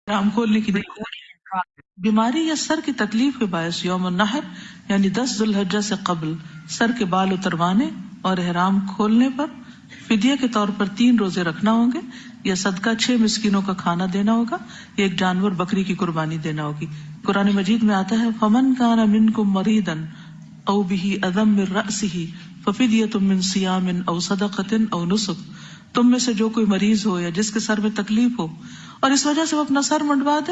رام کھولنے کی بیماری یا سر کی تکلیف کے باعث یوم النحر یعنی 10 ذی الحجہ سے قبل سر کے بال اتروانے اور احرام کھولنے پر فدیہ کے طور پر 3 روزے رکھنا ہوں گے، یا صدقہ 6 مسکینوں کا کھانا دینا ہوگا، یا ایک جانور بکری کی قربانی دینا ہوگی۔ قرآن مجید میں آتا ہے فمن کان منکم مریضا او به اذى من رأسه ففدیۃ من صیام او صدقۃ او نسک، تم میں سے جو کوئی مریض ہو یا جس کے سر میں تکلیف ہو اور اس وجہ سے وہ اپنا سر منڈوا دے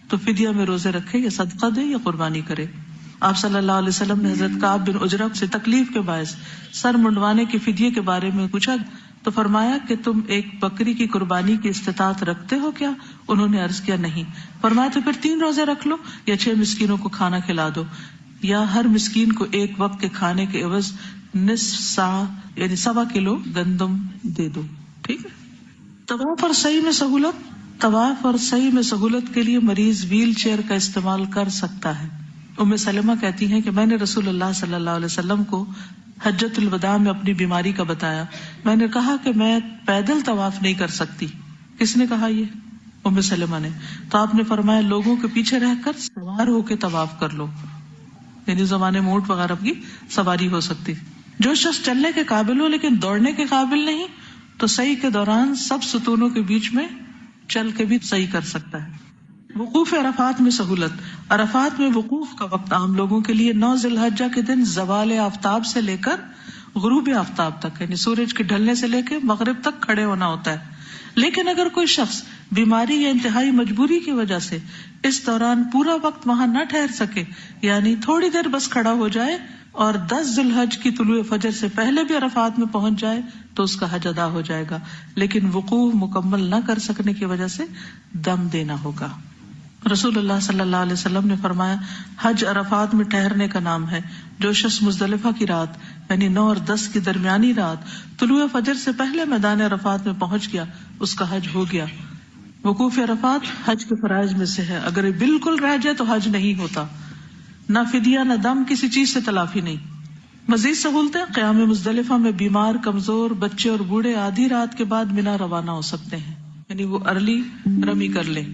تو فدیہ میں روزے رکھے یا صدقہ دے یا قربانی کرے۔ آپ صلی اللہ علیہ وسلم نے حضرت کعب بن عجرہ سے تکلیف کے باعث سر منڈوانے کے فدیے کے بارے میں پوچھا تو فرمایا کہ تم ایک بکری کی قربانی کی استطاعت رکھتے ہو کیا؟ انہوں نے عرض کیا نہیں۔ فرمایا تو پھر 3 روزے رکھ لو یا 6 مسکینوں کو کھانا کھلا دو، یا ہر مسکین کو ایک وقت کے کھانے کے عوض نصف سا یعنی 1.25 کلو گندم دے دو۔ ٹھیک ہے۔ طواف اور سعی میں سہولت کے لیے مریض ویل چیئر کا استعمال کر سکتا ہے۔ ام سلمہ کہتی ہیں کہ میں نے رسول اللہ صلی اللہ علیہ وسلم کو حجۃ الوداع میں اپنی بیماری کا بتایا، میں نے کہا کہ میں پیدل طواف نہیں کر سکتی۔ کس نے کہا؟ یہ ام سلمہ نے۔ تو آپ نے فرمایا لوگوں کے پیچھے رہ کر سوار ہو کے طواف کر لو، یعنی زمانے میں اونٹ وغیرہ کی سواری ہو سکتی۔ جو شخص چلنے کے قابل ہو لیکن دوڑنے کے قابل نہیں تو سعی کے دوران سب ستونوں کے بیچ میں چل کے بھی سعی کر سکتا ہے۔ وقوف عرفات میں سہولت۔ عرفات میں وقوف کا وقت عام لوگوں کے لیے 9 ذی الحجہ کے دن زوال آفتاب سے لے کر غروب آفتاب تک، یعنی سورج کے ڈھلنے سے لے کے مغرب تک کھڑے ہونا ہوتا ہے۔ لیکن اگر کوئی شخص بیماری یا انتہائی مجبوری کی وجہ سے اس دوران پورا وقت وہاں نہ ٹھہر سکے، یعنی تھوڑی دیر بس کھڑا ہو جائے اور 10 ذی الحجہ کی طلوع فجر سے پہلے بھی عرفات میں پہنچ جائے تو اس کا حج ادا ہو جائے گا، لیکن وقوف مکمل نہ کر سکنے کی وجہ سے دم دینا ہوگا۔ رسول اللہ صلی اللہ علیہ وسلم نے فرمایا حج عرفات میں ٹھہرنے کا نام ہے۔ جو شخص مزدلفہ کی رات یعنی 9 اور 10 کی درمیانی رات طلوع فجر سے پہلے میدان عرفات میں پہنچ گیا اس کا حج ہو گیا۔ وقوف عرفات حج کے فرائض میں سے ہے، اگر یہ بالکل رہ جائے تو حج نہیں ہوتا، نہ فدیہ نہ دم، کسی چیز سے تلافی نہیں۔ مزید سہولتیں، قیام مزدلفہ میں بیمار، کمزور، بچے اور بوڑھے آدھی رات کے بعد مینا روانہ ہو سکتے ہیں، یعنی وہ ارلی رمی کر لیں۔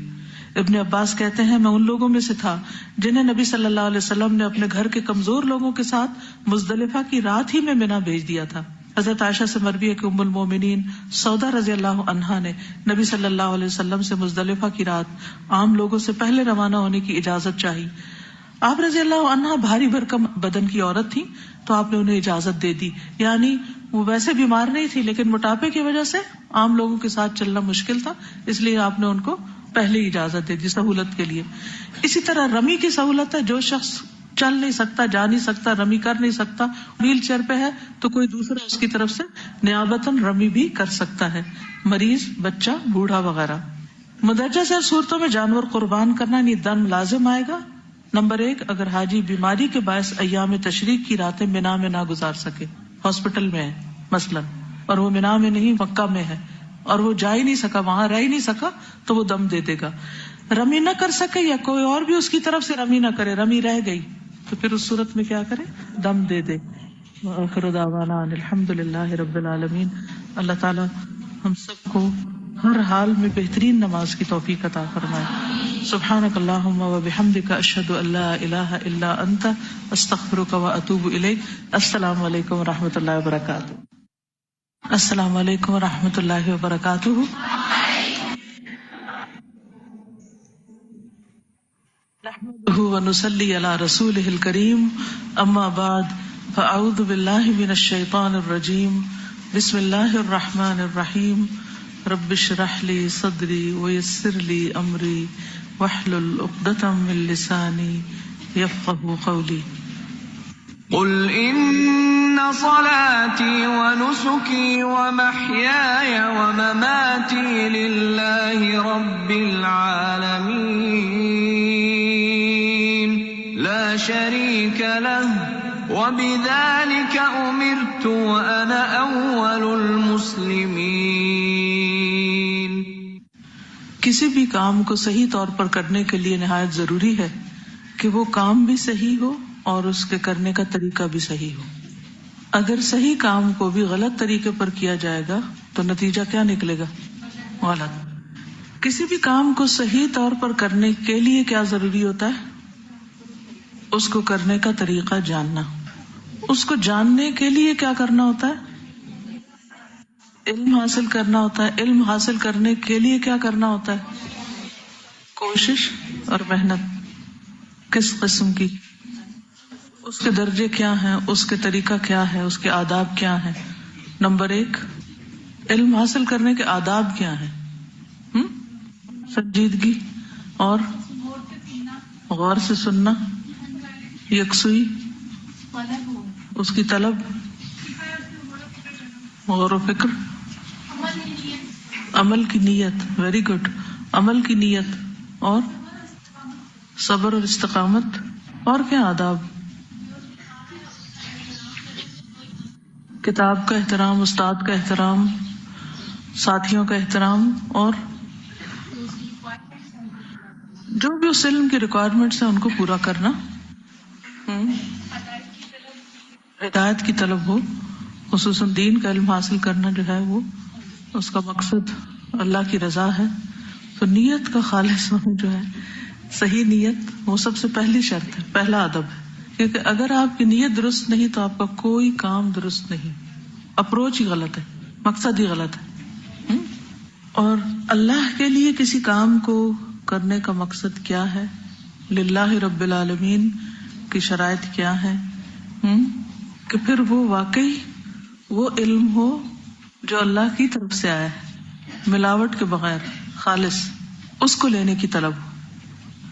ابن عباس کہتے ہیں میں ان لوگوں میں سے تھا جنہیں نبی صلی اللہ علیہ وسلم نے اپنے گھر کے کمزور لوگوں کے ساتھ مزدلفہ کی رات ہی میں مینا بھیج دیا تھا۔ حضرت عائشہ سے مروی ہے کہ ام المومنین سودا رضی اللہ عنہا نے نبی صلی اللہ علیہ وسلم سے مزدلفہ کی رات عام لوگوں سے پہلے روانہ ہونے کی اجازت چاہی۔ آپ رضی اللہ عنہا بھاری بھرکم بدن کی عورت تھی تو آپ نے انہیں اجازت دے دی، یعنی وہ ویسے بیمار نہیں تھی لیکن موٹاپے کی وجہ سے عام لوگوں کے ساتھ چلنا مشکل تھا، اس لیے آپ نے ان کو پہلے ہی اجازت دے دی سہولت کے لیے۔ اسی طرح رمی کی سہولت ہے، جو شخص چل نہیں سکتا، جا نہیں سکتا، رمی کر نہیں سکتا، ویل چیئر پہ ہے تو کوئی دوسرا اس کی طرف سے نیابتاً رمی بھی کر سکتا ہے، مریض، بچہ، بوڑھا وغیرہ۔ مدرجہ ذیل صورتوں میں جانور قربان کرنا یعنی دم لازم آئے گا۔ نمبر 1، اگر حاجی بیماری کے باعث ایام تشریق کی راتیں مینا میں نہ گزار سکے، ہاسپٹل میں ہے مثلا اور وہ مینا میں نہیں مکہ میں ہے اور وہ جا ہی نہیں سکا، وہاں رہ ہی نہیں سکا تو وہ دم دے دے گا۔ رمی نہ کر سکے یا کوئی اور بھی اس کی طرف سے رمی نہ کرے، رمی رہ گئی تو پھر اس صورت میں کیا کرے؟ دم دے دے۔ وآخر دعوانا ان الحمدللہ رب العالمین۔ اللہ تعالی ہم سب کو ہر حال میں بہترین نماز کی توفیق عطا فرمائے۔ سبحانک اللہم وبحمدک، اشہد ان لا الہ الا انت، استغفرک واتوب الیک۔ السلام علیکم ورحمۃ اللہ وبرکاتہ۔ السلام علیکم ورحمۃ اللہ وبرکاتہ۔ نحمده ونصلی علی رسولہ الکریم، اما بعد فاعوذ باللہ من الشیطان الرجیم، بسم اللہ الرحمن الرحیم۔ رب اشرح لی صدری ویسر لی امری واحلل عقدۃ من لسانی یفقہوا قولی۔ قل ان صلاتي ونسكي ومحياي ومماتي لله رب العالمين لا شريك له وبذلك امرت وانا اول المسلمين۔ کسی بھی کام کو صحیح طور پر کرنے کے لیے نہایت ضروری ہے کہ وہ کام بھی صحیح ہو اور اس کے کرنے کا طریقہ بھی صحیح ہو۔ اگر صحیح کام کو بھی غلط طریقے پر کیا جائے گا تو نتیجہ کیا نکلے گا؟ غلط۔ کسی بھی کام کو صحیح طور پر کرنے کے لیے کیا ضروری ہوتا ہے؟ اس کو کرنے کا طریقہ جاننا. اس کو جاننے کے لیے کیا کرنا ہوتا ہے؟ علم حاصل کرنا ہوتا ہے. علم حاصل کرنے کے لیے کیا کرنا ہوتا ہے؟ کوشش اور محنت. کس قسم کی؟ اس کے درجے کیا ہیں، اس کے طریقہ کیا ہے، اس کے آداب کیا ہیں. نمبر 1 علم حاصل کرنے کے آداب کیا ہیں؟ سنجیدگی اور غور سے سننا، یکسوئی، اس کی طلب، غور و فکر، عمل کی نیت. Very good. عمل کی نیت اور صبر اور استقامت. اور کیا آداب؟ کتاب کا احترام، استاد کا احترام، ساتھیوں کا احترام، اور جو بھی اس علم کی ریکوائرمنٹس ہیں ان کو پورا کرنا. ہدایت کی طلب ہو، خصوصاً دین کا علم حاصل کرنا جو ہے وہ اس کا مقصد اللہ کی رضا ہے. تو نیت کا خالص ہونا جو ہے، صحیح نیت، وہ سب سے پہلی شرط ہے، پہلا ادب ہے. کیونکہ اگر آپ کی نیت درست نہیں تو آپ کا کوئی کام درست نہیں. اپروچ ہی غلط ہے، مقصد ہی غلط ہے. اور اللہ کے لیے کسی کام کو کرنے کا مقصد کیا ہے؟ للہ رب العالمین کی شرائط کیا ہے؟ کہ پھر وہ واقعی وہ علم ہو جو اللہ کی طرف سے آیا ہے، ملاوٹ کے بغیر، خالص، اس کو لینے کی طلب ہو.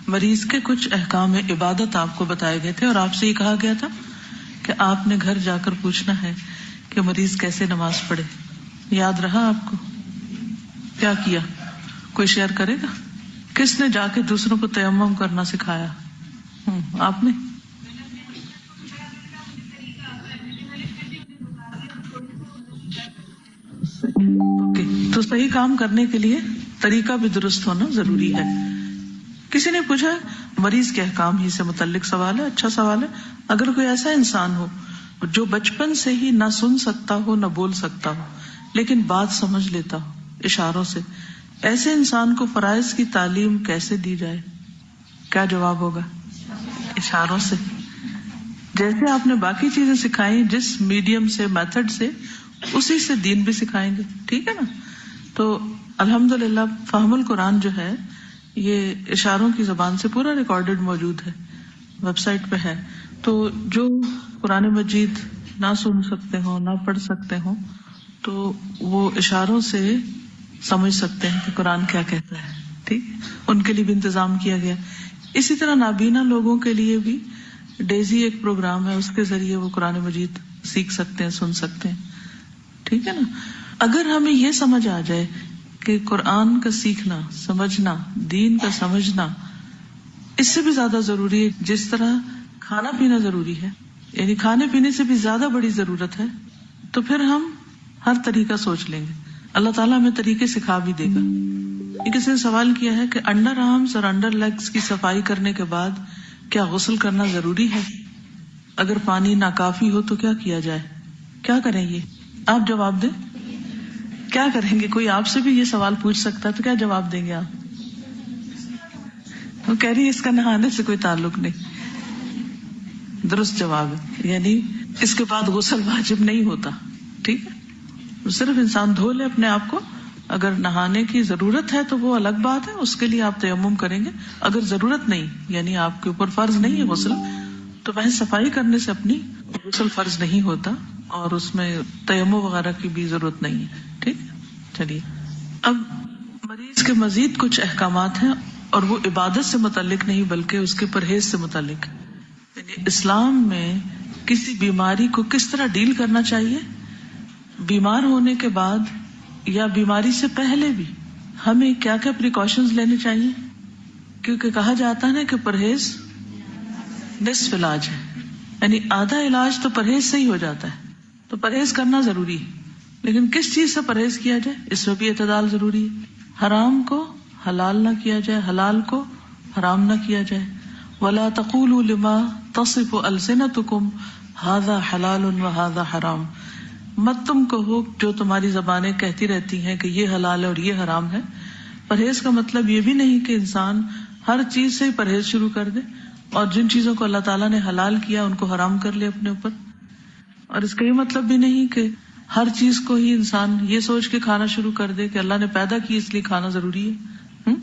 مریض کے کچھ احکام عبادت آپ کو بتائے گئے تھے اور آپ سے یہ کہا گیا تھا کہ آپ نے گھر جا کر پوچھنا ہے کہ مریض کیسے نماز پڑھے. یاد رہا آپ کو؟ کیا کیا؟ کوئی شیئر کرے گا؟ کس نے جا کے دوسروں کو تیمم کرنا سکھایا؟ آپ نے؟ تو صحیح کام کرنے کے لیے طریقہ بھی درست ہونا ضروری ہے. کسی نے پوچھا مریض کے احکام ہی سے متعلق سوال ہے. اچھا سوال ہے. اگر کوئی ایسا انسان ہو جو بچپن سے ہی نہ سن سکتا ہو نہ بول سکتا ہو لیکن بات سمجھ لیتا ہو اشاروں سے، ایسے انسان کو فرائض کی تعلیم کیسے دی جائے؟ کیا جواب ہوگا؟ اشاروں سے. جیسے آپ نے باقی چیزیں سکھائی جس میڈیم سے، میتھڈ سے، اسی سے دین بھی سکھائیں گے. ٹھیک ہے نا؟ تو الحمدللہ فہم القرآن جو ہے یہ اشاروں کی زبان سے پورا ریکارڈڈ موجود ہے، ویب سائٹ پہ ہے. تو جو قرآن مجید نہ سن سکتے ہوں، نہ پڑھ سکتے ہوں، تو وہ اشاروں سے سمجھ سکتے ہیں کہ قرآن کیا کہتا ہے. ٹھیک، ان کے لیے بھی انتظام کیا گیا. اسی طرح نابینا لوگوں کے لیے بھی ڈیزی ایک پروگرام ہے، اس کے ذریعے وہ قرآن مجید سیکھ سکتے ہیں، سن سکتے ہیں. ٹھیک ہے نا؟ اگر ہمیں یہ سمجھ آ جائے کہ قرآن کا سیکھنا، سمجھنا، دین کا سمجھنا اس سے بھی زیادہ ضروری ہے جس طرح کھانا پینا ضروری ہے، یعنی کھانے پینے سے بھی زیادہ بڑی ضرورت ہے، تو پھر ہم ہر طریقہ سوچ لیں گے. اللہ تعالیٰ ہمیں طریقے سکھا بھی دے گا. کسی نے سوال کیا ہے کہ انڈر آرمز اور انڈر لیگز کی صفائی کرنے کے بعد کیا غسل کرنا ضروری ہے؟ اگر پانی ناکافی ہو تو کیا کیا جائے؟ کیا کریں؟ یہ آپ جواب دیں. کیا کریں گے؟ کوئی آپ سے بھی یہ سوال پوچھ سکتا ہے تو کیا جواب دیں گے آپ؟ وہ کہہ رہی ہے اس کا نہانے سے کوئی تعلق نہیں. درست جواب ہے، یعنی اس کے بعد غسل واجب نہیں ہوتا. ٹھیک ہے، صرف انسان دھو لے اپنے آپ کو. اگر نہانے کی ضرورت ہے تو وہ الگ بات ہے، اس کے لیے آپ تیمم کریں گے. اگر ضرورت نہیں، یعنی آپ کے اوپر فرض نہیں ہے غسل، تو وہ صفائی کرنے سے اپنی غسل فرض نہیں ہوتا اور اس میں تیمم وغیرہ کی بھی ضرورت نہیں ہے. ٹھیک ہے، چلیے. اب مریض کے مزید کچھ احکامات ہیں اور وہ عبادت سے متعلق نہیں بلکہ اس کے پرہیز سے متعلق ہے. یعنی اسلام میں کسی بیماری کو کس طرح ڈیل کرنا چاہیے، بیمار ہونے کے بعد یا بیماری سے پہلے بھی ہمیں کیا کیا پریکاشنز لینے چاہیے. کیونکہ کہا جاتا ہے نا کہ پرہیز نصف علاج ہے، یعنی آدھا علاج تو پرہیز سے ہی ہو جاتا ہے. تو پرہیز کرنا ضروری ہے، لیکن کس چیز سے پرہیز کیا جائے اس میں بھی اعتدال ضروری ہے. حرام کو حلال نہ کیا جائے، حلال کو حرام نہ کیا جائے. وَلَا تَقُولُوا لِمَا تَصِفُ أَلْسِنَتُكُمْ هَذَا حَلَالٌ وَهَذَا حَرَامٌ. مت تم کہو جو تمہاری زبانیں کہتی رہتی ہیں کہ یہ حلال ہے اور یہ حرام ہے. پرہیز کا مطلب یہ بھی نہیں کہ انسان ہر چیز سے ہی پرہیز شروع کر دے اور جن چیزوں کو اللہ تعالیٰ نے حلال کیا ان کو حرام کر لے اپنے اوپر. اور اس کا یہ مطلب بھی نہیں کہ ہر چیز کو ہی انسان یہ سوچ کے کھانا شروع کر دے کہ اللہ نے پیدا کی اس لیے کھانا ضروری ہے.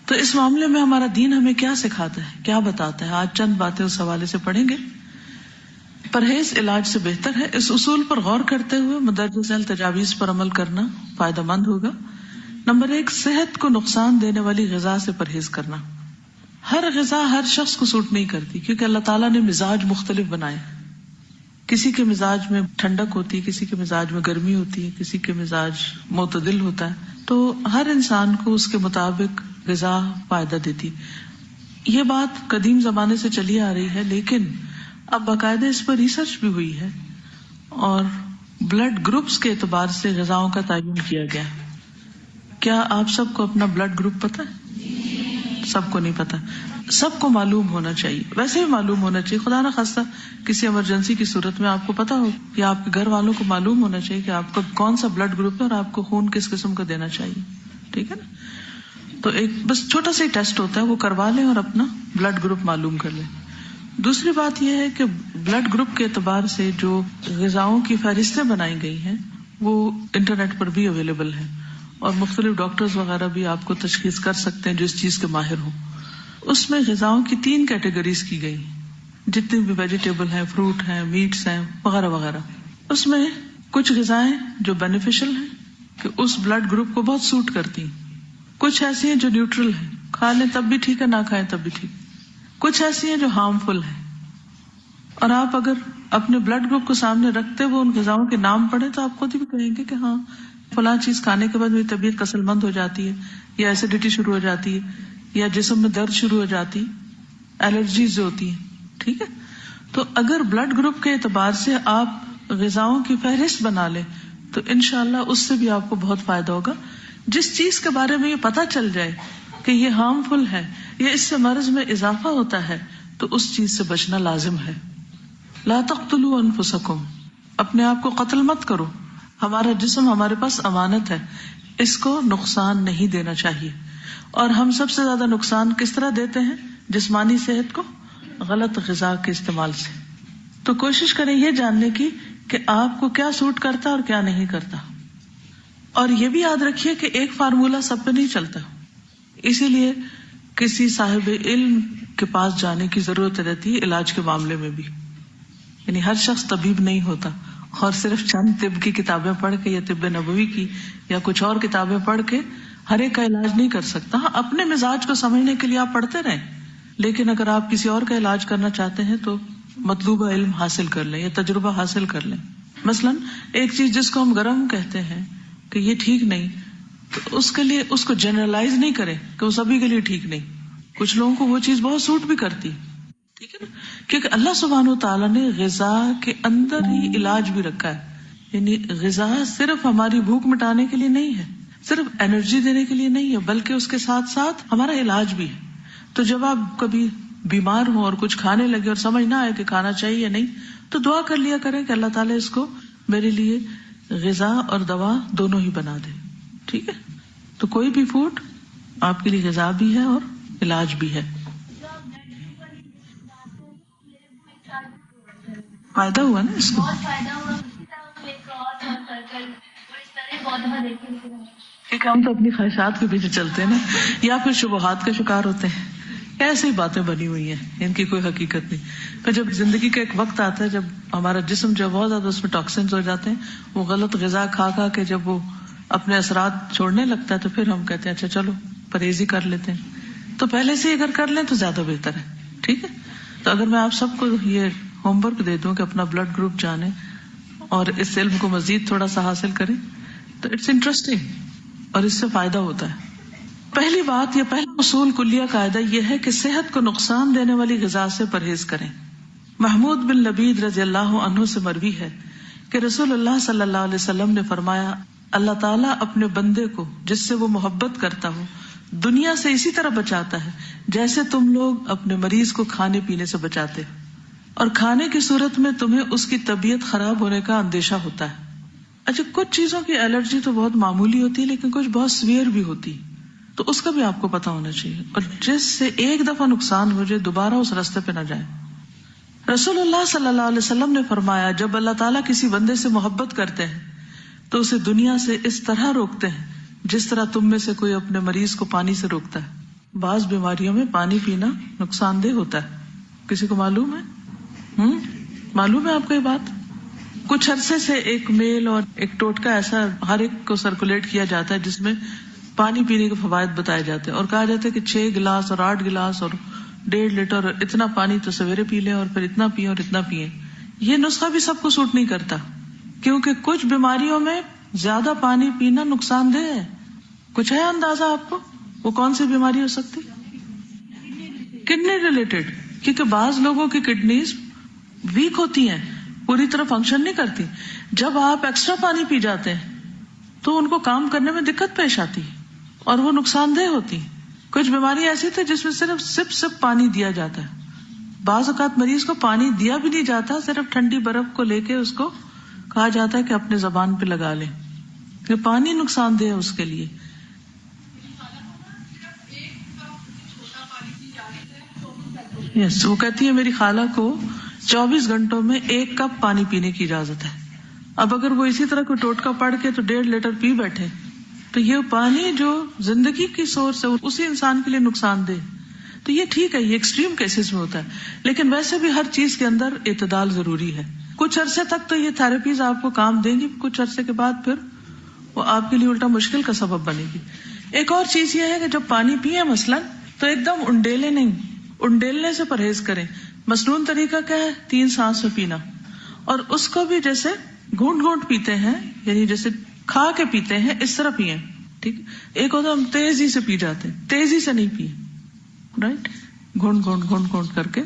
تو اس معاملے میں ہمارا دین ہمیں کیا سکھاتا ہے, کیا بتاتا ہے, آج چند باتیں اس حوالے سے پڑھیں گے. پرہیز علاج سے بہتر ہے. اس اصول پر غور کرتے ہوئے مندرجہ ذیل تجاویز پر عمل کرنا فائدہ مند ہوگا. نمبر 1, صحت کو نقصان دینے والی غذا سے پرہیز کرنا. ہر غذا ہر شخص کو سوٹ نہیں کرتی کیونکہ اللہ تعالیٰ نے مزاج مختلف بنائے. کسی کے مزاج میں ٹھنڈک ہوتی ہے, کسی کے مزاج میں گرمی ہوتی ہے, کسی کے مزاج معتدل ہوتا ہے. تو ہر انسان کو اس کے مطابق غذا فائدہ دیتی. یہ بات قدیم زمانے سے چلی آ رہی ہے, لیکن اب باقاعدہ اس پر ریسرچ بھی ہوئی ہے اور بلڈ گروپس کے اعتبار سے غذاؤں کا تعین کیا گیا. کیا آپ سب کو اپنا بلڈ گروپ پتا ہے؟ سب کو نہیں پتا. سب کو معلوم ہونا چاہیے. ویسے بھی معلوم ہونا چاہیے, خدا نہ خواستہ کسی ایمرجنسی کی صورت میں آپ کو پتا ہو یا آپ کے گھر والوں کو معلوم ہونا چاہیے کہ آپ کا کون سا بلڈ گروپ ہے اور آپ کو خون کس قسم کا دینا چاہیے. ٹھیک ہے نا. تو ایک بس چھوٹا سا ہی ٹیسٹ ہوتا ہے, وہ کروا لیں اور اپنا بلڈ گروپ معلوم کر لیں. دوسری بات یہ ہے کہ بلڈ گروپ کے اعتبار سے جو غذاؤں کی فہرستیں بنائی گئی ہیں وہ انٹرنیٹ پر بھی اویلیبل ہیں اور مختلف ڈاکٹرز وغیرہ بھی آپ کو تشخیص کر سکتے ہیں جو اس چیز کے ماہر ہوں. اس میں غذاؤں کی 3 کیٹیگریز کی گئی, جتنے بھی ویجیٹیبل ہیں, فروٹ ہیں, میٹس ہیں وغیرہ وغیرہ. اس میں کچھ غذائیں جو بینیفیشل ہیں کہ اس بلڈ گروپ کو بہت سوٹ کرتی ہیں, کچھ ایسی ہیں جو نیوٹرل ہیں, کھا لیں تب بھی ٹھیک ہے, نہ کھائیں تب بھی ٹھیک, کچھ ایسی ہیں جو ہارمفل ہیں. اور آپ اگر اپنے بلڈ گروپ کو سامنے رکھتے ہوئے ان غذاؤں کے نام پڑھیں تو آپ خود بھی کہیں گے کہ ہاں فلاں چیز کھانے کے بعد میری طبیعت کسل مند ہو جاتی ہے, یا ایسیڈیٹی شروع ہو جاتی ہے, یا جسم میں درد شروع ہو جاتی, الرجیز جو ہوتی ہیں. ٹھیک ہے. تو اگر بلڈ گروپ کے اعتبار سے آپ غذاؤں کی فہرست بنا لیں تو انشاءاللہ اس سے بھی آپ کو بہت فائدہ ہوگا. جس چیز کے بارے میں یہ پتا چل جائے کہ یہ ہارمفل ہے یا اس سے مرض میں اضافہ ہوتا ہے تو اس چیز سے بچنا لازم ہے. لا تقتلوا انفسکم, اپنے آپ کو قتل مت کرو. ہمارا جسم ہمارے پاس امانت ہے, اس کو نقصان نہیں دینا چاہیے. اور ہم سب سے زیادہ نقصان کس طرح دیتے ہیں جسمانی صحت کو؟ غلط غذا کے استعمال سے. تو کوشش کریں یہ جاننے کی کہ آپ کو کیا سوٹ کرتا اور کیا نہیں کرتا. اور یہ بھی یاد رکھیے کہ ایک فارمولا سب پہ نہیں چلتا, اسی لیے کسی صاحب علم کے پاس جانے کی ضرورت رہتی ہے علاج کے معاملے میں بھی. یعنی ہر شخص طبیب نہیں ہوتا اور صرف چند طب کی کتابیں پڑھ کے یا طب نبوی کی یا کچھ اور کتابیں پڑھ کے ہر ایک کا علاج نہیں کر سکتا. ہاں اپنے مزاج کو سمجھنے کے لیے آپ پڑھتے رہیں, لیکن اگر آپ کسی اور کا علاج کرنا چاہتے ہیں تو مطلوبہ علم حاصل کر لیں یا تجربہ حاصل کر لیں. مثلا ایک چیز جس کو ہم گرم کہتے ہیں کہ یہ ٹھیک نہیں, تو اس کے لیے اس کو جنرلائز نہیں کریں کہ وہ سبھی کے لیے ٹھیک نہیں. کچھ لوگوں کو وہ چیز بہت سوٹ بھی کرتی, ٹھیک ہے نا, کیونکہ اللہ سبحانہ و تعالیٰ نے غذا کے اندر ہی علاج بھی رکھا ہے. یعنی غذا صرف ہماری بھوک مٹانے کے لیے نہیں ہے, صرف انرجی دینے کے لیے نہیں ہے, بلکہ اس کے ساتھ ساتھ ہمارا علاج بھی ہے. تو جب آپ کبھی بیمار ہوں اور کچھ کھانے لگے اور سمجھ نہ آئے کہ کھانا چاہیے یا نہیں, تو دعا کر لیا کریں کہ اللہ تعالیٰ اس کو میرے لیے غذا اور دوا دونوں ہی بنا دے. ٹھیک ہے. تو کوئی بھی فوڈ آپ کے لیے غذا بھی ہے اور علاج بھی ہے. فائدہ ہوا نا اس کو, کیونکہ ہم تو اپنی خواہشات کے پیچھے چلتے ہیں نا, یا پھر شبہات کا شکار ہوتے ہیں. ایسی باتیں بنی ہوئی ہیں, ان کی کوئی حقیقت نہیں. پھر جب زندگی کا ایک وقت آتا ہے جب ہمارا جسم جو بہت زیادہ اس میں ٹاکسنز ہو جاتے ہیں, وہ غلط غذا کھا کھا کے جب وہ اپنے اثرات چھوڑنے لگتا ہے تو پھر ہم کہتے ہیں اچھا چلو پرہیزی کر لیتے ہیں. تو پہلے سے اگر کر لیں تو زیادہ بہتر ہے. ٹھیک ہے. تو اگر میں آپ سب کو یہ ہوم ورک دے دوں کہ اپنا بلڈ گروپ جانیں اور اس علم کو مزید تھوڑا سا حاصل کریں تو اٹس انٹرسٹنگ اور اس سے فائدہ ہوتا ہے. پہلی بات یا پہلا اصول کلیہ قاعدہ یہ ہے کہ صحت کو نقصان دینے والی غذا سے پرہیز کریں. محمود بن لبید رضی اللہ عنہ سے مروی ہے کہ رسول اللہ صلی اللہ علیہ وسلم نے فرمایا, اللہ تعالیٰ اپنے بندے کو جس سے وہ محبت کرتا ہو دنیا سے اسی طرح بچاتا ہے جیسے تم لوگ اپنے مریض کو کھانے پینے سے بچاتے, اور کھانے کی صورت میں تمہیں اس کی طبیعت خراب ہونے کا اندیشہ ہوتا ہے. اچھا, کچھ چیزوں کی الرجی تو بہت معمولی ہوتی ہے لیکن کچھ بہت سویئر بھی ہوتی ہے. تو اس کا بھی آپ کو پتا ہونا چاہیے، اور جس سے ایک دفعہ نقصان ہو جائے دوبارہ اس راستے پہ نہ جائیں۔ رسول اللہ صلی اللہ علیہ وسلم نے فرمایا جب اللہ تعالیٰ کسی بندے سے محبت کرتے ہیں تو اسے دنیا سے اس طرح روکتے ہیں جس طرح تم میں سے کوئی اپنے مریض کو پانی سے روکتا ہے۔ بعض بیماریوں میں پانی پینا نقصان دہ ہوتا ہے، کسی کو معلوم ہے؟ معلوم ہے آپ کو یہ بات؟ کچھ عرصے سے ایک میل اور ایک ٹوٹکا ایسا ہر ایک کو سرکولیٹ کیا جاتا ہے جس میں پانی پینے کے فوائد بتائے جاتے ہیں، اور کہا جاتا ہے کہ 6 گلاس اور 8 گلاس اور 1.5 لیٹر اور اتنا پانی تو سویرے پی لیں اور پھر اتنا پیئیں اور اتنا پیئیں۔ یہ نسخہ بھی سب کو سوٹ نہیں کرتا، کیونکہ کچھ بیماریوں میں زیادہ پانی پینا نقصان دہ ہے۔ کچھ ہے اندازہ آپ کو وہ کون سی بیماری ہو سکتی؟ کڈنی ریلیٹڈ، کیونکہ بعض لوگوں کی کڈنیز ویک ہوتی ہیں، پوری طرح فنکشن نہیں کرتی۔ جب آپ ایکسٹرا پانی پی جاتے ہیں تو ان کو کام کرنے میں دقت پیش آتی ہے اور وہ نقصان دہ ہوتی۔ کچھ بیماری ایسی تھی جس میں صرف سپ پانی دیا جاتا ہے، بعض اوقات مریض کو پانی دیا بھی نہیں جاتا، صرف ٹھنڈی برف کو لے کے اس کو کہا جاتا ہے کہ اپنے زبان پہ لگا لیں، کہ پانی نقصان دہ ہے اس کے لیے۔ یس، وہ کہتی ہے میری خالہ کو 24 گھنٹوں میں 1 کپ پانی پینے کی اجازت ہے۔ اب اگر وہ اسی طرح کوئی ٹوٹکا پڑھ کے تو 1.5 لیٹر پی بیٹھے تو یہ پانی جو زندگی کی سورس ہے اسی انسان کے لیے نقصان دہ۔ تو یہ ٹھیک ہے، یہ ایکسٹریم کیسز میں ہوتا ہے، لیکن ویسے بھی ہر چیز کے اندر اعتدال ضروری ہے۔ کچھ عرصے تک تو یہ تھراپیز آپ کو کام دیں گی، کچھ عرصے کے بعد پھر وہ آپ کے لیے الٹا مشکل کا سبب بنے گی۔ ایک اور چیز یہ ہے کہ جب پانی پیئے مثلاً تو ایک دم انڈیلے نہیں، انڈیلنے سے پرہیز کریں۔ مسنون طریقہ کیا ہے؟ 3 سانس میں پینا، اور اس کو بھی جیسے گھونٹ گھونٹ پیتے ہیں، یعنی جیسے کھا کے پیتے ہیں اس طرح پیئیں، ٹھیک؟ ایک ہوتا ہم تیزی سے پی جاتے ہیں، تیزی سے نہیں پیئے، رائٹ؟ گھونٹ گھونٹ گھونٹ گھونٹ کر کے،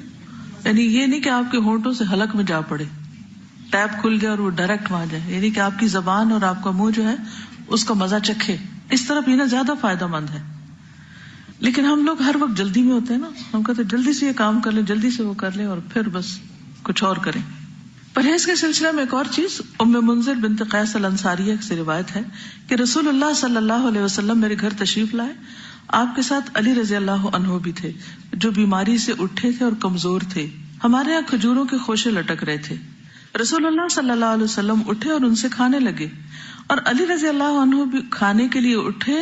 یعنی یہ نہیں کہ آپ کے ہونٹوں سے حلق میں جا پڑے، ٹیپ کھل جائے اور وہ ڈائریکٹ وہاں جائے، یعنی کہ آپ کی زبان اور آپ کا منہ جو ہے اس کا مزہ چکھے۔ اس طرح پینا زیادہ فائدہ مند ہے۔ لیکن ہم لوگ ہر وقت جلدی میں ہوتے ہیں نا، ہم کہتے ہیں جلدی سے یہ کام کر لیں، جلدی سے وہ کر لیں، اور پھر بس کچھ اور کریں۔ پرہیز کے سلسلے میں ایک اور چیز، ام منذر بنت قیس الانصاریہ سے روایت ہے کہ رسول اللہ صلی اللہ علیہ وسلم میرے گھر تشریف لائے، آپ کے ساتھ علی رضی اللہ عنہ بھی تھے جو بیماری سے اٹھے تھے اور کمزور تھے۔ ہمارے یہاں کھجوروں کے خوشے لٹک رہے تھے۔ رسول اللہ صلی اللہ علیہ وسلم اٹھے اور ان سے کھانے لگے، اور علی رضی اللہ عنہ بھی کھانے کے لیے اٹھے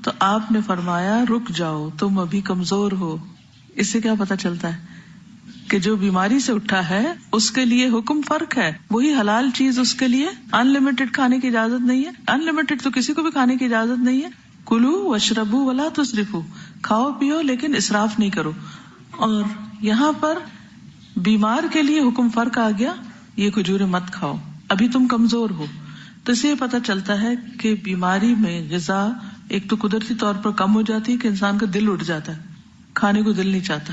تو آپ نے فرمایا رک جاؤ، تم ابھی کمزور ہو۔ اس سے کیا پتا چلتا ہے کہ جو بیماری سے اٹھا ہے اس کے لیے حکم فرق ہے، وہی حلال چیز اس کے لیے ان لمیٹڈ کھانے کی اجازت نہیں ہے۔ ان لمیٹڈ تو کسی کو بھی کھانے کی اجازت نہیں ہے۔ کلو واشربو ولا تسرفو، کھاؤ پیو لیکن اسراف نہیں کرو۔ اور یہاں پر بیمار کے لیے حکم فرق آ گیا، یہ کھجوریں مت کھاؤ، ابھی تم کمزور ہو۔ تو اس سے یہ پتا چلتا ہے کہ بیماری میں غذا ایک تو قدرتی طور پر کم ہو جاتی ہے کہ انسان کا دل اٹھ جاتا ہے، کھانے کو دل نہیں چاہتا۔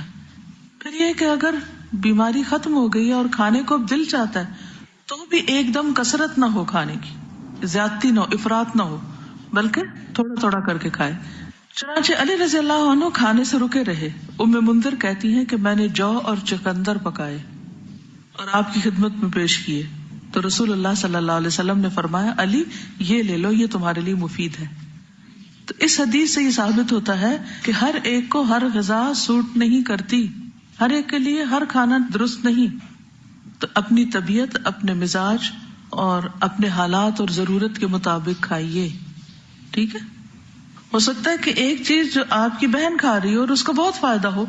پھر یہ کہ اگر بیماری ختم ہو گئی ہے اور کھانے کو اب دل چاہتا ہے تو بھی ایک دم کثرت نہ ہو، کھانے کی زیادتی نہ ہو، افراط نہ ہو، بلکہ تھوڑا تھوڑا کر کے کھائے۔ چنانچہ علی رضی اللہ عنہ کھانے سے رکے رہے۔ ام منذر کہتی ہیں کہ میں نے جو اور چقندر پکائے اور آپ کی خدمت میں پیش کیے تو رسول اللہ صلی اللہ علیہ وسلم نے فرمایا علی یہ لے لو، یہ تمہارے لیے مفید ہے۔ تو اس حدیث سے یہ ثابت ہوتا ہے کہ ہر ایک کو ہر غذا سوٹ نہیں کرتی، ہر ایک کے لیے ہر کھانا درست نہیں۔ تو اپنی طبیعت، اپنے مزاج اور اپنے حالات اور ضرورت کے مطابق کھائیے، ٹھیک ہے؟ ہو سکتا ہے کہ ایک چیز جو آپ کی بہن کھا رہی ہو اور اس کو بہت فائدہ ہو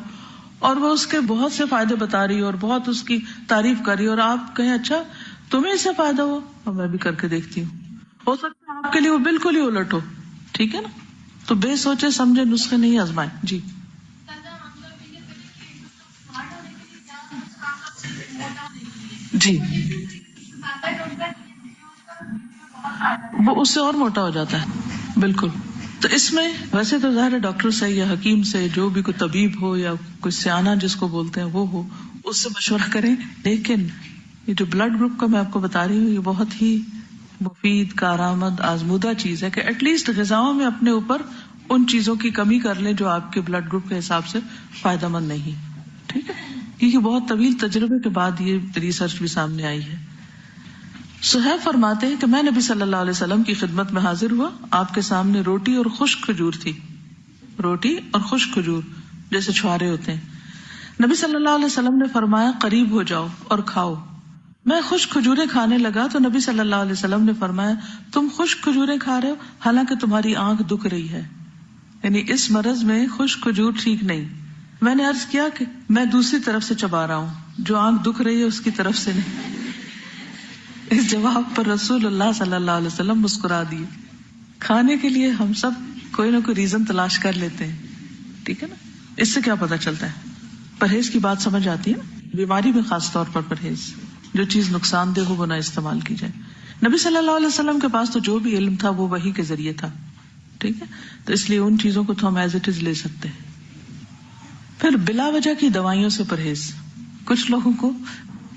اور وہ اس کے بہت سے فائدے بتا رہی ہو اور بہت اس کی تعریف کر رہی ہو، اور آپ کہیں اچھا تمہیں اس سے فائدہ ہو اور میں بھی کر کے دیکھتی ہوں۔ ہو سکتا ہے آپ کے لیے وہ بالکل ہی الٹ ہو، ٹھیک ہے نا؟ تو بے سوچے سمجھے نسخے نہیں آزمائیں۔ جی جی، وہ اس سے اور موٹا ہو جاتا ہے، بالکل۔ تو اس میں ویسے تو ظاہر ہے ڈاکٹر سے یا حکیم سے، جو بھی کوئی طبیب ہو یا کوئی سیانہ جس کو بولتے ہیں وہ ہو، اس سے مشورہ کریں۔ لیکن یہ جو بلڈ گروپ کا میں آپ کو بتا رہی ہوں، یہ بہت ہی مفید، کارآمد، آزمودہ چیز ہے کہ ایٹ لیسٹ غذاؤں میں اپنے اوپر ان چیزوں کی کمی کر لیں جو آپ کے بلڈ گروپ کے حساب سے فائدہ مند نہیں، ٹھیک ہے؟ کیونکہ بہت طویل تجربے کے بعد یہ ریسرچ بھی سامنے آئی ہے۔ صہیب فرماتے ہیں کہ میں نبی صلی اللہ علیہ وسلم کی خدمت میں حاضر ہوا، آپ کے سامنے روٹی اور خشک کھجور تھی، روٹی اور خشک کھجور جیسے چھوارے ہوتے ہیں. نبی صلی اللہ علیہ وسلم نے فرمایا قریب ہو جاؤ اور کھاؤ. میں خشک کھجوریں کھانے لگا تو نبی صلی اللہ علیہ وسلم نے فرمایا تم خشک کھجوریں کھا رہے ہو حالانکہ تمہاری آنکھ دکھ رہی ہے. یعنی اس مرض میں خشک کھجور ٹھیک نہیں. میں نے عرض کیا کہ میں دوسری طرف سے چبا رہا ہوں, جو آنکھ دکھ رہی ہے اس کی طرف سے نہیں. اس جواب پر رسول اللہ صلی اللہ علیہ وسلم مسکرا دیے. کھانے کے لیے ہم سب کوئی نہ کوئی ریزن تلاش کر لیتے ہیں, ٹھیک ہے نا. اس سے کیا پتا چلتا ہے؟ پرہیز کی بات سمجھ آتی ہے نا. بیماری میں خاص طور پر پرہیز, جو چیز نقصان دہ ہو وہ نہ استعمال کی جائے. نبی صلی اللہ علیہ وسلم کے پاس تو جو بھی علم تھا وہ وحی کے ذریعے تھا, ٹھیک ہے, تو اس لیے ان چیزوں کو تو ہم ایز اٹ از لے سکتے ہیں. پھر بلا وجہ کی دوائیوں سے پرہیز. کچھ لوگوں کو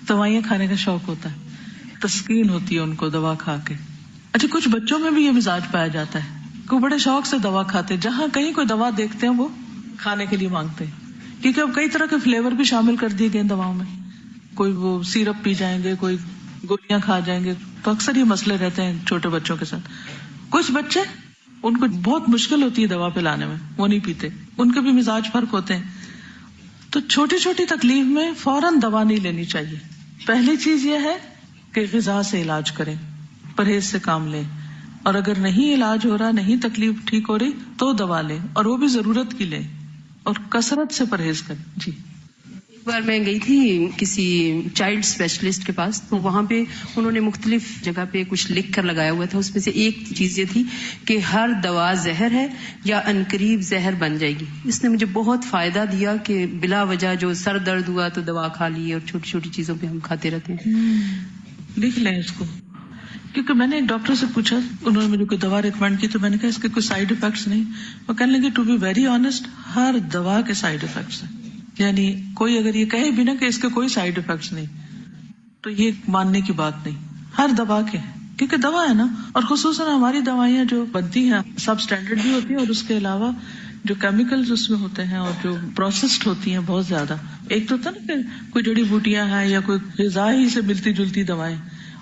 دوائیاں کھانے کا شوق ہوتا ہے, تسکین ہوتی ہے ان کو دوا کھا کے. اچھا, کچھ بچوں میں بھی یہ مزاج پایا جاتا ہے کہ وہ بڑے شوق سے دوا کھاتے ہیں, جہاں کہیں کوئی دوا دیکھتے ہیں وہ کھانے کے لیے مانگتے ہیں, کیونکہ اب کئی طرح کے فلیور بھی شامل کر دیے گئے دواؤں میں. کوئی وہ سیرپ پی جائیں گے, کوئی گولیاں کھا جائیں گے, تو اکثر یہ مسئلے رہتے ہیں چھوٹے بچوں کے ساتھ. کچھ بچے ان کو بہت مشکل ہوتی ہے دوا پلانے میں, وہ نہیں پیتے, ان کے بھی مزاج فرق ہوتے ہیں. تو چھوٹی چھوٹی تکلیف میں فوراً دوا نہیں لینی چاہیے. پہلی چیز یہ ہے کہ غذا سے علاج کریں, پرہیز سے کام لیں, اور اگر نہیں علاج ہو رہا, نہیں تکلیف ٹھیک ہو رہی تو دوا لیں, اور وہ بھی ضرورت کی لیں, اور کثرت سے پرہیز کریں. جی, ایک بار میں گئی تھی کسی چائلڈ اسپیشلسٹ کے پاس, تو وہاں پہ انہوں نے مختلف جگہ پہ کچھ لکھ کر لگایا ہوا تھا. اس میں سے ایک چیز یہ تھی کہ ہر دوا زہر ہے یا عنقریب زہر بن جائے گی. اس نے مجھے بہت فائدہ دیا کہ بلا وجہ جو سر درد ہوا تو دوا کھا لی, اور چھوٹی چھوٹی چیزوں پہ ہم کھاتے رہتے ہیں. لکھ لیں اس کو, کیونکہ میں نے ایک ڈاکٹر سے پوچھا, انہوں نے مجھے کوئی دوا ریکمینڈ کی, تو میں نے کہا اس کے کوئی سائیڈ افیکٹس نہیں. وہ کہنے لگے ٹو بی ویری آنےسٹ, ہر دوا کے سائیڈ افیکٹس ہیں. یعنی کوئی اگر یہ کہے بھی نا کہ اس کے کوئی سائیڈ افیکٹس نہیں, تو یہ ماننے کی بات نہیں. ہر دوا کے, کیونکہ دوا ہے نا, اور خصوصاً ہماری دوائیاں جو بنتی ہیں سب اسٹینڈرڈ بھی ہوتی ہیں, اور اس کے علاوہ جو کیمیکلز اس میں ہوتے ہیں اور جو پروسیسڈ ہوتی ہیں بہت زیادہ. ایک تو ہوتا نا کہ کوئی جڑی بوٹیاں ہیں یا کوئی غذا ہی سے ملتی جلتی دوائیں,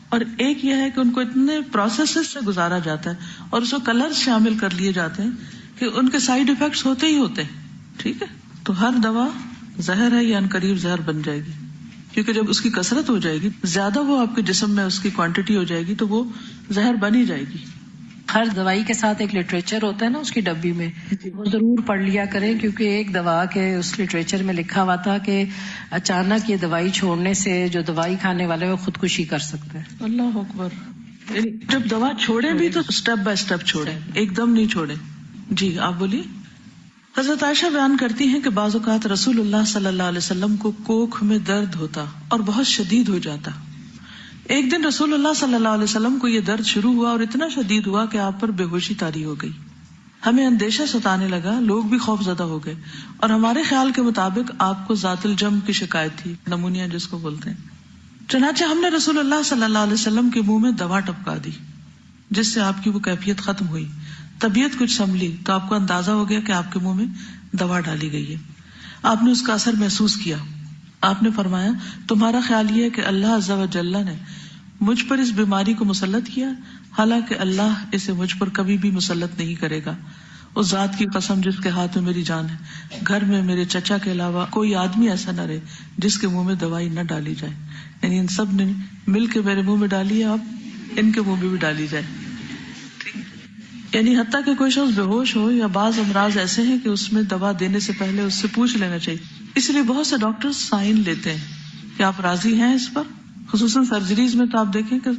اور ایک یہ ہے کہ ان کو اتنے پروسیسز سے گزارا جاتا ہے اور اس میں کلر شامل کر لیے جاتے ہیں کہ ان کے سائیڈ افیکٹس ہوتے ہی ہوتے ہیں. ٹھیک ہے, تو ہر دوا زہر ہے یا عنقریب زہر بن جائے گی, کیونکہ جب اس کی کثرت ہو جائے گی, زیادہ وہ آپ کے جسم میں اس کی کوانٹٹی ہو جائے گی, تو وہ زہر بن ہی جائے گی. ہر دوائی کے ساتھ ایک لٹریچر ہوتا ہے نا اس کی ڈبی میں, وہ ضرور پڑھ لیا کریں, کیونکہ ایک دوا کے اس لٹریچر میں لکھا ہوا تھا کہ اچانک یہ دوائی چھوڑنے سے جو دوائی کھانے والا ہے وہ خودکشی کر سکتا ہے. اللہ اکبر. یعنی جب دوا چھوڑے بھی تو اسٹیپ بائی اسٹیپ چھوڑے, ایک دم نہیں چھوڑے. جی آپ بولیے. حضرت عائشہ بیان کرتی ہیں کہ بعض اوقات رسول اللہ صلی اللہ علیہ وسلم کو کوکھ میں درد ہوتا اور بہت شدید ہو جاتا. ایک دن رسول اللہ صلی اللہ علیہ وسلم کو یہ درد شروع ہوا اور اتنا شدید ہوا کہ آپ پر بے ہوشی طاری ہو گئی. ہمیں اندیشہ ستانے لگا, لوگ بھی خوف زدہ ہو گئے, اور ہمارے خیال کے مطابق آپ کو ذات الجم کی شکایت تھی, نمونیا جس کو بولتے ہیں. چنانچہ ہم نے رسول اللہ صلی اللہ علیہ وسلم کے منہ میں دوا ٹپکا دی, جس سے آپ کی وہ کیفیت ختم ہوئی, طبیعت کچھ سنبھلی, تو آپ کو اندازہ ہو گیا کہ آپ کے منہ میں دوا ڈالی گئی ہے. آپ نے اس کا اثر محسوس کیا. آپ نے فرمایا تمہارا خیال یہ ہے کہ اللہ عز و جل نے مجھ پر اس بیماری کو مسلط کیا, حالانکہ اللہ اسے مجھ پر کبھی بھی مسلط نہیں کرے گا. اس ذات کی قسم جس کے ہاتھ میں میری جان ہے, گھر میں میرے چچا کے علاوہ کوئی آدمی ایسا نہ رہے جس کے منہ میں دوائی نہ ڈالی جائے. یعنی ان سب نے مل کے میرے منہ میں ڈالی ہے, اب ان کے منہ میں بھی ڈالی جائے. یعنی حتیٰ کہ کوئی شخص بے ہوش ہو یا بعض امراض ایسے ہیں کہ اس میں دوا دینے سے پہلے اس سے پوچھ لینا چاہیے. اس لیے بہت سے ڈاکٹر سائن لیتے ہیں کہ آپ راضی ہیں اس پر. خصوصاً سرجریز میں تو آپ دیکھیں کہ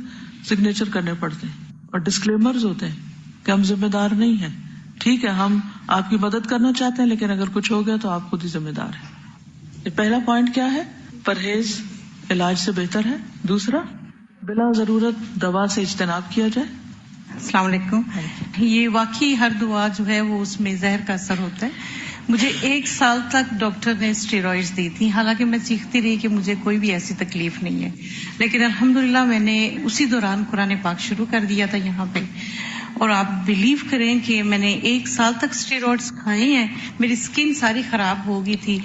سگنیچر کرنے پڑتے ہیں, اور ڈسکلیمرز ہوتے ہیں کہ ہم ذمہ دار نہیں ہیں, ٹھیک ہے ہم آپ کی مدد کرنا چاہتے ہیں, لیکن اگر کچھ ہو گیا تو آپ خود ہی ذمہ دار ہیں. یہ پہلا پوائنٹ کیا ہے؟ پرہیز علاج سے بہتر ہے. دوسرا, بلا ضرورت دوا سے اجتناب کیا جائے. السلام علیکم. یہ واقعی ہر دعا جو ہے وہ اس میں زہر کا اثر ہوتا ہے. مجھے 1 سال تک ڈاکٹر نے اسٹیرائڈز دی تھی, حالانکہ میں چیختی رہی کہ مجھے کوئی بھی ایسی تکلیف نہیں ہے, لیکن الحمدللہ میں نے اسی دوران قرآن پاک شروع کر دیا تھا یہاں پہ, اور آپ بلیو کریں کہ میں نے 1 سال تک اسٹیرائڈز کھائے ہیں. میری اسکن ساری خراب ہو گئی تھی,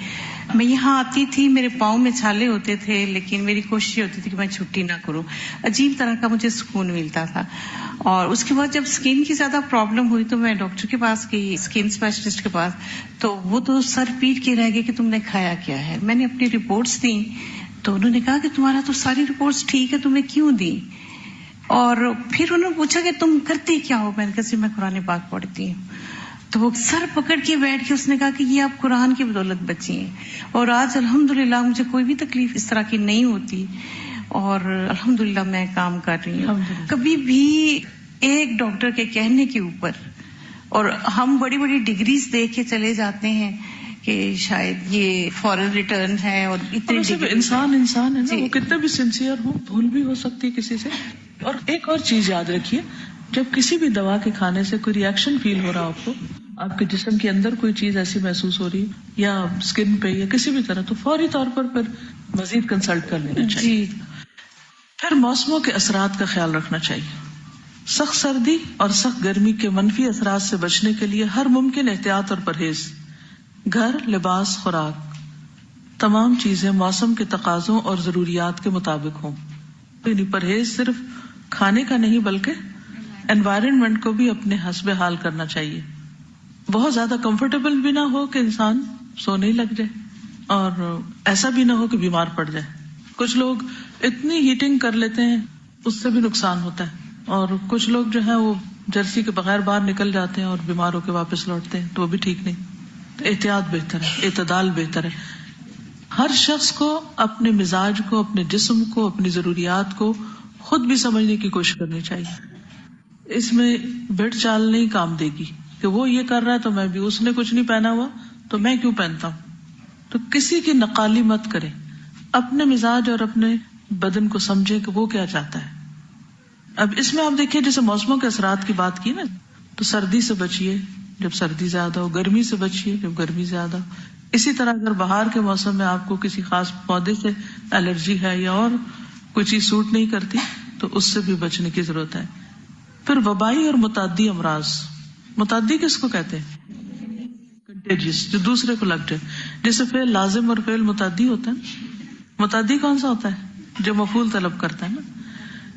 میں یہاں آتی تھی، میرے پاؤں میں چھالے ہوتے تھے، لیکن میری کوشش ہوتی تھی کہ میں چھٹی نہ کروں. عجیب طرح کا مجھے سکون ملتا تھا. اور اس کے بعد جب اسکن کی زیادہ پرابلم ہوئی تو میں ڈاکٹر کے پاس گئی، اسکن اسپیشلسٹ کے پاس. تو وہ تو سر پیٹ کے رہ گئے کہ تم نے کھایا کیا ہے. میں نے اپنی رپورٹس دی تو انہوں نے کہا کہ تمہارا تو ساری رپورٹس ٹھیک ہے، تمہیں کیوں دی؟ اور پھر انہوں نے پوچھا کہ تم کرتے کیا ہو؟ میں نے کہا میں قرآن پاک پڑھتی ہوں. تو وہ سر پکڑ کے بیٹھ کے اس نے کہا کہ یہ آپ قرآن کی بدولت بچی ہیں، اور آج الحمدللہ مجھے کوئی بھی تکلیف اس طرح کی نہیں ہوتی، اور الحمدللہ میں کام کر رہی ہوں. کبھی بھی ایک ڈاکٹر کے کہنے کے اوپر، اور ہم بڑی بڑی ڈگریز دے کے چلے جاتے ہیں کہ شاید یہ فورن ریٹرن ہے، اور اتنے انسان ہے نا، وہ کتنے بھی سنسیئر ہو، بھول بھی ہو سکتی ہے کسی سے. اور ایک اور چیز یاد رکھیے، جب کسی بھی دوا کے کھانے سے کوئی ری ایکشن فیل ہو رہا آپ کو، آپ کے جسم کے اندر کوئی چیز ایسی محسوس ہو رہی یا اسکن پہ یا کسی بھی طرح، تو فوری طور پر پھر مزید کنسلٹ کر لینا چاہیے. پھر موسموں کے اثرات کا خیال رکھنا چاہیے. سخت سردی اور سخت گرمی کے منفی اثرات سے بچنے کے لیے ہر ممکن احتیاط اور پرہیز، گھر، لباس، خوراک، تمام چیزیں موسم کے تقاضوں اور ضروریات کے مطابق ہوں. یعنی پرہیز صرف کھانے کا نہیں بلکہ انوائرمنٹ کو بھی اپنے حسب حال کرنا چاہیے. بہت زیادہ کمفرٹیبل بھی نہ ہو کہ انسان سونے ہی لگ جائے، اور ایسا بھی نہ ہو کہ بیمار پڑ جائے. کچھ لوگ اتنی ہیٹنگ کر لیتے ہیں اس سے بھی نقصان ہوتا ہے، اور کچھ لوگ جو ہے وہ جرسی کے بغیر باہر نکل جاتے ہیں اور بیمار ہو کے واپس لوٹتے ہیں، تو وہ بھی ٹھیک نہیں. تو احتیاط بہتر ہے، اعتدال بہتر ہے. ہر شخص کو اپنے مزاج کو، اپنے جسم کو، اپنی ضروریات کو خود بھی سمجھنے کی کوشش کرنی چاہیے. اس میں بھیڑ چال نہیں کام دے گی کہ وہ یہ کر رہا ہے تو میں بھی، اس نے کچھ نہیں پہنا ہوا تو میں کیوں پہنتا ہوں. تو کسی کی نقالی مت کریں، اپنے مزاج اور اپنے بدن کو سمجھے کہ وہ کیا چاہتا ہے. اب اس میں آپ دیکھیے، جیسے موسموں کے اثرات کی بات کی نا، تو سردی سے بچیے جب سردی زیادہ ہو، گرمی سے بچیے جب گرمی زیادہ ہو. اسی طرح اگر بہار کے موسم میں آپ کو کسی خاص پودے سے الرجی ہے یا اور کوئی چیز سوٹ نہیں کرتی تو اس سے بھی بچنے کی ضرورت ہے. پھر وبائی اور متعدی امراض. متعدی کس کو کہتے ہیں؟ کنٹیجیس، جو دوسرے کو لگ جائے. جیسے فعل لازم اور فعل متعدی ہوتا ہے. متعدی کون سا ہوتا ہے؟ جو مفعول طلب کرتا ہے نا.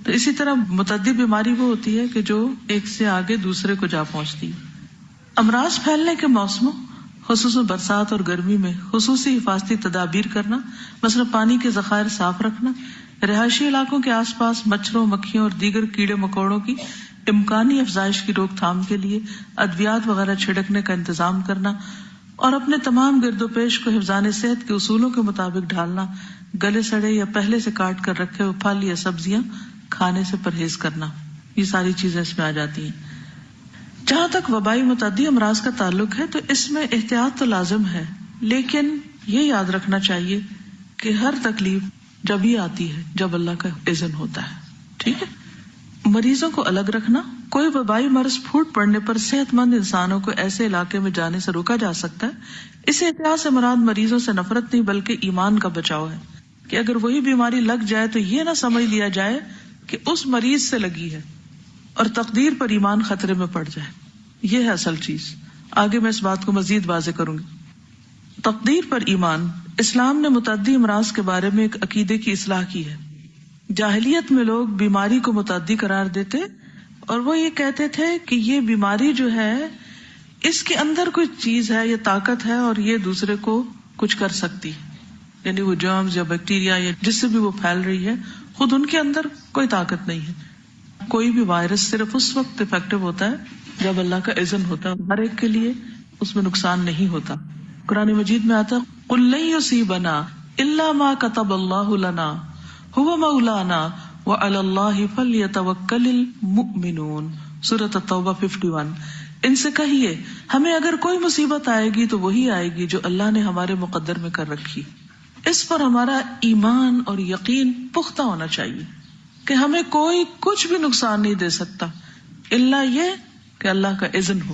تو اسی طرح متعدی بیماری وہ ہوتی ہے کہ جو ایک سے آگے دوسرے کو جا پہنچتی ہے. امراض پھیلنے کے موسموں، خصوصاً برسات اور گرمی میں خصوصی حفاظتی تدابیر کرنا، مثلا پانی کے ذخائر صاف رکھنا، رہائشی علاقوں کے آس پاس مچھروں، مکھیوں اور دیگر کیڑے مکوڑوں کی امکانی افزائش کی روک تھام کے لیے ادویات وغیرہ چھڑکنے کا انتظام کرنا، اور اپنے تمام گرد و پیش کو حفظان صحت کے اصولوں کے مطابق ڈھالنا. گلے سڑے یا پہلے سے کاٹ کر رکھے ہوئے پھل یا سبزیاں کھانے سے پرہیز کرنا. یہ ساری چیزیں اس میں آ جاتی ہیں. جہاں تک وبائی متعدی امراض کا تعلق ہے تو اس میں احتیاط تو لازم ہے، لیکن یہ یاد رکھنا چاہیے کہ ہر تکلیف جب ہی آتی ہے جب اللہ کا اذن ہوتا ہے. ٹھیک ہے. مریضوں کو الگ رکھنا. کوئی وبائی مرض پھوٹ پڑنے پر صحت مند انسانوں کو ایسے علاقے میں جانے سے روکا جا سکتا ہے. اس احتیاط سے مراد مریضوں سے نفرت نہیں بلکہ ایمان کا بچاؤ ہے، کہ اگر وہی بیماری لگ جائے تو یہ نہ سمجھ لیا جائے کہ اس مریض سے لگی ہے اور تقدیر پر ایمان خطرے میں پڑ جائے. یہ ہے اصل چیز. آگے میں اس بات کو مزید واضح کروں گی. تقدیر پر ایمان. اسلام نے متعدی امراض کے بارے میں ایک عقیدے کی اصلاح کی ہے. جاہلیت میں لوگ بیماری کو متعدی قرار دیتے اور وہ یہ کہتے تھے کہ یہ بیماری جو ہے اس کے اندر کوئی چیز ہے یا طاقت ہے اور یہ دوسرے کو کچھ کر سکتی ہے. یعنی وہ جرمز یا بیکٹیریا یا جس سے بھی وہ پھیل رہی ہے، خود ان کے اندر کوئی طاقت نہیں ہے. کوئی بھی وائرس صرف اس وقت افیکٹو ہوتا ہے جب اللہ کا اذن ہوتا ہے. ہر ایک کے لیے اس میں نقصان نہیں ہوتا. قرآن مجید میں آتا قُلْ لَن يُصِيبَنَا إِلَّا مَا كَتَبَ اللَّهُ لَنَا هُوَ مَوْلَانَا وَعَلَى اللَّهِ فَلْيَتَوَكَّلِ الْمُؤْمِنُونَ. سورۃ التوبہ 51. ان سے کہیے ہمیں اگر کوئی مصیبت آئے گی تو وہی آئے گی جو اللہ نے ہمارے مقدر میں کر رکھی. اس پر ہمارا ایمان اور یقین پختہ ہونا چاہیے کہ ہمیں کوئی کچھ بھی نقصان نہیں دے سکتا الا یہ کہ اللہ کا اذن ہو.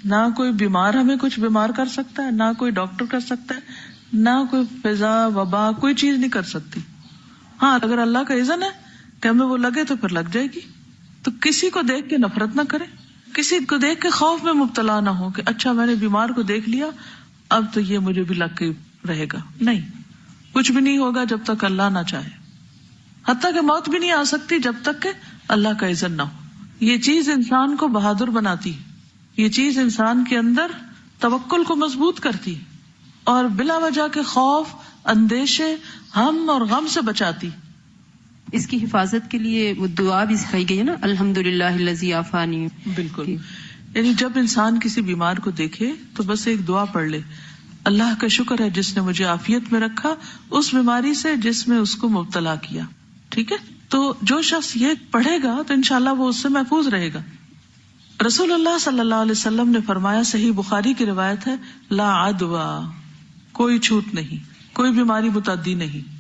نہ کوئی بیمار ہمیں کچھ بیمار کر سکتا ہے، نہ کوئی ڈاکٹر کر سکتا ہے، نہ کوئی فضا وبا کوئی چیز نہیں کر سکتی. ہاں اگر اللہ کا اذن ہے کہ ہمیں وہ لگے تو پھر لگ جائے گی. تو کسی کو دیکھ کے نفرت نہ کریں، کسی کو دیکھ کے خوف میں مبتلا نہ ہو کہ اچھا میں نے بیمار کو دیکھ لیا اب تو یہ مجھے بھی لگ گئی رہے گا. نہیں, کچھ بھی نہیں ہوگا جب تک اللہ نہ چاہے. حتیٰ کہ موت بھی نہیں آ سکتی جب تک کہ اللہ کا اذن نہ ہو. یہ چیز انسان کو بہادر بناتی, یہ چیز انسان کے اندر توکل کو مضبوط کرتی اور بلا وجہ کے خوف, اندیشے, ہم اور غم سے بچاتی. اس کی حفاظت کے لیے وہ دعا بھی سکھائی گئی ہے نا, الحمدللہ الذی عافانی. بالکل, یعنی جب انسان کسی بیمار کو دیکھے تو بس ایک دعا پڑھ لے, اللہ کا شکر ہے جس نے مجھے عافیت میں رکھا اس بیماری سے جس میں اس کو مبتلا کیا. ٹھیک ہے, تو جو شخص یہ پڑھے گا تو انشاءاللہ وہ اس سے محفوظ رہے گا. رسول اللہ صلی اللہ علیہ وسلم نے فرمایا, صحیح بخاری کی روایت ہے, لا عدوا, کوئی چھوٹ نہیں, کوئی بیماری متعدی نہیں.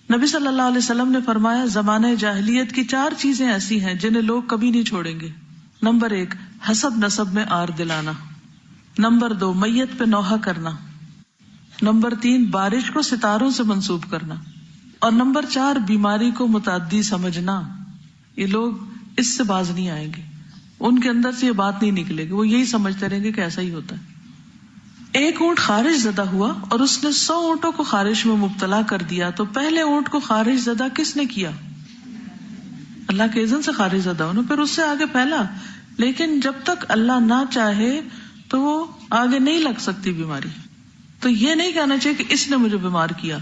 نبی صلی اللہ علیہ وسلم نے فرمایا, زمانہ جاہلیت کی 4 چیزیں ایسی ہیں جنہیں لوگ کبھی نہیں چھوڑیں گے. نمبر 1, حسب نسب میں آر دلانا. نمبر 2, میت پہ نوحہ کرنا. نمبر 3, بارش کو ستاروں سے منسوب کرنا. اور نمبر 4, بیماری کو متعدی سمجھنا. یہ لوگ اس سے باز نہیں آئیں گے, ان کے اندر سے یہ بات نہیں نکلے گی, وہ یہی سمجھتے رہیں گے کہ ایسا ہی ہوتا ہے. ایک اونٹ خارش زدہ ہوا اور اس نے 100 اونٹوں کو خارش میں مبتلا کر دیا, تو پہلے اونٹ کو خارش زدہ کس نے کیا؟ اللہ کے اذن سے خارش زدہ ہونا, پھر اس سے آگے پھیلا. لیکن جب تک اللہ نہ چاہے تو وہ آگے نہیں لگ سکتی بیماری. تو یہ نہیں کہنا چاہیے کہ اس نے مجھے بیمار کیا.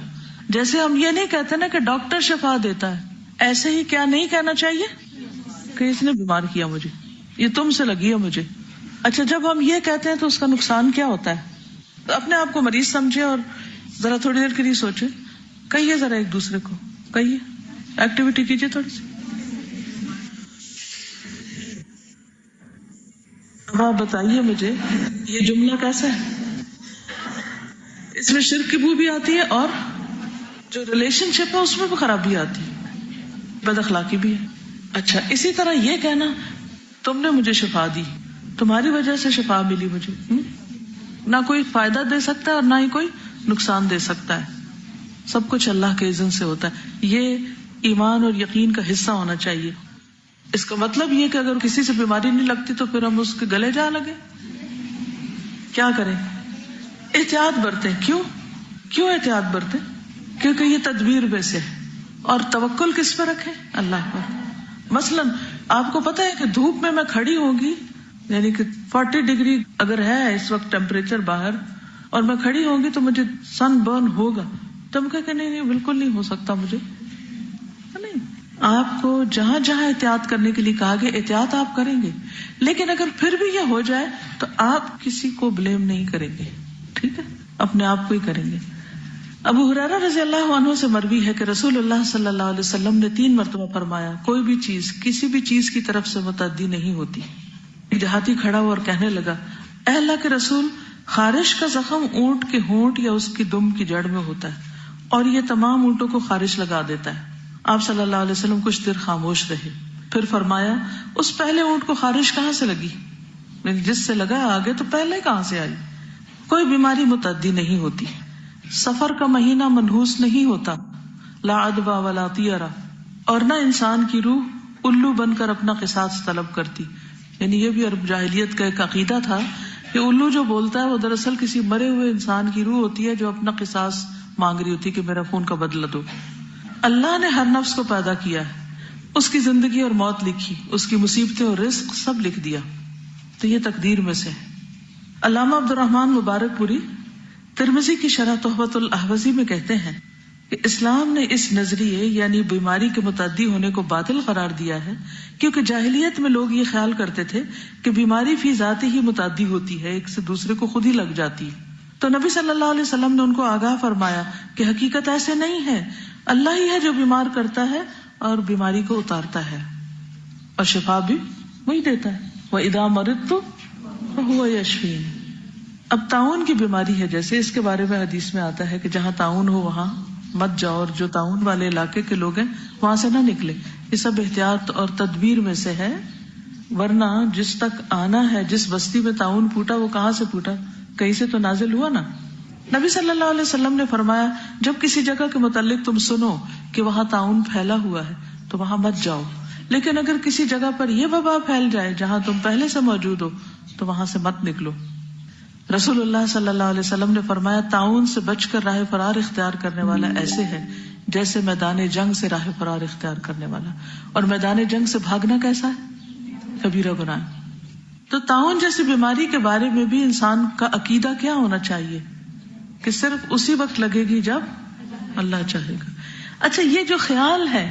جیسے ہم یہ نہیں کہتے نا کہ ڈاکٹر شفا دیتا ہے, ایسے ہی کیا نہیں کہنا چاہیے کہ اس نے بیمار کیا مجھے, یہ تم سے لگی ہے مجھے. اچھا, جب ہم یہ کہتے ہیں تو اس کا نقصان کیا ہوتا ہے؟ تو اپنے آپ کو مریض سمجھے اور ذرا تھوڑی دیر کے لیے سوچے, کہیے ذرا ایک دوسرے کو, کہیے, ایکٹیویٹی کیجیے تھوڑی سی. اب آپ بتائیے مجھے یہ جملہ کیسا ہے؟ اس میں شرک کی بو بھی آتی ہے اور جو ریلیشن شپ ہے اس میں بھی خرابی آتی ہے, بد اخلاقی بھی ہے. اچھا, اسی طرح یہ کہنا تم نے مجھے شفا دی, تمہاری وجہ سے شفا ملی مجھے, نہ کوئی فائدہ دے سکتا ہے اور نہ ہی کوئی نقصان دے سکتا ہے, سب کچھ اللہ کے اذن سے ہوتا ہے. یہ ایمان اور یقین کا حصہ ہونا چاہیے. اس کا مطلب یہ کہ اگر کسی سے بیماری نہیں لگتی تو پھر ہم اس کے گلے جا لگے, کیا کریں؟ احتیاط برتیں. کیوں احتیاط برتیں؟ کیونکہ یہ تدبیر میں سے ہے. اور توکل کس پہ رکھیں؟ اللہ پر. مثلاً آپ کو پتا ہے کہ دھوپ میں کھڑی ہوگی, یعنی کہ 40 ڈگری اگر ہے اس وقت ٹیمپریچر باہر, اور میں کھڑی ہوں گی تو مجھے سن برن ہوگا, تو ہم کہیں نہیں بالکل نہیں ہو سکتا مجھے. نہیں, آپ کو جہاں جہاں احتیاط کرنے کے لیے کہا گیا احتیاط آپ کریں گے, لیکن اگر پھر بھی یہ ہو جائے تو آپ کسی کو بلیم نہیں کریں گے, ٹھیک ہے, اپنے آپ کو ہی کریں گے. ابو ہریرہ رضی اللہ عنہ سے مروی ہے کہ رسول اللہ صلی اللہ علیہ وسلم نے 3 مرتبہ فرمایا, کوئی بھی چیز کسی بھی چیز کی طرف سے متعدی نہیں ہوتی. ایک دیہاتی کھڑا ہوا اور کہنے لگا, اے اللہ کے رسول, خارش کا زخم اونٹ کے ہونٹ یا اس کی دم کی جڑ میں ہوتا ہے اور یہ تمام اونٹوں کو خارش لگا دیتا ہے. آپ صلی اللہ علیہ وسلم کچھ دیر خاموش رہے, پھر فرمایا, اس پہلے اونٹ کو خارش کہاں سے لگی؟ جس سے لگا آگے تو پہلے کہاں سے آئی؟ کوئی بیماری متعدی نہیں ہوتی. سفر کا مہینہ منحوس نہیں ہوتا, لا عدوى ولا طیرہ, اور نہ انسان کی روح الو بن کر اپنا قصاص طلب کرتی. یعنی یہ بھی عرب جاہلیت کا ایک عقیدہ تھا کہ الو جو بولتا ہے وہ دراصل کسی مرے ہوئے انسان کی روح ہوتی ہے جو اپنا قصاص مانگ رہی ہوتی کہ میرا خون کا بدلہ دو. اللہ نے ہر نفس کو پیدا کیا ہے, اس کی زندگی اور موت لکھی, اس کی مصیبتیں اور رزق سب لکھ دیا, تو یہ تقدیر میں سے ہے. علامہ عبد الرحمن مبارک پوری ترمذی کی شرح تحفۃ الاحوذی میں کہتے ہیں کہ اسلام نے اس نظریے یعنی بیماری کے متعدی ہونے کو باطل قرار دیا ہے, کیونکہ جاہلیت میں لوگ یہ خیال کرتے تھے کہ بیماری فی ذاتی ہی متعدی ہوتی ہے, ایک سے دوسرے کو خود ہی لگ جاتی ہے. تو نبی صلی اللہ علیہ وسلم نے ان کو آگاہ فرمایا کہ حقیقت ایسے نہیں ہے, اللہ ہی ہے جو بیمار کرتا ہے اور بیماری کو اتارتا ہے, اور شفا بھی وہی دیتا ہے. وَإِذَا مَرِضْتُ فَهُوَ يَشْفِينِ. اب طاعون کی بیماری ہے, جیسے اس کے بارے میں حدیث میں آتا ہے کہ جہاں طاعون ہو وہاں مت جاؤ, اور جو طاعون والے علاقے کے لوگ ہیں وہاں سے نہ نکلے. یہ سب احتیاط اور تدبیر میں سے ہے, ورنہ جس تک آنا ہے, جس بستی میں طاعون پھوٹا وہ کہاں سے پھوٹا, کہیں سے تو نازل ہوا نا. نبی صلی اللہ علیہ وسلم نے فرمایا, جب کسی جگہ کے متعلق تم سنو کہ وہاں طاعون پھیلا ہوا ہے تو وہاں مت جاؤ, لیکن اگر کسی جگہ پر یہ وبا پھیل جائے جہاں تم پہلے سے موجود ہو تو وہاں سے مت نکلو. رسول اللہ صلی اللہ علیہ وسلم نے فرمایا طاعون سے بچ کر راہ فرار اختیار کرنے والا ایسے ہے جیسے میدان جنگ سے راہ فرار اختیار کرنے والا. اور میدان جنگ سے بھاگنا کیسا ہے؟ کبیرہ گناہ. تو طاعون جیسی بیماری کے بارے میں بھی انسان کا عقیدہ کیا ہونا چاہیے کہ صرف اسی وقت لگے گی جب اللہ چاہے گا. اچھا یہ جو خیال ہے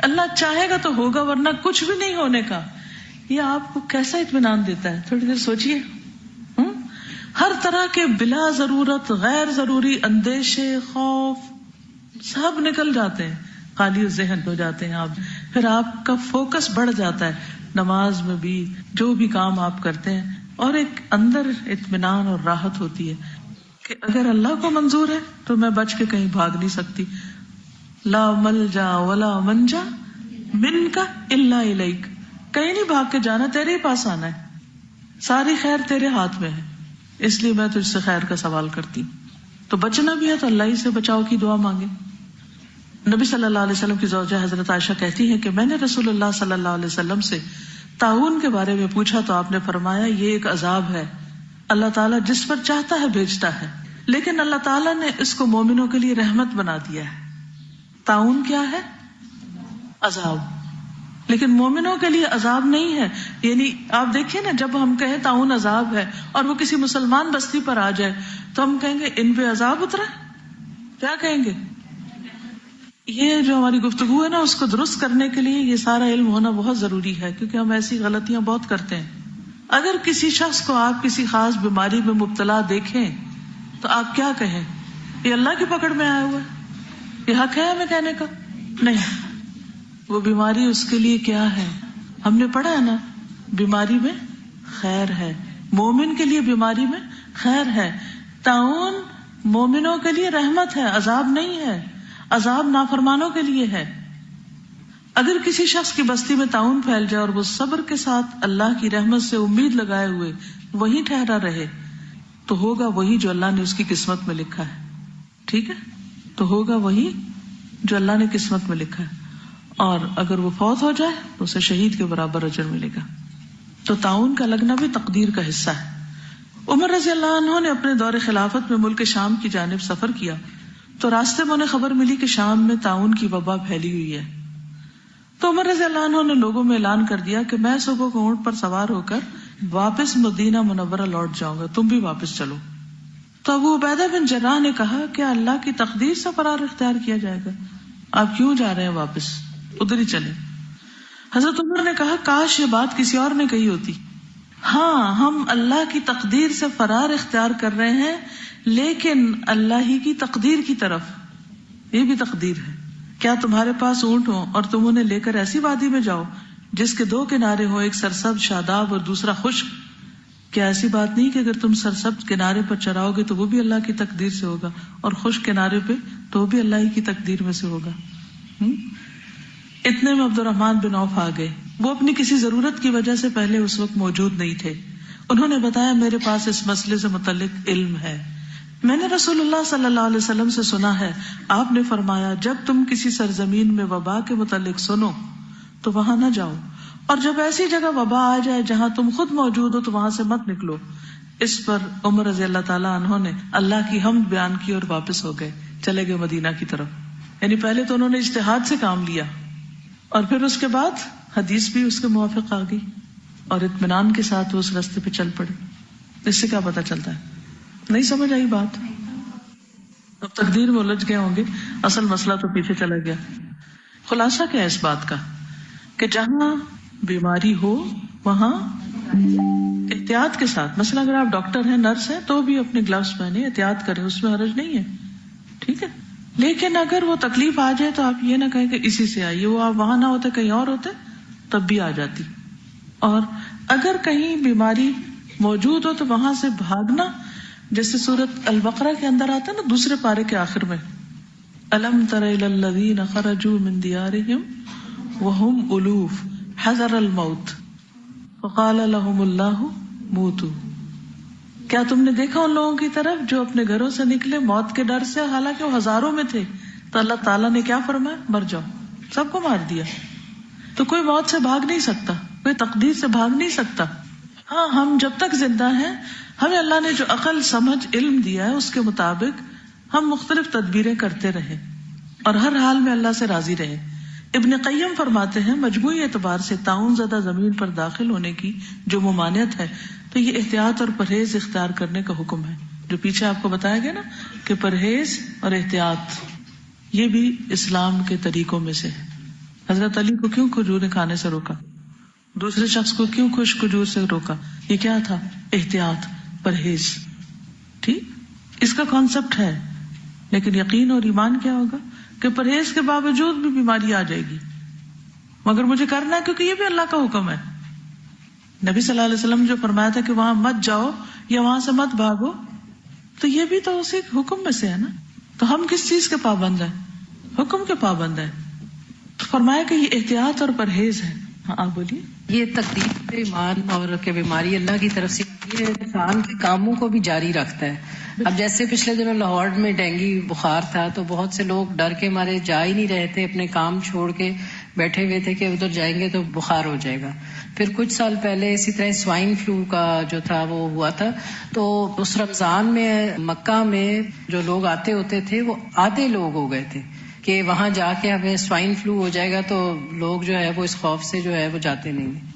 اللہ چاہے گا تو ہوگا ورنہ کچھ بھی نہیں ہونے کا، یہ آپ کو کیسا اطمینان دیتا ہے؟ تھوڑی دیر سوچئے. ہر طرح کے بلا ضرورت غیر ضروری اندیشے خوف سب نکل جاتے ہیں، خالی ذہن ہو جاتے ہیں آپ. پھر آپ کا فوکس بڑھ جاتا ہے نماز میں بھی، جو بھی کام آپ کرتے ہیں، اور ایک اندر اطمینان اور راحت ہوتی ہے کہ اگر اللہ کو منظور ہے تو میں بچ کے کہیں بھاگ نہیں سکتی. لا ملجا ولا منجا منک الا الیک، کہیں نہیں بھاگ کے جانا، تیرے ہی پاس آنا ہے، ساری خیر تیرے ہاتھ میں ہے، اس لیے میں تجھ سے خیر کا سوال کرتی. تو بچنا بھی ہے تو اللہ ہی سے بچاؤ کی دعا مانگے. نبی صلی اللہ علیہ وسلم کی زوجہ حضرت عائشہ کہتی ہے کہ میں نے رسول اللہ صلی اللہ علیہ وسلم سے طاعون کے بارے میں پوچھا تو آپ نے فرمایا یہ ایک عذاب ہے، اللہ تعالیٰ جس پر چاہتا ہے بھیجتا ہے، لیکن اللہ تعالیٰ نے اس کو مومنوں کے لیے رحمت بنا دیا ہے. طاعون کیا ہے؟ عذاب. لیکن مومنوں کے لیے عذاب نہیں ہے. یعنی آپ دیکھیں نا، جب ہم کہیں طاعون عذاب ہے اور وہ کسی مسلمان بستی پر آ جائے تو ہم کہیں گے ان پہ عذاب اترا، کیا کہیں گے؟ یہ جو ہماری گفتگو ہے نا اس کو درست کرنے کے لیے یہ سارا علم ہونا بہت ضروری ہے، کیونکہ ہم ایسی غلطیاں بہت کرتے ہیں. اگر کسی شخص کو آپ کسی خاص بیماری میں مبتلا دیکھیں تو آپ کیا کہیں؟ یہ اللہ کی پکڑ میں آیا ہوا ہے، یہ حق ہے ہمیں کہنے کا؟ نہیں. وہ بیماری اس کے لیے کیا ہے؟ ہم نے پڑھا ہے نا، بیماری میں خیر ہے، مومن کے لیے بیماری میں خیر ہے. طاعون مومنوں کے لیے رحمت ہے، عذاب نہیں ہے. عذاب نافرمانوں کے لیے ہے. اگر کسی شخص کی بستی میں طاعون پھیل جائے اور وہ صبر کے ساتھ اللہ کی رحمت سے امید لگائے ہوئے وہیں ٹھہرا رہے تو ہوگا وہی جو اللہ نے اس کی قسمت میں لکھا ہے. ٹھیک ہے، تو ہوگا وہی جو اللہ نے قسمت میں لکھا ہے. اور اگر وہ فوت ہو جائے تو اسے شہید کے برابر اجر ملے گا. تو طاعون کا لگنا بھی تقدیر کا حصہ ہے. عمر رضی اللہ عنہ نے اپنے دور خلافت میں ملک شام کی جانب سفر کیا تو راستے میں انہیں خبر ملی کہ شام میں طاعون کی وبا پھیلی ہوئی ہے. تو عمر رضی اللہ عنہ نے لوگوں میں اعلان کر دیا کہ میں صبح کو اونٹ پر سوار ہو کر واپس مدینہ منورہ لوٹ جاؤں گا، تم بھی واپس چلو. تو ابو عبیدہ بن جراح نے کہا کہ اللہ کی تقدیر سے فرار اختیار کیا جائے گا، آپ کیوں جا رہے ہیں واپس، ادھر ہی چلے. حضرت عمر نے کہا کاش یہ بات کسی اور نے کہی ہوتی. ہاں ہم اللہ کی تقدیر سے فرار اختیار کر رہے ہیں، لیکن اللہ ہی کی تقدیر کی طرف. یہ بھی تقدیر ہے. کیا تمہارے پاس اونٹ ہو اور تم انہیں لے کر ایسی وادی میں جاؤ جس کے دو کنارے ہو، ایک سرسبز شاداب اور دوسرا خشک؟ کیا ایسی بات نہیں کہ اگر تم سرسبز کنارے پر چراؤ گے تو وہ بھی اللہ کی تقدیر سے ہوگا، اور خشک کنارے پہ تو وہ بھی اللہ ہی کی تقدیر میں سے ہوگا. اتنے میں عبد الرحمن بن عوف آ گئے. وہ اپنی کسی ضرورت کی وجہ سے پہلے اس وقت موجود نہیں تھے. انہوں نے بتایا میرے پاس اس مسئلے سے متعلق علم ہے، میں نے رسول اللہ صلی اللہ علیہ وسلم سے سنا ہے، آپ نے فرمایا جب تم کسی سرزمین میں وبا کے متعلق سنو تو وہاں نہ جاؤ، اور جب ایسی جگہ وبا آ جائے جہاں تم خود موجود ہو تو وہاں سے مت نکلو. اس پر عمر رضی اللہ تعالیٰ عنہ نے اللہ کی حمد بیان کی اور واپس ہو گئے، چلے گئے مدینہ کی طرف. یعنی پہلے تو انہوں نے اجتہاد سے کام لیا اور پھر اس کے بعد حدیث بھی اس کے موافق آ گئی اور اطمینان کے ساتھ وہ اس راستے پہ چل پڑے. اس سے کیا پتا چلتا ہے؟ نہیں سمجھ آئی بات؟ اب تقدیر میں الجھ گئے ہوں گے، اصل مسئلہ تو پیچھے چلا گیا. خلاصہ کیا ہے اس بات کا کہ جہاں بیماری ہو وہاں احتیاط کے ساتھ، مثلا اگر آپ ڈاکٹر ہیں، نرس ہیں، تو بھی اپنے گلوز پہنے، احتیاط کریں، اس میں حرج نہیں ہے. ٹھیک ہے، لیکن اگر وہ تکلیف آ جائے تو آپ یہ نہ کہیں کہ اسی سے آئیے، وہ آپ وہاں نہ ہوتے کہیں اور ہوتے تب بھی آ جاتی. اور اگر کہیں بیماری موجود ہو تو وہاں سے بھاگنا، جیسے سورۃ البقرہ کے اندر آتا ہے نا، دوسرے پارے کے آخر میں، الم تر الی الذین خرجوا من دیارہم وهم الوف حذر الموت فقال لهم اللہ موتوا. کیا تم نے دیکھا ان لوگوں کی طرف جو اپنے گھروں سے نکلے موت کے ڈر سے، حالانکہ وہ ہزاروں میں تھے، تو اللہ تعالیٰ نے کیا فرمایا؟ مر جاؤ. سب کو مار دیا. تو کوئی موت سے بھاگ نہیں سکتا، کوئی تقدیر سے بھاگ نہیں سکتا. ہاں ہم جب تک زندہ ہیں ہمیں اللہ نے جو عقل، سمجھ، علم دیا ہے اس کے مطابق ہم مختلف تدبیریں کرتے رہے اور ہر حال میں اللہ سے راضی رہے. ابن قیم فرماتے ہیں مجموعی اعتبار سے طاعون زدہ زمین پر داخل ہونے کی جو ممانعت ہے تو یہ احتیاط اور پرہیز اختیار کرنے کا حکم ہے. جو پیچھے آپ کو بتایا گیا نا کہ پرہیز اور احتیاط یہ بھی اسلام کے طریقوں میں سے ہے. حضرت علی کو کیوں کھجوریں کھانے سے روکا؟ دوسرے شخص کو کیوں خوش کھجور سے روکا؟ یہ کیا تھا؟ احتیاط، پرہیز. ٹھیک، اس کا کانسیپٹ ہے. لیکن یقین اور ایمان کیا ہوگا کہ پرہیز کے باوجود بھی بیماری آ جائے گی، مگر مجھے کرنا ہے کیونکہ یہ بھی اللہ کا حکم ہے. نبی صلی اللہ علیہ وسلم جو فرمایا تھا کہ وہاں مت جاؤ یا وہاں سے مت بھاگو، تو یہ بھی تو اسی حکم میں سے ہے نا. تو ہم کس چیز کے پابند ہیں؟ حکم کے پابند ہیں. تو فرمایا کہ یہ احتیاط اور پرہیز ہے. ہاں آپ بولیے. یہ تقدیر پہ ایمان اور کہ بیماری اللہ کی طرف سے یہ انسان کے کاموں کو بھی جاری رکھتا ہے. اب جیسے پچھلے دنوں لاہور میں ڈینگی بخار تھا تو بہت سے لوگ ڈر کے مارے جا ہی نہیں رہے تھے، اپنے کام چھوڑ کے بیٹھے ہوئے تھے کہ ادھر جائیں گے تو بخار ہو جائے گا. پھر کچھ سال پہلے اسی طرح سوائن فلو کا جو تھا وہ ہوا تھا، تو اس رمضان میں مکہ میں جو لوگ آتے ہوتے تھے وہ آدھے لوگ ہو گئے تھے کہ وہاں جا کے ہمیں سوائن فلو ہو جائے گا، تو لوگ جو ہے وہ اس خوف سے جو ہے وہ جاتے نہیں ہیں.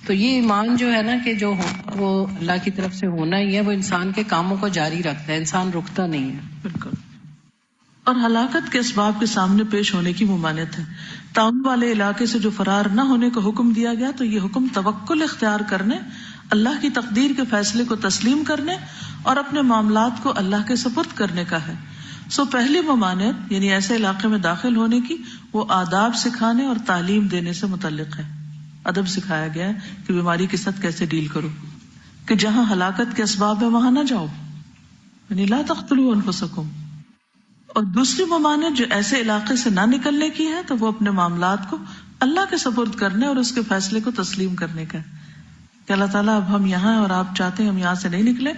تو یہ ایمان جو ہے نا کہ جو ہونا وہ اللہ کی طرف سے ہونا ہی ہے، وہ انسان کے کاموں کو جاری رکھتا ہے، انسان رکتا نہیں ہے. بالکل. اور ہلاکت کے اسباب کے سامنے پیش ہونے کی ممانعت ہے. طاعون والے علاقے سے جو فرار نہ ہونے کا حکم دیا گیا تو یہ حکم توکل اختیار کرنے، اللہ کی تقدیر کے فیصلے کو تسلیم کرنے اور اپنے معاملات کو اللہ کے سپرد کرنے کا ہے. پہلی ممانعت یعنی ایسے علاقے میں داخل ہونے کی وہ آداب سکھانے اور تعلیم دینے سے متعلق ہے. ادب سکھایا گیا ہے کہ بیماری کے ساتھ کیسے ڈیل کرو، کہ جہاں ہلاکت کے اسباب ہے وہاں نہ جاؤ، یعنی لا تقتلوا انفسکم. اور دوسری ممانعت جو ایسے علاقے سے نہ نکلنے کی ہے تو وہ اپنے معاملات کو اللہ کے سپرد کرنے اور اس کے فیصلے کو تسلیم کرنے کا ہے کہ اللہ تعالیٰ اب ہم یہاں ہیں اور آپ چاہتے ہیں ہم یہاں سے نہیں نکلے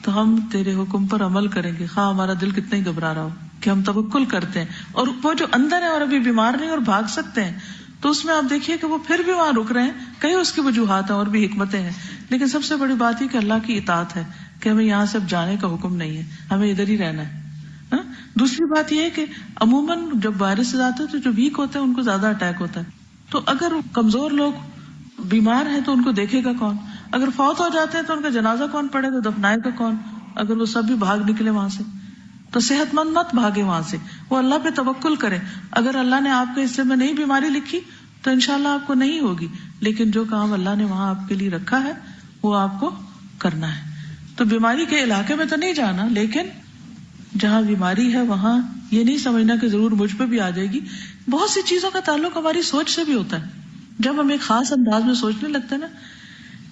تو ہم تیرے حکم پر عمل کریں گے، خواہ ہمارا دل کتنا ہی گھبرا رہا ہو، کہ ہم توکل کرتے ہیں. اور وہ جو اندر ہے اور ابھی بیمار نہیں اور بھاگ سکتے ہیں تو اس میں آپ دیکھیے کہ وہ پھر بھی وہاں رک رہے ہیں. کئی اس کی وجوہات ہیں اور بھی حکمتیں ہیں، لیکن سب سے بڑی بات یہ کہ اللہ کی اطاعت ہے کہ ہمیں یہاں سے اب جانے کا حکم نہیں ہے، ہمیں ادھر ہی رہنا ہے. دوسری بات یہ ہے کہ عموماً جب وائرس آتے ہیں تو جو ویک ہوتے ہیں ان کو زیادہ اٹیک ہوتا ہے. تو اگر کمزور لوگ بیمار ہیں تو ان کو دیکھے گا کون؟ اگر فوت ہو جاتے ہیں تو ان کا جنازہ کون پڑے گا؟ دفنائے گا کون؟ اگر وہ سب بھی بھاگ نکلے وہاں سے تو صحت مند مت بھاگے وہاں سے، وہ اللہ پہ توکل کرے. اگر اللہ نے آپ کے حصے میں نہیں بیماری لکھی تو انشاءاللہ آپ کو نہیں ہوگی، لیکن جو کام اللہ نے وہاں آپ کے لیے رکھا ہے وہ آپ کو کرنا ہے. تو بیماری کے علاقے میں تو نہیں جانا، لیکن جہاں بیماری ہے وہاں یہ نہیں سمجھنا کہ ضرور مجھ پہ بھی آ جائے گی. بہت سی چیزوں کا تعلق ہماری سوچ سے بھی ہوتا ہے. جب ہم ایک خاص انداز میں سوچنے لگتے ہیں نا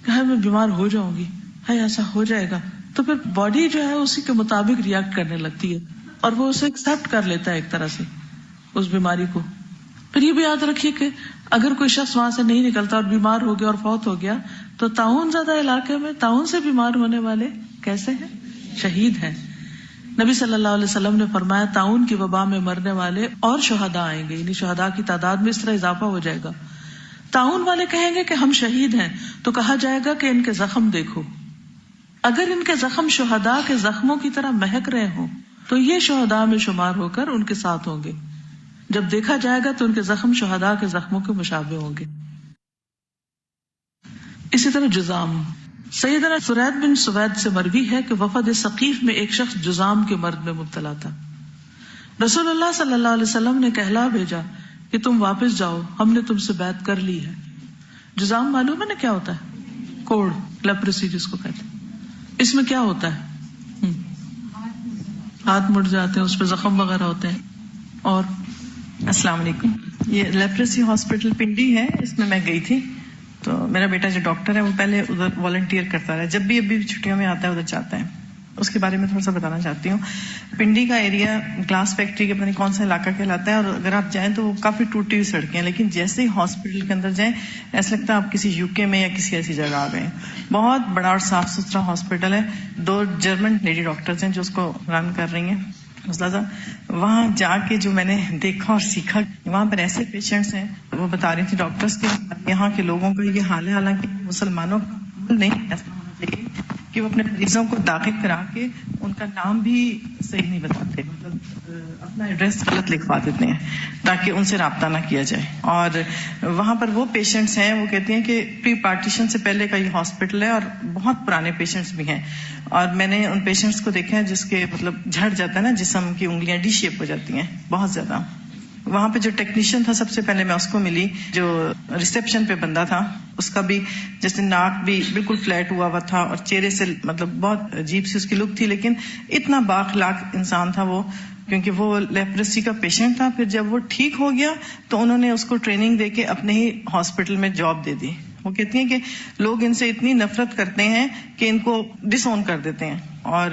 کہ میں بیمار ہو جاؤں گی، ایسا ہو جائے گا، تو پھر باڈی جو ہے اسی کے مطابق ریئیکٹ کرنے لگتی ہے اور وہ اسے ایکسپٹ کر لیتا ہے ایک طرح سے اس بیماری کو. پھر یہ بھی یاد رکھیے کہ اگر کوئی شخص وہاں سے نہیں نکلتا اور بیمار ہو گیا اور فوت ہو گیا تو طاعون زدہ علاقے میں طاعون سے بیمار ہونے والے کیسے ہیں؟ شہید ہیں. نبی صلی اللہ علیہ وسلم نے فرمایا طاعون کی وبا میں مرنے والے اور شہداء آئیں گے، یعنی شہداء کی تعداد میں اس طرح اضافہ ہو جائے گا. طاعون والے کہیں گے کہ ہم شہید ہیں تو کہا جائے گا کہ ان کے زخم دیکھو. اگر ان کے زخم شہداء کے زخموں کی طرح مہک رہے ہوں تو یہ شہداء میں شمار ہو کر ان کے ساتھ ہوں گے. جب دیکھا جائے گا تو ان کے زخم شہداء کے زخموں کے مشابہ ہوں گے. اسی طرح جذام، سیدنا سرید بن سوید سے مروی ہے کہ وفد ثقیف میں ایک شخص جذام کے مرض میں مبتلا تھا. رسول اللہ صلی اللہ علیہ وسلم نے کہلا بھیجا کہ تم واپس جاؤ، ہم نے تم سے بیعت کر لی ہے. جذام معلوم ہے نا کیا ہوتا ہے؟ کوڑ، لیپریسی جس کو کہتے ہیں. اس میں کیا ہوتا ہے؟ ہاتھ مڑ جاتے ہیں، اس پہ زخم وغیرہ ہوتے ہیں. اور السلام علیکم. یہ لیپریسی ہاسپٹل پنڈی ہے، اس میں گئی تھی. تو میرا بیٹا جو ڈاکٹر ہے وہ پہلے ادھر والنٹیئر کرتا رہا، جب بھی ابھی چھٹیوں میں آتا ہے ادھر جاتا ہے. اس کے بارے میں تھوڑا سا بتانا چاہتی ہوں. پنڈی کا ایریا گلاس فیکٹری کے پتہ نہیں کون سا علاقہ کہلاتا ہے، اور اگر آپ جائیں تو وہ کافی ٹوٹی ہوئی سڑکیں ہیں، لیکن جیسے ہی ہاسپٹل کے اندر جائیں ایسا لگتا ہے آپ کسی یو کے میں یا کسی ایسی جگہ آ گئے. بہت بڑا اور صاف ستھرا ہاسپٹل ہے. 2 جرمن لیڈی ڈاکٹرز ہیں جو اس کو رن کر رہی ہیں. وہاں جا کے جو میں نے دیکھا اور سیکھا، وہاں پر ایسے پیشنٹس ہیں، وہ بتا رہی تھی ڈاکٹرز کے یہاں کے لوگوں کا یہ حال ہے، حالانکہ مسلمانوں کا نہیں ایسا ہونا چاہیے. کہ وہ اپنے مریضوں کو داخل کرا کے ان کا نام بھی صحیح نہیں بتاتے، مطلب اپنا ایڈریس غلط لکھوا دیتے ہیں تاکہ ان سے رابطہ نہ کیا جائے. اور وہاں پر وہ پیشنٹس ہیں، وہ کہتے ہیں کہ پری پارٹیشن سے پہلے کا یہ ہاسپٹل ہے اور بہت پرانے پیشنٹس بھی ہیں، اور میں نے ان پیشنٹس کو دیکھا ہے جس کے مطلب جھڑ جاتا ہے نا جسم کی انگلیاں ڈی شیپ ہو جاتی ہیں بہت زیادہ. وہاں پہ جو ٹیکنیشین تھا سب سے پہلے میں اس کو ملی، جو ریسپشن پہ بندہ تھا اس کا بھی جیسے ناک بھی بالکل فلیٹ ہوا تھا اور چہرے سے مطلب بہت عجیب سی اس کی لک تھی، لیکن اتنا بااخلاق انسان تھا وہ، کیونکہ وہ لیپریسی کا پیشنٹ تھا. پھر جب وہ ٹھیک ہو گیا تو انہوں نے اس کو ٹریننگ دے کے اپنے ہی ہاسپٹل میں جاب دے دی. وہ کہتی ہیں کہ لوگ ان سے اتنی نفرت کرتے ہیں کہ ان کو ڈس اون کر دیتے ہیں، اور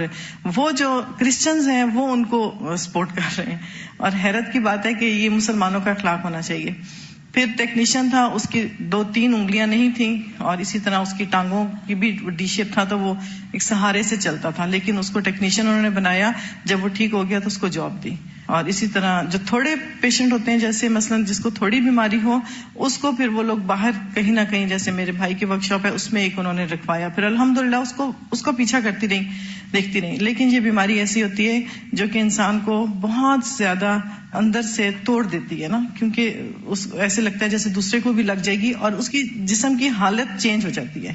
وہ جو کرسچنز ہیں وہ ان کو سپورٹ کر رہے ہیں. اور حیرت کی بات ہے کہ یہ مسلمانوں کا اخلاق ہونا چاہیے. پھر ٹیکنیشین تھا، اس کی 2-3 انگلیاں نہیں تھیں، اور اسی طرح اس کی ٹانگوں کی بھی ڈی شیپ تھا، تو وہ ایک سہارے سے چلتا تھا، لیکن اس کو ٹیکنیشین انہوں نے بنایا. جب وہ ٹھیک ہو گیا تو اس کو جاب دی. اور اسی طرح جو تھوڑے پیشنٹ ہوتے ہیں، جیسے مثلا جس کو تھوڑی بیماری ہو، اس کو پھر وہ لوگ باہر کہیں نہ کہیں، جیسے میرے بھائی کی ورک شاپ ہے اس میں ایک انہوں نے رکھوایا. پھر الحمدللہ اس کو پیچھا کرتی رہی، دیکھتی رہی. لیکن یہ بیماری ایسی ہوتی ہے جو کہ انسان کو بہت زیادہ اندر سے توڑ دیتی ہے نا، کیونکہ ایسے لگتا ہے جیسے دوسرے کو بھی لگ جائے گی، اور اس کی جسم کی حالت چینج ہو جاتی ہے،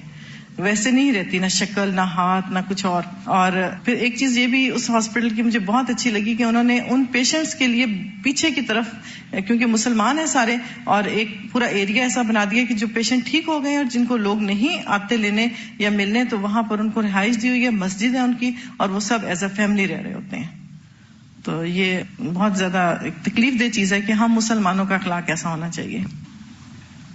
ویسے نہیں رہتی، نہ شکل، نہ ہاتھ، نہ کچھ اور. اور پھر ایک چیز یہ بھی اس ہاسپٹل کی مجھے بہت اچھی لگی کہ انہوں نے ان پیشنٹس کے لیے پیچھے کی طرف، کیونکہ مسلمان ہیں سارے، اور ایک پورا ایریا ایسا بنا دیا کہ جو پیشنٹ ٹھیک ہو گئے اور جن کو لوگ نہیں آتے لینے یا ملنے، تو وہاں پر ان کو رہائش دی ہوئی ہے، مسجد ہے ان کی، اور وہ سب ایز اے فیملی رہ رہے ہوتے ہیں. تو یہ بہت زیادہ ایک تکلیف دہ چیز ہے کہ ہم مسلمانوں کا اخلاق ایسا ہونا چاہیے.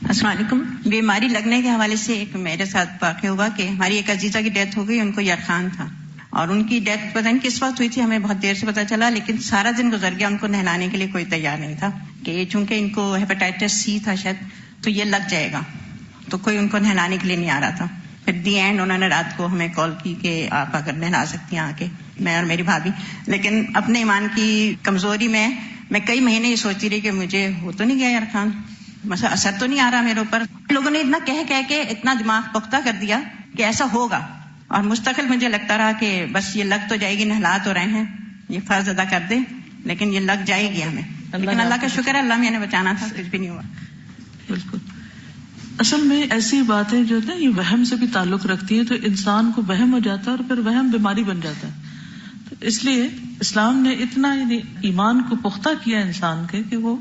السلام علیکم. بیماری لگنے کے حوالے سے ایک میرے ساتھ واقع ہوا کہ ہماری ایک عزیزہ کی ڈیتھ ہو گئی. ان کو یرخان تھا، اور ان کی ڈیتھ پتہ نہیں کس وقت ہوئی تھی، ہمیں بہت دیر سے پتہ چلا، لیکن سارا دن گزر گیا، ان کو نہلانے کے لیے کوئی تیار نہیں تھا، کہ چونکہ ان کو ہیپاٹائٹس سی تھا شاید، تو یہ لگ جائے گا، تو کوئی ان کو نہلانے کے لیے نہیں آ رہا تھا. پھر دی اینڈ انہوں نے رات کو ہمیں کال کی کہ آپ اگر نہلا سکتی ہیں آ کے، میں اور میری بھابھی. لیکن اپنے ایمان کی کمزوری میں کئی مہینے یہ سوچتی رہی کہ مجھے ہو تو نہیں گیا یرخان، مثلا اثر تو نہیں آ رہا میرے اوپر. لوگوں نے اتنا کہہ کے اتنا دماغ پختہ کر دیا کہ ایسا ہوگا، اور مستقل مجھے لگتا رہا کہ بس یہ لگ تو جائے گی، نہلا تو رہے ہیں، یہ فرض ادا کر دیں، لیکن یہ لگ جائے گی ہمیں. لیکن اللہ کا شکر ہے، اللہ میں نے بچانا تھا، کچھ بھی نہیں ہوا. بالکل. اصل میں ایسی باتیں جو ہے یہ وہم سے بھی تعلق رکھتی ہے، تو انسان کو وہم ہو جاتا ہے اور پھر وہم بیماری بن جاتا ہے. تو اس لیے اسلام نے اتنا ایمان کو پختہ کیا انسان کے کہ وہ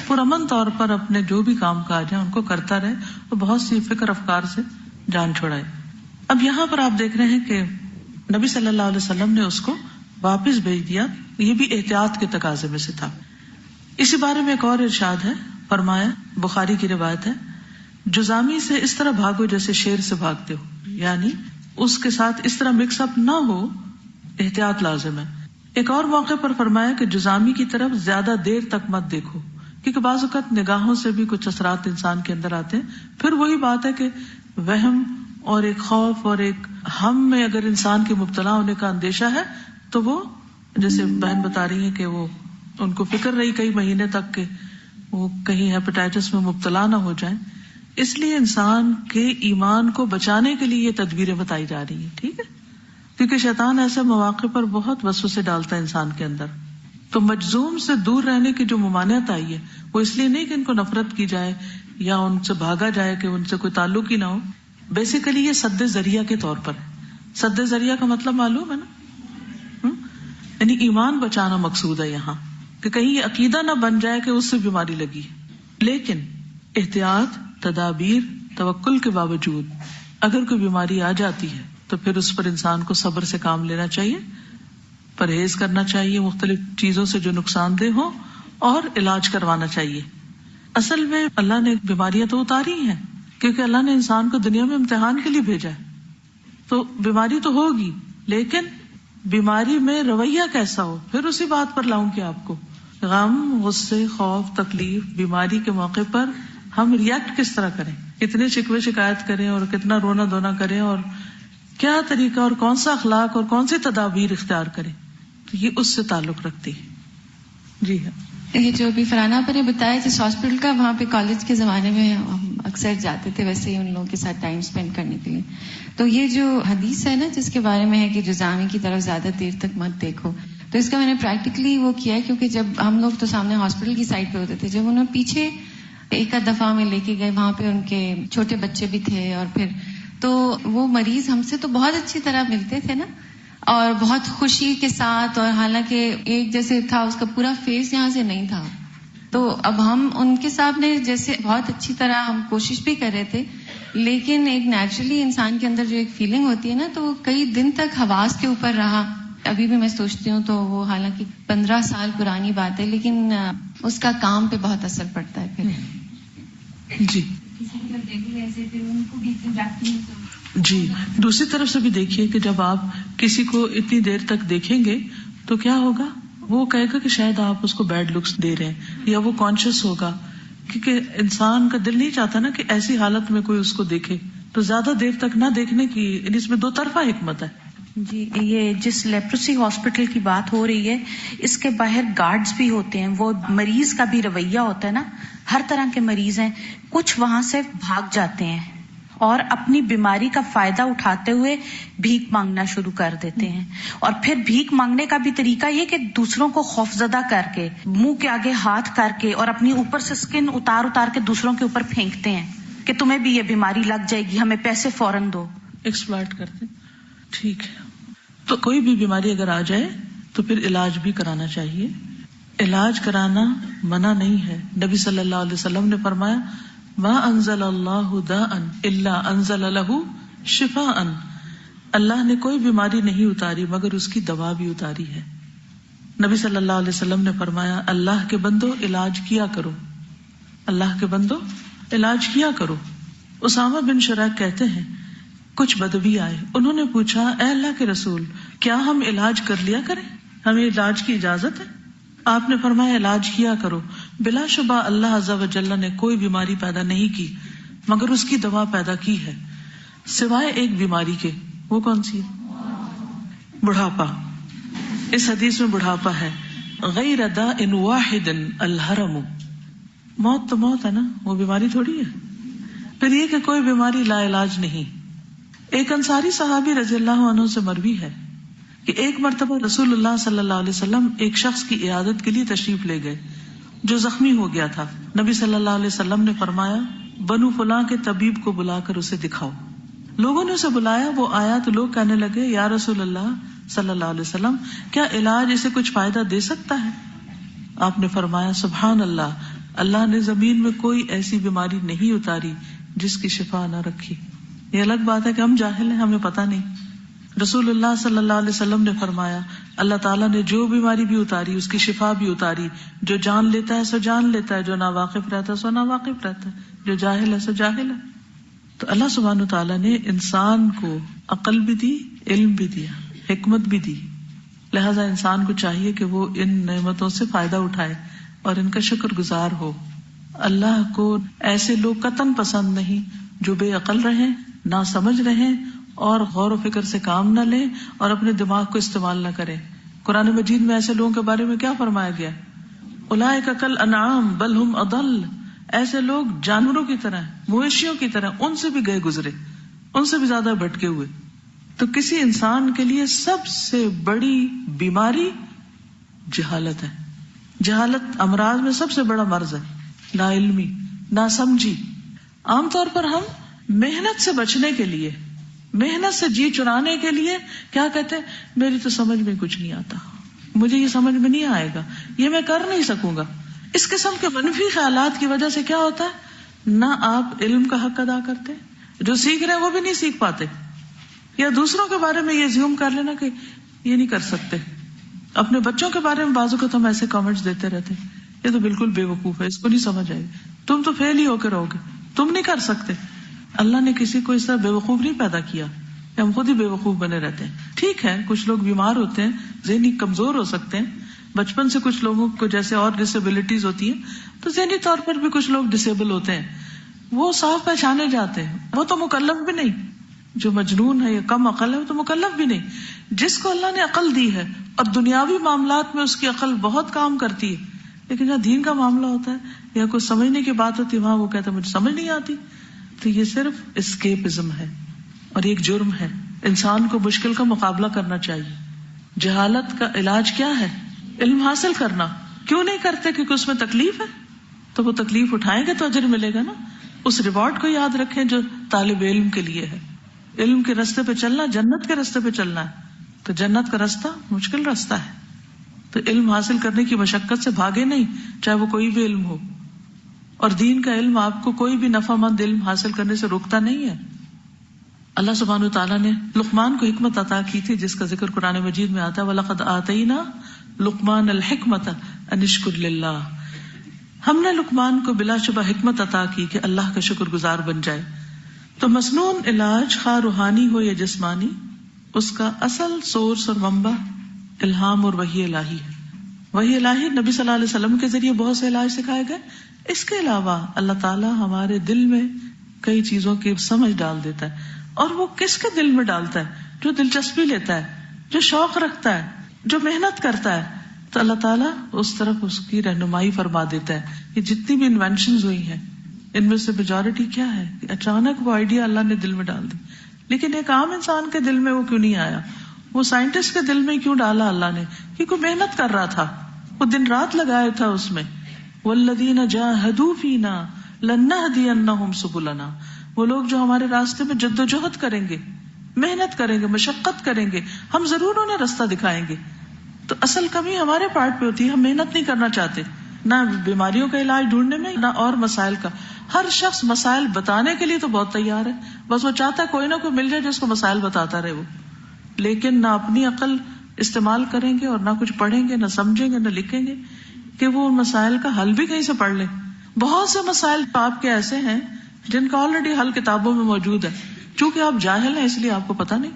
پرامن طور پر اپنے جو بھی کام کاج ہیں ان کو کرتا رہے اور بہت سی فکر افکار سے جان چھوڑائے. اب یہاں پر آپ دیکھ رہے ہیں کہ نبی صلی اللہ علیہ وسلم نے اس کو واپس بھیج دیا. یہ بھی احتیاط کے تقاضے میں سے تھا. اسی بارے میں ایک اور ارشاد ہے، فرمایا، بخاری کی روایت ہے، جزامی سے اس طرح بھاگو جیسے شیر سے بھاگتے ہو، یعنی اس کے ساتھ اس طرح مکس اپ نہ ہو، احتیاط لازم ہے. ایک اور موقع پر فرمایا کہ جزامی کی طرف زیادہ دیر تک مت دیکھو، کیونکہ بعض اوقات نگاہوں سے بھی کچھ اثرات انسان کے اندر آتے ہیں. پھر وہی بات ہے کہ وہم اور ایک خوف اور ایک ہم میں اگر انسان کے مبتلا ہونے کا اندیشہ ہے تو وہ، جیسے بہن بتا رہی ہے کہ وہ ان کو فکر رہی کئی مہینے تک کہ وہ کہیں ہیپاٹائٹس میں مبتلا نہ ہو جائیں. اس لیے انسان کے ایمان کو بچانے کے لیے یہ تدبیریں بتائی جا رہی ہیں. ٹھیک ہے، کیونکہ شیطان ایسے مواقع پر بہت وسوسے ڈالتا ہے انسان کے اندر. تو مجذوم سے دور رہنے کی جو ممانعت آئی ہے وہ اس لیے نہیں کہ ان کو نفرت کی جائے یا ان سے بھاگا جائے کہ ان سے کوئی تعلق ہی نہ ہو. بیسیکلی یہ سد ذریعہ کے طور پر ہے. سد ذریعہ کا مطلب معلوم ہے نا، یعنی ایمان بچانا مقصود ہے یہاں، کہ کہیں یہ عقیدہ نہ بن جائے کہ اس سے بیماری لگی. لیکن احتیاط، تدابیر، توکل کے باوجود اگر کوئی بیماری آ جاتی ہے تو پھر اس پر انسان کو صبر سے کام لینا چاہیے، پرہیز کرنا چاہیے مختلف چیزوں سے جو نقصان دہ ہو، اور علاج کروانا چاہیے. اصل میں اللہ نے بیماریاں تو اتاری ہیں کیونکہ اللہ نے انسان کو دنیا میں امتحان کے لیے بھیجا ہے. تو بیماری تو ہوگی، لیکن بیماری میں رویہ کیسا ہو، پھر اسی بات پر لاؤں کہ آپ کو غم، غصے، خوف، تکلیف، بیماری کے موقع پر ہم ریئیکٹ کس طرح کریں، کتنے شکوے شکایت کریں اور کتنا رونا دھونا کریں، اور کیا طریقہ اور کون سا اخلاق اور کون سی تدابیر اختیار کریں. تو یہ اس سے تعلق رکھتی ہے. جی ہاں، یہ جو ابھی فرانہ پر نے بتایا جس ہاسپٹل کا، وہاں پہ کالج کے زمانے میں اکثر جاتے تھے ویسے ہی ان لوگوں کے ساتھ ٹائم اسپینڈ کرنے کے لیے. تو یہ جو حدیث ہے نا جس کے بارے میں ہے کہ جزامی کی طرف زیادہ دیر تک مت دیکھو، تو اس کا میں نے پریکٹیکلی وہ کیا ہے، کیونکہ جب ہم لوگ تو سامنے ہاسپٹل کی سائڈ پہ ہوتے تھے، جب انہوں پیچھے ایک دفعہ میں لے کے گئے، وہاں پہ ان کے چھوٹے بچے بھی تھے، اور پھر تو وہ مریض ہم سے تو بہت اچھی طرح ملتے تھے نا، اور بہت خوشی کے ساتھ، اور حالانکہ ایک جیسے تھا اس کا پورا فیس یہاں سے نہیں تھا. تو اب ہم ان کے سامنے جیسے بہت اچھی طرح ہم کوشش بھی کر رہے تھے، لیکن ایک نیچرلی انسان کے اندر جو ایک فیلنگ ہوتی ہے نا، تو وہ کئی دن تک حواس کے اوپر رہا. ابھی بھی میں سوچتی ہوں تو وہ حالانکہ 15 سال پرانی بات ہے، لیکن اس کا کام پہ بہت اثر پڑتا ہے پھر. جی جی، دوسری طرف سے بھی دیکھیے کہ جب آپ کسی کو اتنی دیر تک دیکھیں گے تو کیا ہوگا، وہ کہے گا کہ شاید آپ اس کو بیڈ لکس دے رہے ہیں، یا وہ کانشیس ہوگا، کیونکہ انسان کا دل نہیں چاہتا نا کہ ایسی حالت میں کوئی اس کو دیکھے. تو زیادہ دیر تک نہ دیکھنے کی اس میں دو طرفہ حکمت ہے. جی، یہ جس لیپروسی ہاسپٹل کی بات ہو رہی ہے، اس کے باہر گارڈز بھی ہوتے ہیں. وہ مریض کا بھی رویہ ہوتا ہے نا، ہر طرح کے مریض ہیں، کچھ وہاں سے بھاگ جاتے ہیں اور اپنی بیماری کا فائدہ اٹھاتے ہوئے بھیک مانگنا شروع کر دیتے ہیں. اور پھر بھیک مانگنے کا بھی طریقہ یہ کہ دوسروں کو خوفزدہ کر کے، منہ کے آگے ہاتھ کر کے، اور اپنی اوپر سے سکن اتار کے دوسروں کے اوپر پھینکتے ہیں کہ تمہیں بھی یہ بیماری لگ جائے گی، ہمیں پیسے فوراً دو. ایکسپلائٹ کرتے. ٹھیک ہے، تو کوئی بھی بیماری اگر آ جائے تو پھر علاج بھی کرانا چاہیے. علاج کرانا منع نہیں ہے. نبی صلی اللہ علیہ وسلم نے فرمایا ما انزل اللہ داء الا انزل له شفاء. اللہ نے کوئی بیماری نہیں اتاری مگر اس کی دوا بھی اتاری ہے. نبی صلی اللہ علیہ وسلم نے فرمایا اللہ کے بندو علاج کیا کرو، اللہ کے بندو علاج کیا کرو. اسامہ بن شریح کہتے ہیں کچھ بدوی آئے، انہوں نے پوچھا اے اللہ کے رسول، کیا ہم علاج کر لیا کریں، ہمیں علاج کی اجازت ہے؟ آپ نے فرمایا علاج کیا کرو. بلا شبہ اللہ عز و جل نے کوئی بیماری پیدا نہیں کی مگر اس کی دوا پیدا کی ہے، سوائے ایک بیماری کے. وہ کون سی ہے؟ بڑھاپا. اس حدیث میں بڑھاپا ہے. غیر داء واحد الحرم. موت تو موت ہے نا، وہ بیماری تھوڑی ہے. پھر یہ کہ کوئی بیماری لا علاج نہیں. ایک انصاری صحابی رضی اللہ عنہ سے مروی ہے کہ ایک مرتبہ رسول اللہ صلی اللہ علیہ وسلم ایک شخص کی عیادت کے لیے تشریف لے گئے جو زخمی ہو گیا تھا. نبی صلی اللہ علیہ وسلم نے فرمایا بنو فلاں کے طبیب کو بلا کر اسے دکھاؤ. لوگوں نے اسے بلایا، وہ آیا تو لوگ کہنے لگے یا رسول اللہ صلی اللہ علیہ وسلم، کیا علاج اسے کچھ فائدہ دے سکتا ہے؟ آپ نے فرمایا سبحان اللہ، اللہ نے زمین میں کوئی ایسی بیماری نہیں اتاری جس کی شفا نہ رکھی. یہ الگ بات ہے کہ ہم جاہل ہیں، ہمیں پتہ نہیں. رسول اللہ صلی اللہ علیہ وسلم نے فرمایا اللہ تعالیٰ نے جو بیماری بھی اتاری اس کی شفا بھی اتاری. جو جان لیتا ہے سو جان لیتا ہے، جو ناواقف رہتا ہے سو ناواقف رہتا ہے، جو جاہل ہے سو جاہل ہے. تو اللہ سبحانہ تعالیٰ نے انسان کو عقل بھی دی، علم بھی دیا، حکمت بھی دی. لہذا انسان کو چاہیے کہ وہ ان نعمتوں سے فائدہ اٹھائے اور ان کا شکر گزار ہو. اللہ کو ایسے لوگ قطعاً پسند نہیں جو بے عقل رہیں، نہ سمجھ رہیں اور غور و فکر سے کام نہ لیں اور اپنے دماغ کو استعمال نہ کریں. قرآن مجید میں ایسے لوگوں کے بارے میں کیا فرمایا گیا؟ اولئک کالانعام بل ہم اضل. ایسے لوگ جانوروں کی طرح، مویشیوں کی طرح، ان سے بھی گئے گزرے، ان سے بھی زیادہ بھٹکے ہوئے. تو کسی انسان کے لیے سب سے بڑی بیماری جہالت ہے. جہالت امراض میں سب سے بڑا مرض ہے، لا علمی، نہ سمجھی. عام طور پر ہم محنت سے بچنے کے لیے، محنت سے جی چرانے کے لیے کیا کہتے ہیں، میری تو سمجھ میں کچھ نہیں آتا، مجھے یہ سمجھ میں نہیں آئے گا، یہ میں کر نہیں سکوں گا. اس قسم کے منفی خیالات کی وجہ سے کیا ہوتا ہے، نہ آپ علم کا حق ادا کرتے، جو سیکھ رہے ہیں وہ بھی نہیں سیکھ پاتے، یا دوسروں کے بارے میں یہ زیوم کر لینا کہ یہ نہیں کر سکتے. اپنے بچوں کے بارے میں بعض اوقات ہم ایسے کامنٹس دیتے رہتے، یہ تو بالکل بے وقوف ہے، اس کو نہیں سمجھ آئے گی، تم تو فیل ہی ہو کے رہو گے، تم نہیں کر سکتے. اللہ نے کسی کو اس طرح بے وقوف نہیں پیدا کیا کہ ہم خود ہی بے وقوف بنے رہتے ہیں. ٹھیک ہے کچھ لوگ بیمار ہوتے ہیں، ذہنی کمزور ہو سکتے ہیں، بچپن سے کچھ لوگوں کو جیسے اور ڈسیبلٹیز ہوتی ہیں تو ذہنی طور پر بھی کچھ لوگ ڈسیبل ہوتے ہیں، وہ صاف پہچانے جاتے ہیں. وہ تو مکلف بھی نہیں، جو مجنون ہے یا کم عقل ہے وہ تو مکلف بھی نہیں. جس کو اللہ نے عقل دی ہے اور دنیاوی معاملات میں اس کی عقل بہت کام کرتی ہے، لیکن جہاں دین کا معاملہ ہوتا ہے یا کوئی سمجھنے کی بات ہوتی ہے وہاں وہ کہتا ہے مجھے سمجھ نہیں آتی. تو یہ صرف اسکیپزم ہے اور ایک جرم ہے. انسان کو مشکل کا مقابلہ کرنا چاہیے. جہالت کا علاج کیا ہے؟ علم حاصل کرنا. کیوں نہیں کرتے؟ کیونکہ اس میں تکلیف ہے. تو وہ تکلیف اٹھائیں گے تو اجر ملے گا نا. اس ریوارڈ کو یاد رکھیں جو طالب علم کے لیے ہے. علم کے راستے پہ چلنا جنت کے راستے پہ چلنا ہے. تو جنت کا راستہ مشکل راستہ ہے. تو علم حاصل کرنے کی مشقت سے بھاگے نہیں، چاہے وہ کوئی بھی علم ہو. اور دین کا علم آپ کو کوئی بھی نفع مند علم حاصل کرنے سے روکتا نہیں ہے. اللہ سبحانہ وتعالیٰ نے لقمان کو حکمت عطا کی تھی جس کا ذکر قرآن مجید میں آتا ہے وَلَقَدْ آتَيْنَا لقمان الحکمت ان اشکر للہ. ہم نے لقمان کو بلا شبہ حکمت عطا کی کہ اللہ کا شکر گزار بن جائے. تو مسنون علاج خواہ روحانی ہو یا جسمانی، اس کا اصل سورس اور منبع الہام اور وحی الہی ہے. وحی الہی نبی صلی اللہ علیہ وسلم کے ذریعے بہت سے علاج سکھائے گئے. اس کے علاوہ اللہ تعالیٰ ہمارے دل میں کئی چیزوں کی سمجھ ڈال دیتا ہے. اور وہ کس کے دل میں ڈالتا ہے؟ جو دلچسپی لیتا ہے، جو شوق رکھتا ہے، جو محنت کرتا ہے. تو اللہ تعالیٰ اس طرف اس کی رہنمائی فرما دیتا ہے. یہ جتنی بھی انوینشنز ہوئی ہیں ان میں سے میجورٹی کیا ہے کہ اچانک وہ آئیڈیا اللہ نے دل میں ڈال دی. لیکن ایک عام انسان کے دل میں وہ کیوں نہیں آیا؟ وہ سائنٹسٹ کے دل میں کیوں ڈالا اللہ نے؟ کیونکہ محنت کر رہا تھا، وہ دن رات لگایا تھا اس میں. والذین جاہدوا فینا لنہدینہم سبلنا. وہ لوگ جو ہمارے راستے میں جد و جہد کریں گے، محنت کریں گے، مشقت کریں گے، ہم ضرور انہیں راستہ دکھائیں گے. تو اصل کمی ہمارے پارٹ پہ ہوتی ہے، ہم محنت نہیں کرنا چاہتے، نہ بیماریوں کا علاج ڈھونڈنے میں نہ اور مسائل کا. ہر شخص مسائل بتانے کے لیے تو بہت تیار ہے، بس وہ چاہتا ہے کوئی نہ کوئی مل جائے جو اس کو مسائل بتاتا رہے. وہ لیکن نہ اپنی عقل استعمال کریں گے اور نہ کچھ پڑھیں گے، نہ سمجھیں گے، نہ لکھیں گے کہ وہ مسائل کا حل بھی کہیں سے پڑھ لیں. بہت سے مسائل آپ کے ایسے ہیں جن کا آلریڈی حل کتابوں میں موجود ہے. چونکہ آپ جاہل ہیں اس لیے آپ کو پتہ نہیں،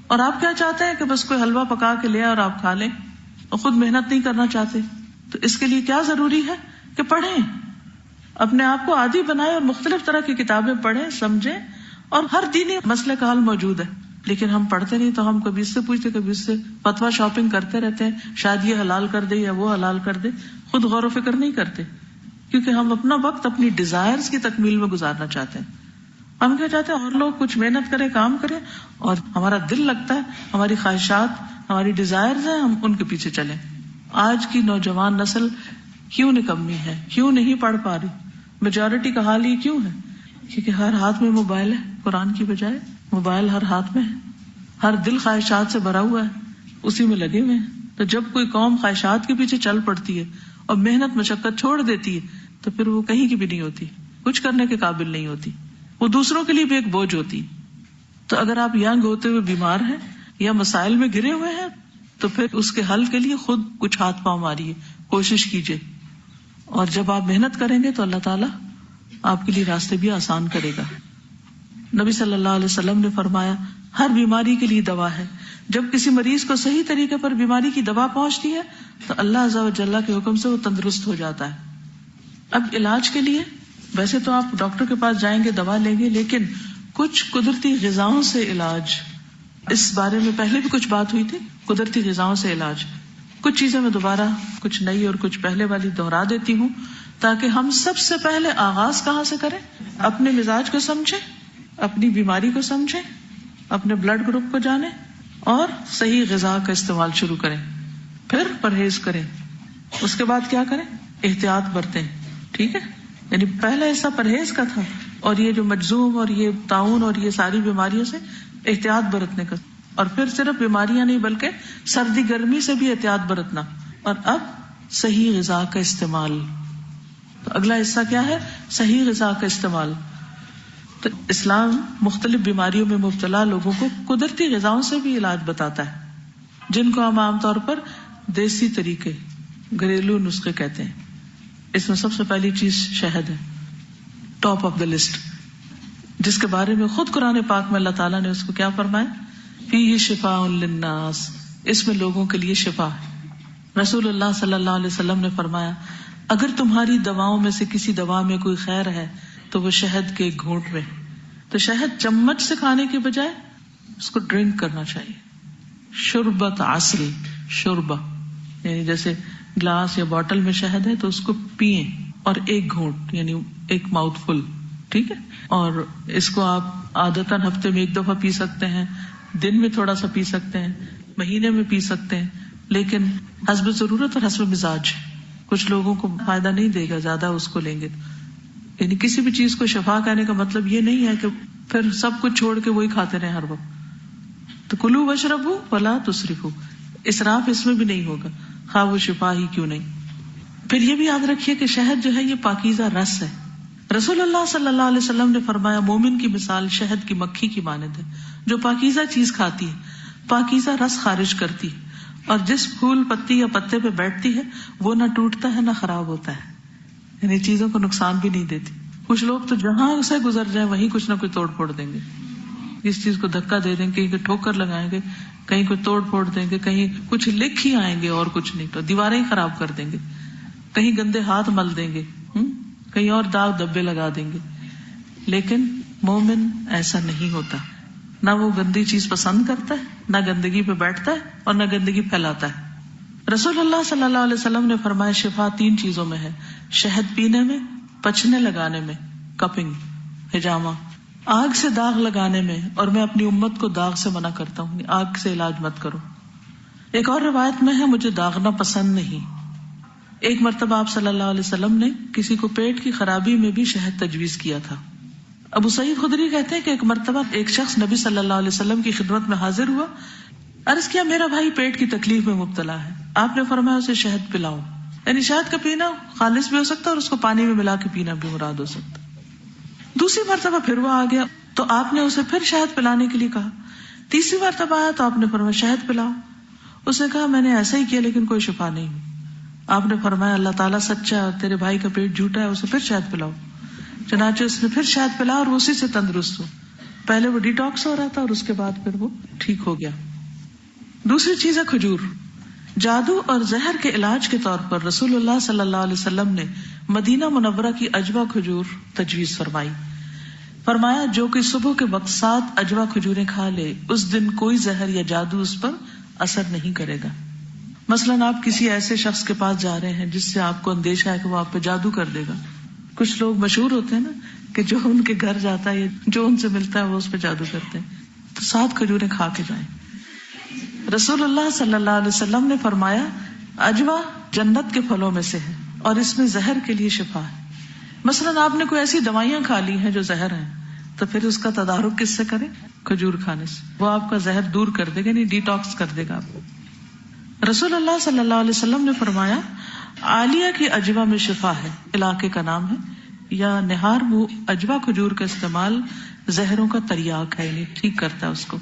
اور آپ کیا چاہتے ہیں کہ بس کوئی حلوہ پکا کے لے اور آپ کھا لیں اور خود محنت نہیں کرنا چاہتے. تو اس کے لیے کیا ضروری ہے کہ پڑھیں، اپنے آپ کو عادی بنائیں اور مختلف طرح کی کتابیں پڑھیں، سمجھیں. اور ہر دینی مسئلے کا حل موجود ہے، لیکن ہم پڑھتے نہیں. تو ہم کبھی اس سے پوچھتے، کبھی اس سے فتویٰ شاپنگ کرتے رہتے ہیں، شاید یہ حلال کر دے یا وہ حلال کر دے. خود غور و فکر نہیں کرتے کیونکہ ہم اپنا وقت اپنی ڈیزائرز کی تکمیل میں گزارنا چاہتے ہیں. ہم کیا چاہتے ہیں اور لوگ کچھ محنت کریں، کام کریں، اور ہمارا دل لگتا ہے، ہماری خواہشات، ہماری ڈیزائرز ہیں، ہم ان کے پیچھے چلیں. آج کی نوجوان نسل کیوں نکمی ہے، کیوں نہیں پڑھ پا رہی؟ میجورٹی کا حال یہ کیوں ہے؟ کیونکہ ہر ہاتھ میں موبائل ہے. قرآن کی بجائے موبائل ہر ہاتھ میں ہے، ہر دل خواہشات سے بھرا ہوا ہے، اسی میں لگے ہوئے ہیں. تو جب کوئی قوم خواہشات کے پیچھے چل پڑتی ہے اور محنت مشقت چھوڑ دیتی ہے تو پھر وہ کہیں کی بھی نہیں ہوتی، کچھ کرنے کے قابل نہیں ہوتی، وہ دوسروں کے لیے بھی ایک بوجھ ہوتی. تو اگر آپ ینگ ہوتے ہوئے بیمار ہیں یا مسائل میں گرے ہوئے ہیں تو پھر اس کے حل کے لیے خود کچھ ہاتھ پاؤں ماریے، کوشش کیجیے. اور جب آپ محنت کریں گے تو اللہ تعالیٰ آپ کے لیے راستے بھی آسان کرے گا. نبی صلی اللہ علیہ وسلم نے فرمایا ہر بیماری کے لیے دوا ہے. جب کسی مریض کو صحیح طریقے پر بیماری کی دوا پہنچتی ہے تو اللہ عز و جل کے حکم سے وہ تندرست ہو جاتا ہے. اب علاج کے لیے ویسے تو آپ ڈاکٹر کے پاس جائیں گے، دوا لیں گے، لیکن کچھ قدرتی غذاؤں سے علاج، اس بارے میں پہلے بھی کچھ بات ہوئی تھی. قدرتی غذاؤں سے علاج، کچھ چیزیں میں دوبارہ کچھ نئی اور کچھ پہلے والی دوہرا دیتی ہوں تاکہ ہم سب سے پہلے آغاز کہاں سے کریں؟ اپنے مزاج کو سمجھیں، اپنی بیماری کو سمجھیں، اپنے بلڈ گروپ کو جانیں اور صحیح غذا کا استعمال شروع کریں. پھر پرہیز کریں. اس کے بعد کیا کریں؟ احتیاط برتیں. ٹھیک ہے، یعنی پہلا حصہ پرہیز کا تھا، اور یہ جو مجزوم اور یہ طاعون اور یہ ساری بیماریوں سے احتیاط برتنے کا، اور پھر صرف بیماریاں نہیں بلکہ سردی گرمی سے بھی احتیاط برتنا، اور اب صحیح غذا کا استعمال. تو اگلا حصہ کیا ہے؟ صحیح غذا کا استعمال. تو اسلام مختلف بیماریوں میں مبتلا لوگوں کو قدرتی غذاؤں سے بھی علاج بتاتا ہے، جن کو ہم عام طور پر دیسی طریقے، گھریلو نسخے کہتے ہیں. اس میں سب سے پہلی چیز شہد ہے، ٹاپ آف دا لسٹ، جس کے بارے میں خود قرآن پاک میں اللہ تعالیٰ نے اس کو کیا فرمایا؟ فیہ شفاء للناس، اس میں لوگوں کے لیے شفا ہے. رسول اللہ صلی اللہ علیہ وسلم نے فرمایا اگر تمہاری دواؤں میں سے کسی دوا میں کوئی خیر ہے تو وہ شہد کے ایک گھونٹ میں. تو شہد چمچ سے کھانے کے بجائے اس کو ڈرنک کرنا چاہیے. شربت عسل، شربہ یعنی جیسے گلاس یا بوٹل میں شہد ہے تو اس کو پیئیں اور ایک گھونٹ یعنی ایک ماؤتھ فل، ٹھیک ہے. اور اس کو آپ عادتاً ہفتے میں ایک دفعہ پی سکتے ہیں، دن میں تھوڑا سا پی سکتے ہیں، مہینے میں پی سکتے ہیں، لیکن حسب ضرورت اور حسب مزاج. کچھ لوگوں کو فائدہ نہیں دے گا زیادہ اس کو لیں گے. یعنی کسی بھی چیز کو شفا کہنے کا مطلب یہ نہیں ہے کہ پھر سب کچھ چھوڑ کے وہی کھاتے رہے ہر وقت. تو کلو واشربو ولا تسرفو، اسراف اس میں بھی نہیں ہوگا خواہ وہ شفا ہی کیوں نہیں. پھر یہ بھی یاد رکھیے کہ شہد جو ہے یہ پاکیزہ رس ہے. رسول اللہ صلی اللہ علیہ وسلم نے فرمایا مومن کی مثال شہد کی مکھی کی مانند ہے جو پاکیزہ چیز کھاتی ہے، پاکیزہ رس خارج کرتی ہے، اور جس پھول پتی یا پتے پہ بیٹھتی ہے وہ نہ ٹوٹتا ہے نہ خراب ہوتا ہے، یعنی چیزوں کو نقصان بھی نہیں دیتی. کچھ لوگ تو جہاں سے گزر جائیں وہیں کچھ نہ کوئی توڑ پھوڑ دیں گے، اس چیز کو دھکا دے دیں گے، کہیں ٹھوکر لگائیں گے، کہیں کوئی توڑ پھوڑ دیں گے، کہیں کچھ لکھ ہی آئیں گے اور کچھ نہیں تو دیواریں ہی خراب کر دیں گے، کہیں گندے ہاتھ مل دیں گے، کہیں اور داغ دبے لگا دیں گے. لیکن مومن ایسا نہیں ہوتا، نہ وہ گندی چیز پسند کرتا ہے، نہ گندگی پہ بیٹھتا ہے اور نہ گندگی پھیلاتا ہے. رسول اللہ صلی اللہ علیہ وسلم نے فرمایا شفا 3 چیزوں میں ہے، شہد پینے میں، پچنے لگانے میں، کپنگ ہجامہ، آگ سے داغ لگانے میں، اور میں اپنی امت کو داغ سے منع کرتا ہوں، آگ سے علاج مت کرو. ایک اور روایت میں ہے مجھے داغنا پسند نہیں. ایک مرتبہ آپ صلی اللہ علیہ وسلم نے کسی کو پیٹ کی خرابی میں بھی شہد تجویز کیا تھا. ابو سعید خدری کہتے ہیں کہ ایک مرتبہ ایک شخص نبی صلی اللہ علیہ وسلم کی خدمت میں حاضر ہوا، عرض کیا میرا بھائی پیٹ کی تکلیف میں مبتلا ہے. آپ نے فرمایا اسے شہد پلاؤ. یعنی شہد کا پینا خالص بھی ہو سکتا ہے اور اس کو پانی میں ملا کے پینا بھی مراد ہو سکتا. دوسری مرتبہ پھر وہ آ گیا تو آپ نے اسے پھر شہد پلانے کے لیے کہا. تیسری مرتبہ آیا تو آپ نے فرمایا شہد پلاؤ. اس نے کہا میں نے ایسا ہی کیا لیکن کوئی شفا نہیں ہوئی. آپ نے فرمایا اللہ تعالیٰ سچا ہے، تیرے بھائی کا پیٹ جھوٹا ہے، اسے پھر شہد پلاؤ. چنانچہ اس نے پھر شہد پلا اور اسی سے تندرست ہو. پہلے وہ ڈیٹاکس ہو رہا تھا اور اس کے بعد پھر وہ ٹھیک ہو گیا. دوسری چیز ہے کھجور. جادو اور زہر کے علاج کے طور پر رسول اللہ صلی اللہ علیہ وسلم نے مدینہ منورہ کی اجوا کھجور تجویز فرمائی. فرمایا جو کہ صبح کے وقت 7 اجوا کھجوریں کھا لے اس دن کوئی زہر یا جادو اس پر اثر نہیں کرے گا. مثلاً آپ کسی ایسے شخص کے پاس جا رہے ہیں جس سے آپ کو اندیشہ ہے کہ وہ آپ پہ جادو کر دے گا. کچھ لوگ مشہور ہوتے ہیں نا کہ جو ان کے گھر جاتا ہے جو ان سے ملتا ہے وہ اس پہ جادو کرتے ہیں. تو 7 کھجوریں کھا کے جائیں. رسول اللہ صلی اللہ علیہ وسلم نے فرمایا اجوا جنت کے پھلوں میں سے ہے اور اس میں زہر کے لیے شفا ہے. مثلاً آپ نے کوئی ایسی دوائیاں کھا لی ہیں جو زہر ہیں تو پھر اس کا تدارک کس سے کریں؟ کھجور کھانے سے. وہ آپ کا زہر دور کر دے گا، نہیں ڈیٹاکس کر دے گا آپ کو. رسول اللہ صلی اللہ علیہ وسلم نے فرمایا عالیہ کی اجوا میں شفا ہے، علاقے کا نام ہے، یا نہار وہ اجوا کھجور کا استعمال زہروں کا تریاق ہے، یعنی ٹھیک کرتا ہے اس کو.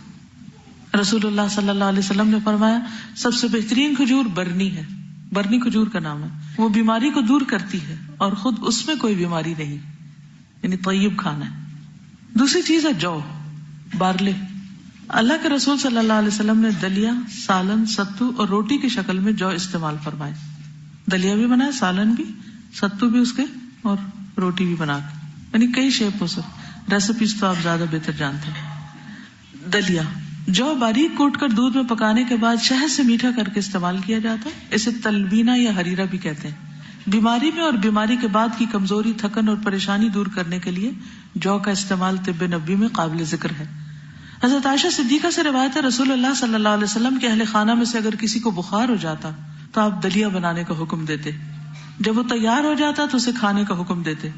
رسول اللہ صلی اللہ علیہ وسلم نے فرمایا سب سے بہترین کھجور برنی ہے، برنی کھجور کا نام ہے، وہ بیماری کو دور کرتی ہے اور خود اس میں کوئی بیماری نہیں، یعنی طیب کھانا ہے. دوسری چیز ہے جو، بارلے. اللہ کے رسول صلی اللہ علیہ وسلم نے دلیا، سالن، ستو اور روٹی کی شکل میں جو استعمال فرمائے. دلیا بھی بنایا، سالن بھی، ستو بھی اس کے، اور روٹی بھی بنا کے، یعنی کئی شیپ ہو سکتی. ریسیپیز تو آپ زیادہ بہتر جانتے ہیں. دلیا جو باریک کوٹ کر دودھ میں پکانے کے بعد شہد سے میٹھا کر کے استعمال کیا جاتا ہے. اسے تلبینہ یا حریرہ بھی کہتے ہیں. بیماری میں اور بیماری کے بعد کی کمزوری، تھکن اور پریشانی دور کرنے کے لیے جو کا استعمال طب نبوی میں قابل ذکر ہے. حضرت عائشہ صدیقہ سے روایت ہے رسول اللہ صلی اللہ علیہ وسلم کے اہل خانہ میں سے اگر کسی کو بخار ہو جاتا تو آپ دلیا بنانے کا حکم دیتے. جب وہ تیار ہو جاتا تو اسے کھانے کا حکم دیتے.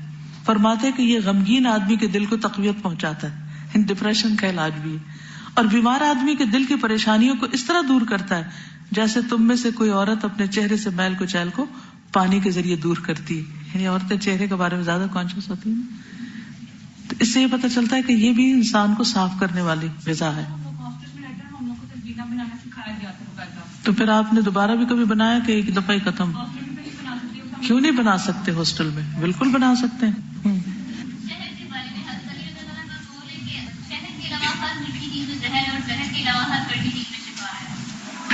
فرماتے کہ یہ غمگین آدمی کے دل کو تقویت پہنچاتا ہے، ڈپریشن کا علاج بھی ہے، اور بیمار آدمی کے دل کی پریشانیوں کو اس طرح دور کرتا ہے جیسے تم میں سے کوئی عورت اپنے چہرے سے میل کچیل کو پانی کے ذریعے دور کرتی ہے. یعنی عورتیں چہرے کے بارے میں زیادہ کانشیس ہوتی ہیں. تو اس سے یہ پتہ چلتا ہے کہ یہ بھی انسان کو صاف کرنے والی غذا ہے. تو پھر آپ نے دوبارہ بھی کبھی بنایا کہ ایک دفعہ ہی ختم؟ کیوں نہیں بنا سکتے ہاسٹل میں؟ بالکل بنا سکتے ہیں.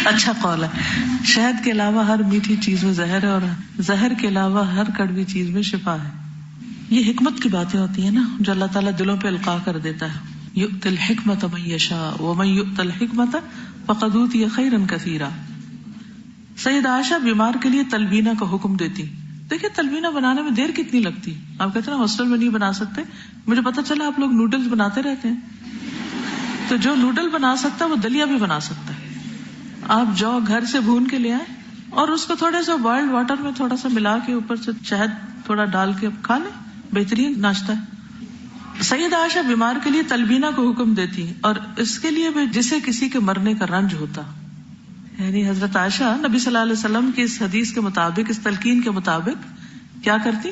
اچھا قول ہے. شہد کے علاوہ ہر میٹھی چیز میں زہر ہے اور زہر کے علاوہ ہر کڑوی چیز میں شفا ہے. یہ حکمت کی باتیں ہوتی ہیں نا جو اللہ تعالیٰ دلوں پہ القاء کر دیتا ہے. یؤتی الحکمت من یشاء ومن یؤت الحکمت فقد اوتی خیرا کثیرا. سیدہ عائشہ بیمار کے لیے تلبینہ کا حکم دیتی. دیکھیں تلبینہ بنانے میں دیر کتنی لگتی. آپ کہتے ہیں نا ہاسٹل میں نہیں بنا سکتے, مجھے پتا چلا آپ لوگ نوڈلز بناتے رہتے ہیں. تو جو نوڈل بنا سکتا ہے وہ دلیا بھی بنا سکتا ہے. آپ جو گھر سے بھون کے لے آئیں اور اس کو تھوڑے سا بوائلڈ واٹر میں تھوڑا سا ملا کے اوپر سے شہد تھوڑا ڈال کے کھا لیں, بہترین ناشتہ ہے. سیدہ عائشہ بیمار کے لیے تلبینہ کو حکم دیتی اور اس کے لیے بھی جسے کسی کے مرنے کا رنج ہوتا. یعنی حضرت عائشہ نبی صلی اللہ علیہ وسلم کی اس حدیث کے مطابق, اس تلقین کے مطابق کیا کرتی,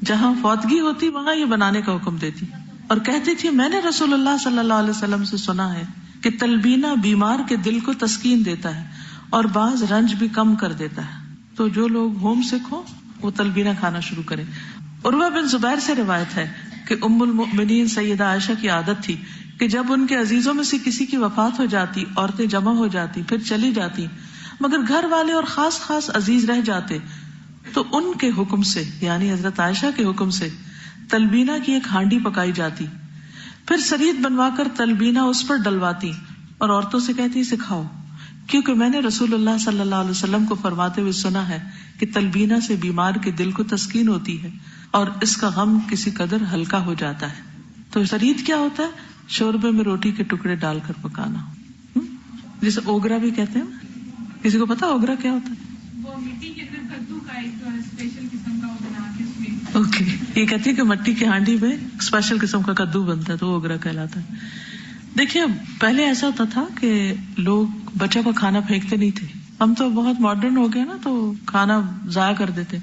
جہاں فوتگی ہوتی وہاں یہ بنانے کا حکم دیتی اور کہتی تھی میں نے رسول اللہ صلی اللہ علیہ وسلم سے سنا ہے کہ تلبینہ بیمار کے دل کو تسکین دیتا ہے اور بعض رنج بھی کم کر دیتا ہے. تو جو لوگ ہوم سک ہو وہ تلبینہ کھانا شروع کریں. عروہ بن زبیر سے روایت ہے کہ ام المؤمنین سیدہ عائشہ کی عادت تھی کہ جب ان کے عزیزوں میں سے کسی کی وفات ہو جاتی, عورتیں جمع ہو جاتی, پھر چلی جاتی, مگر گھر والے اور خاص خاص عزیز رہ جاتے تو ان کے حکم سے, یعنی حضرت عائشہ کے حکم سے تلبینہ کی ایک ہانڈی پکائی جاتی, پھر سرید بنوا کر تلبینہ اس پر ڈلواتی اور عورتوں سے کہتی سکھاؤ, کیونکہ میں نے رسول اللہ صلی اللہ علیہ وسلم کو فرماتے ہوئے سنا ہے کہ تلبینہ سے بیمار کے دل کو تسکین ہوتی ہے اور اس کا غم کسی قدر ہلکا ہو جاتا ہے. تو سرید کیا ہوتا ہے؟ شوربے میں روٹی کے ٹکڑے ڈال کر پکانا, جسے اوگرا بھی کہتے ہیں. کسی کو پتا اوگرا کیا ہوتا ہے؟ وہ مٹی کے اندر کدو کا ایک اسپیشل قسم کا وہ بنا کے اس میں. اوکے, یہ کہتی ہے کہ مٹی کی ہانڈی میں اسپیشل قسم کا کدو بنتا ہے تو اوگرا کہلاتا ہے. دیکھیے پہلے ایسا ہوتا تھا کہ لوگ بچوں کا کھانا پھینکتے نہیں تھے. ہم تو بہت ماڈرن ہو گئے نا, تو کھانا ضائع کر دیتے.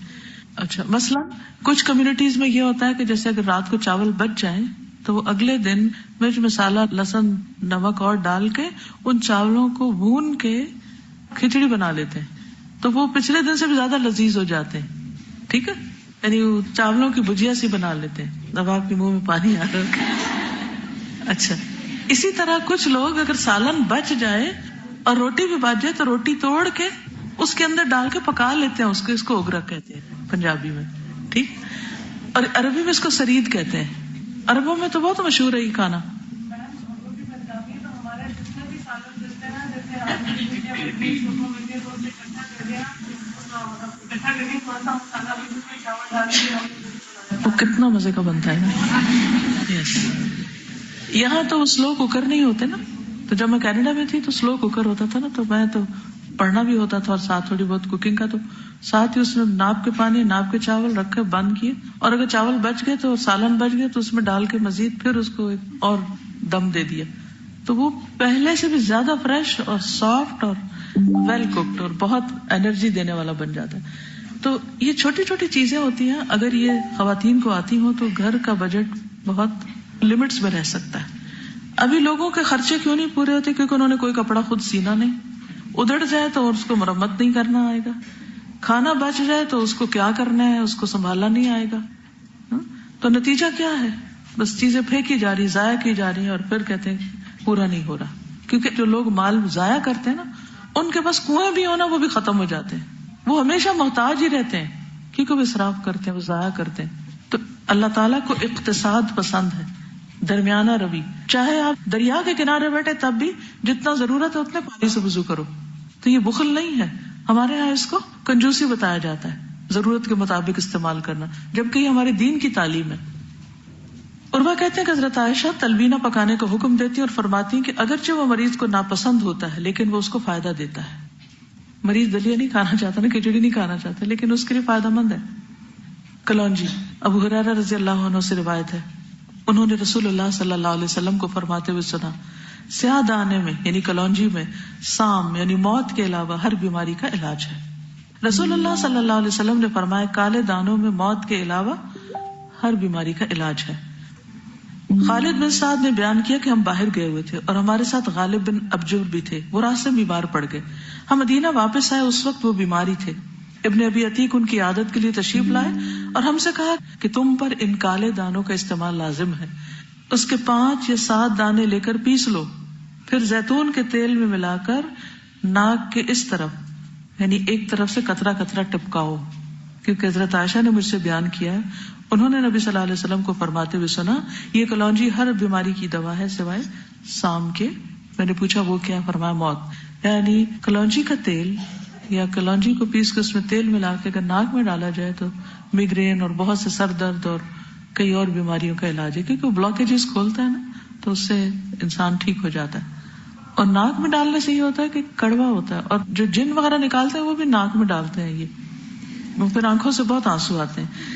اچھا مثلا کچھ کمیونٹیز میں یہ ہوتا ہے کہ جیسے اگر رات کو چاول بچ جائیں تو وہ اگلے دن مرچ مسالہ لہسن نمک اور ڈال کے ان چاولوں کو بھون کے کھچڑی بنا لیتے ہیں, تو وہ پچھلے دن سے بھی زیادہ لذیذ ہو جاتے ہیں. ٹھیک ہے, یعنی چاولوں کی بھجیا سی بنا لیتے ہیں. اب آپ کے منہ میں پانی آ رہا ہے. اچھا اسی طرح کچھ لوگ اگر سالن بچ جائے اور روٹی بھی بچ جائے تو روٹی توڑ کے اس کے اندر ڈال کے پکا لیتے ہیں. اس کو اوگرا کہتے ہیں پنجابی میں, ٹھیک, اور عربی میں اس کو سرید کہتے ہیں. عربوں میں تو بہت مشہور ہے یہ کھانا. وہ کتنا مزے کا بنتا ہے نا. یس, یہاں تو سلو کوکر نہیں ہوتے نا, تو جب میں کینیڈا میں تھی تو سلو کوکر ہوتا تھا نا, تو میں تو پڑھنا بھی ہوتا تھا اور ساتھ تھوڑی بہت کوکنگ کا, تو ساتھ ہی اس میں ناپ کے پانی ناپ کے چاول رکھ کے بند کیے, اور اگر چاول بچ گئے تو سالن بچ گئے تو اس میں ڈال کے مزید پھر اس کو اور دم دے دیا, تو وہ پہلے سے بھی زیادہ فریش اور سافٹ اور ویل کوکڈ اور بہت انرجی دینے والا بن جاتا ہے. تو یہ چھوٹی چھوٹی چیزیں ہوتی ہیں, اگر یہ خواتین کو آتی ہوں تو گھر کا بجٹ بہت لمٹس میں رہ سکتا ہے. ابھی لوگوں کے خرچے کیوں نہیں پورے ہوتے؟ کیونکہ انہوں نے کوئی کپڑا خود سینا نہیں, ادھڑ جائے تو اس کو مرمت نہیں کرنا آئے گا, کھانا بچ جائے تو اس کو کیا کرنا ہے, اس کو سنبھالنا نہیں آئے گا. تو نتیجہ کیا ہے؟ بس چیزیں پھینکی جا رہی, ضائع کی جا رہی ہیں, اور پھر کہتے ہیں پورا نہیں ہو رہا. کیونکہ جو لوگ مال ضائع کرتے ہیں نا, ان کے پاس کنویں بھی ہونا وہ بھی ختم ہو جاتے ہیں. وہ ہمیشہ محتاج ہی رہتے ہیں کیونکہ وہ اسراف کرتے ہیں, وہ ضائع کرتے ہیں. تو اللہ تعالیٰ کو اقتصاد پسند ہے, درمیانہ روی. چاہے آپ دریا کے کنارے بیٹھے تب بھی جتنا ضرورت ہے اتنے پانی سے وضو کرو. تو یہ بخل نہیں ہے, ہمارے یہاں اس کو کنجوسی بتایا جاتا ہے, ضرورت کے مطابق استعمال کرنا, جبکہ یہ ہمارے دین کی تعلیم ہے. عروہ کہتے ہیں کہ حضرت عائشہ تلبینہ پکانے کا حکم دیتی اور فرماتی کہ اگرچہ وہ مریض کو ناپسند ہوتا ہے لیکن وہ اس کو فائدہ دیتا ہے. مریض دلیا نہیں کھانا چاہتا نا, کھچڑی نہیں کھانا چاہتا, لیکن اس کے لیے فائدہ مند ہے. کلونجی, ابو ہریرہ رضی اللہ عنہ سے روایت ہے, انہوں نے رسول اللہ صلی اللہ علیہ وسلم کو فرماتے ہوئے سنا, سیاہ دانے میں یعنی کلونجی میں سام یعنی موت کے علاوہ ہر بیماری کا علاج ہے. رسول اللہ صلی اللہ علیہ وسلم نے فرمایا, کالے دانوں میں موت کے علاوہ ہر بیماری کا علاج ہے. خالد بن سعد نے بیان کیا کہ ہم باہر گئے ہوئے تھے اور ہمارے ساتھ غالب بن ابجر بھی تھے. وہ راستے میں بیمار پڑ گئے. ہم مدینہ واپس آئے, اس وقت وہ بیماری تھے. ابن ابی عتیق ان کی عادت کے لیے تشریف لائے اور ہم سے کہا کہ تم پر ان کالے دانوں کا استعمال لازم ہے. اس کے 5 یا 7 دانے لے کر پیس لو, پھر زیتون کے تیل میں ملا کر ناک کے اس طرف یعنی ایک طرف سے قطرہ قطرہ ٹپکاؤ. کیونکہ حضرت عائشہ نے مجھ سے بیان کیا ہے, انہوں نے نبی صلی اللہ علیہ وسلم کو فرماتے ہوئے سنا, یہ کلونجی ہر بیماری کی دوا ہے سوائے سام کے. میں نے پوچھا وہ کیا؟ فرمایا موت. یعنی کلونجی کا تیل یا کلونجی کو پیس کے اس میں تیل ملا کے اگر ناک میں ڈالا جائے تو میگرین اور بہت سے سر درد اور کئی اور بیماریوں کا علاج ہے، کیونکہ وہ بلاکیجز کھولتا ہے نا، تو اس سے انسان ٹھیک ہو جاتا ہے. اور ناک میں ڈالنے سے یہ ہوتا ہے کہ کڑوا ہوتا ہے، اور جو جن وغیرہ نکالتے ہیں وہ بھی ناک میں ڈالتے ہیں، یہ پھر آنکھوں سے بہت آنسو آتے ہیں.